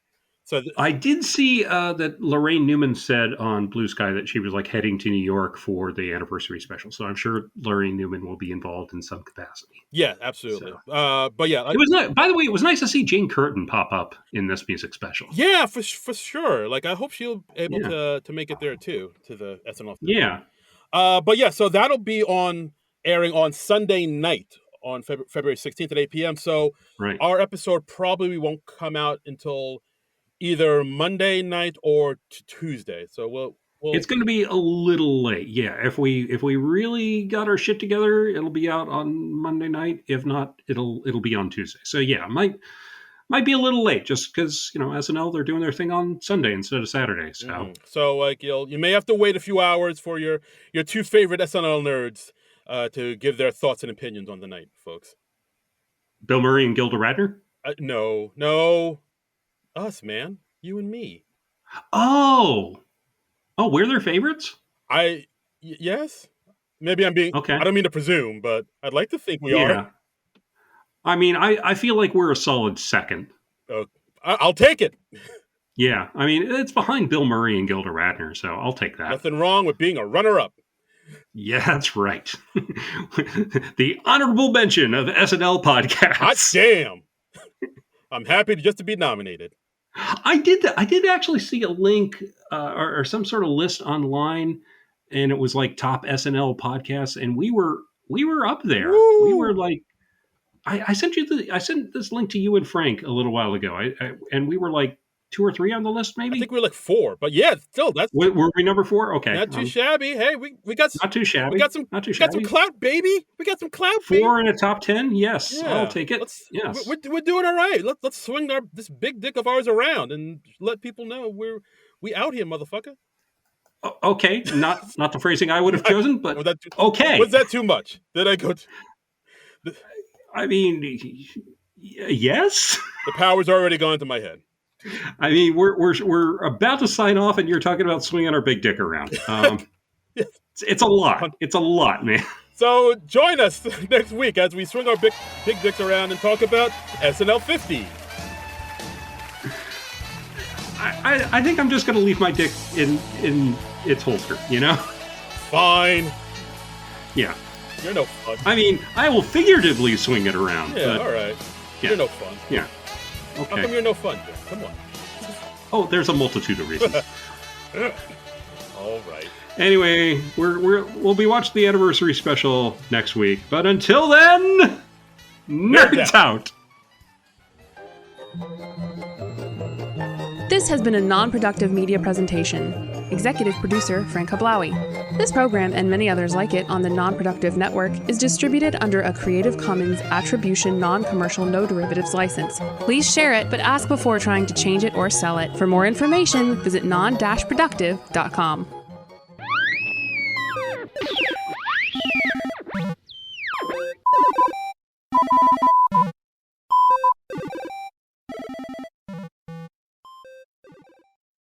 So I did see that Lorraine Newman said on Blue Sky that she was like heading to New York for the anniversary special. So I'm sure Lorraine Newman will be involved in some capacity. Yeah, absolutely. So, but yeah, it was nice. By the way, it was nice to see Jane Curtin pop up in this music special. Yeah, for sure. Like I hope she'll be able to make it there too, to the SNL. Yeah. But yeah, so that'll be airing on Sunday night on February 16th at 8 p.m. So our episode probably won't come out until either Monday night or Tuesday. So we'll it's going to be a little late. Yeah, if we really got our shit together, it'll be out on Monday night. If not, it'll be on Tuesday. So yeah, might be a little late just because, SNL, they're doing their thing on Sunday instead of Saturday. So, So like you may have to wait a few hours for your two favorite SNL nerds to give their thoughts and opinions on the night, folks. Bill Murray and Gilda Radner? No. Us, man. You and me. Oh, we're their favorites? Yes. Maybe I'm being... Okay. I don't mean to presume, but I'd like to think we Yeah. are. I mean, I feel like we're a solid second. I'll take it. Yeah. I mean, it's behind Bill Murray and Gilda Radner, so I'll take that. Nothing wrong with being a runner-up. Yeah, that's right. The honorable mention of SNL podcasts. Hot damn. I'm happy just to be nominated. I did actually see a link or some sort of list online, and it was like top SNL podcasts, and we were up there. Woo! We were like, I sent this link to you and Frank a little while ago, and we were like 2 or 3 on the list, maybe. I think we were like 4, but yeah, still were we number 4? Okay, not too shabby. Hey, we got not too shabby. We got some clout, baby. We got some clout. 4 in a top 10. Yes, yeah. I'll take it. Yes, we're doing all right. Let's swing this big dick of ours around and let people know we out here, motherfucker. Okay, not the phrasing I would have chosen, but okay. Was that too much? Did I go? I mean, yes. The power's already gone to my head. I mean, we're about to sign off, and you're talking about swinging our big dick around. It's a lot. It's a lot, man. So join us next week as we swing our big dicks around and talk about SNL 50. I think I'm just going to leave my dick in its holster. Fine. Yeah. You're no fun. I mean, I will figuratively swing it around. Yeah. But, all right. Yeah. You're no fun. Yeah. Okay. How come you're no fun, Jim? Come on. Oh, there's a multitude of reasons. All right. Anyway, we'll be watching the anniversary special next week. But until then, nerds out. This has been a non-productive media presentation. Executive producer Frank Hablawi. This program and many others like it on the Non-Productive Network is distributed under a Creative Commons Attribution Non-Commercial No Derivatives license. Please share it, but ask before trying to change it or sell it. For more information, visit non-productive.com.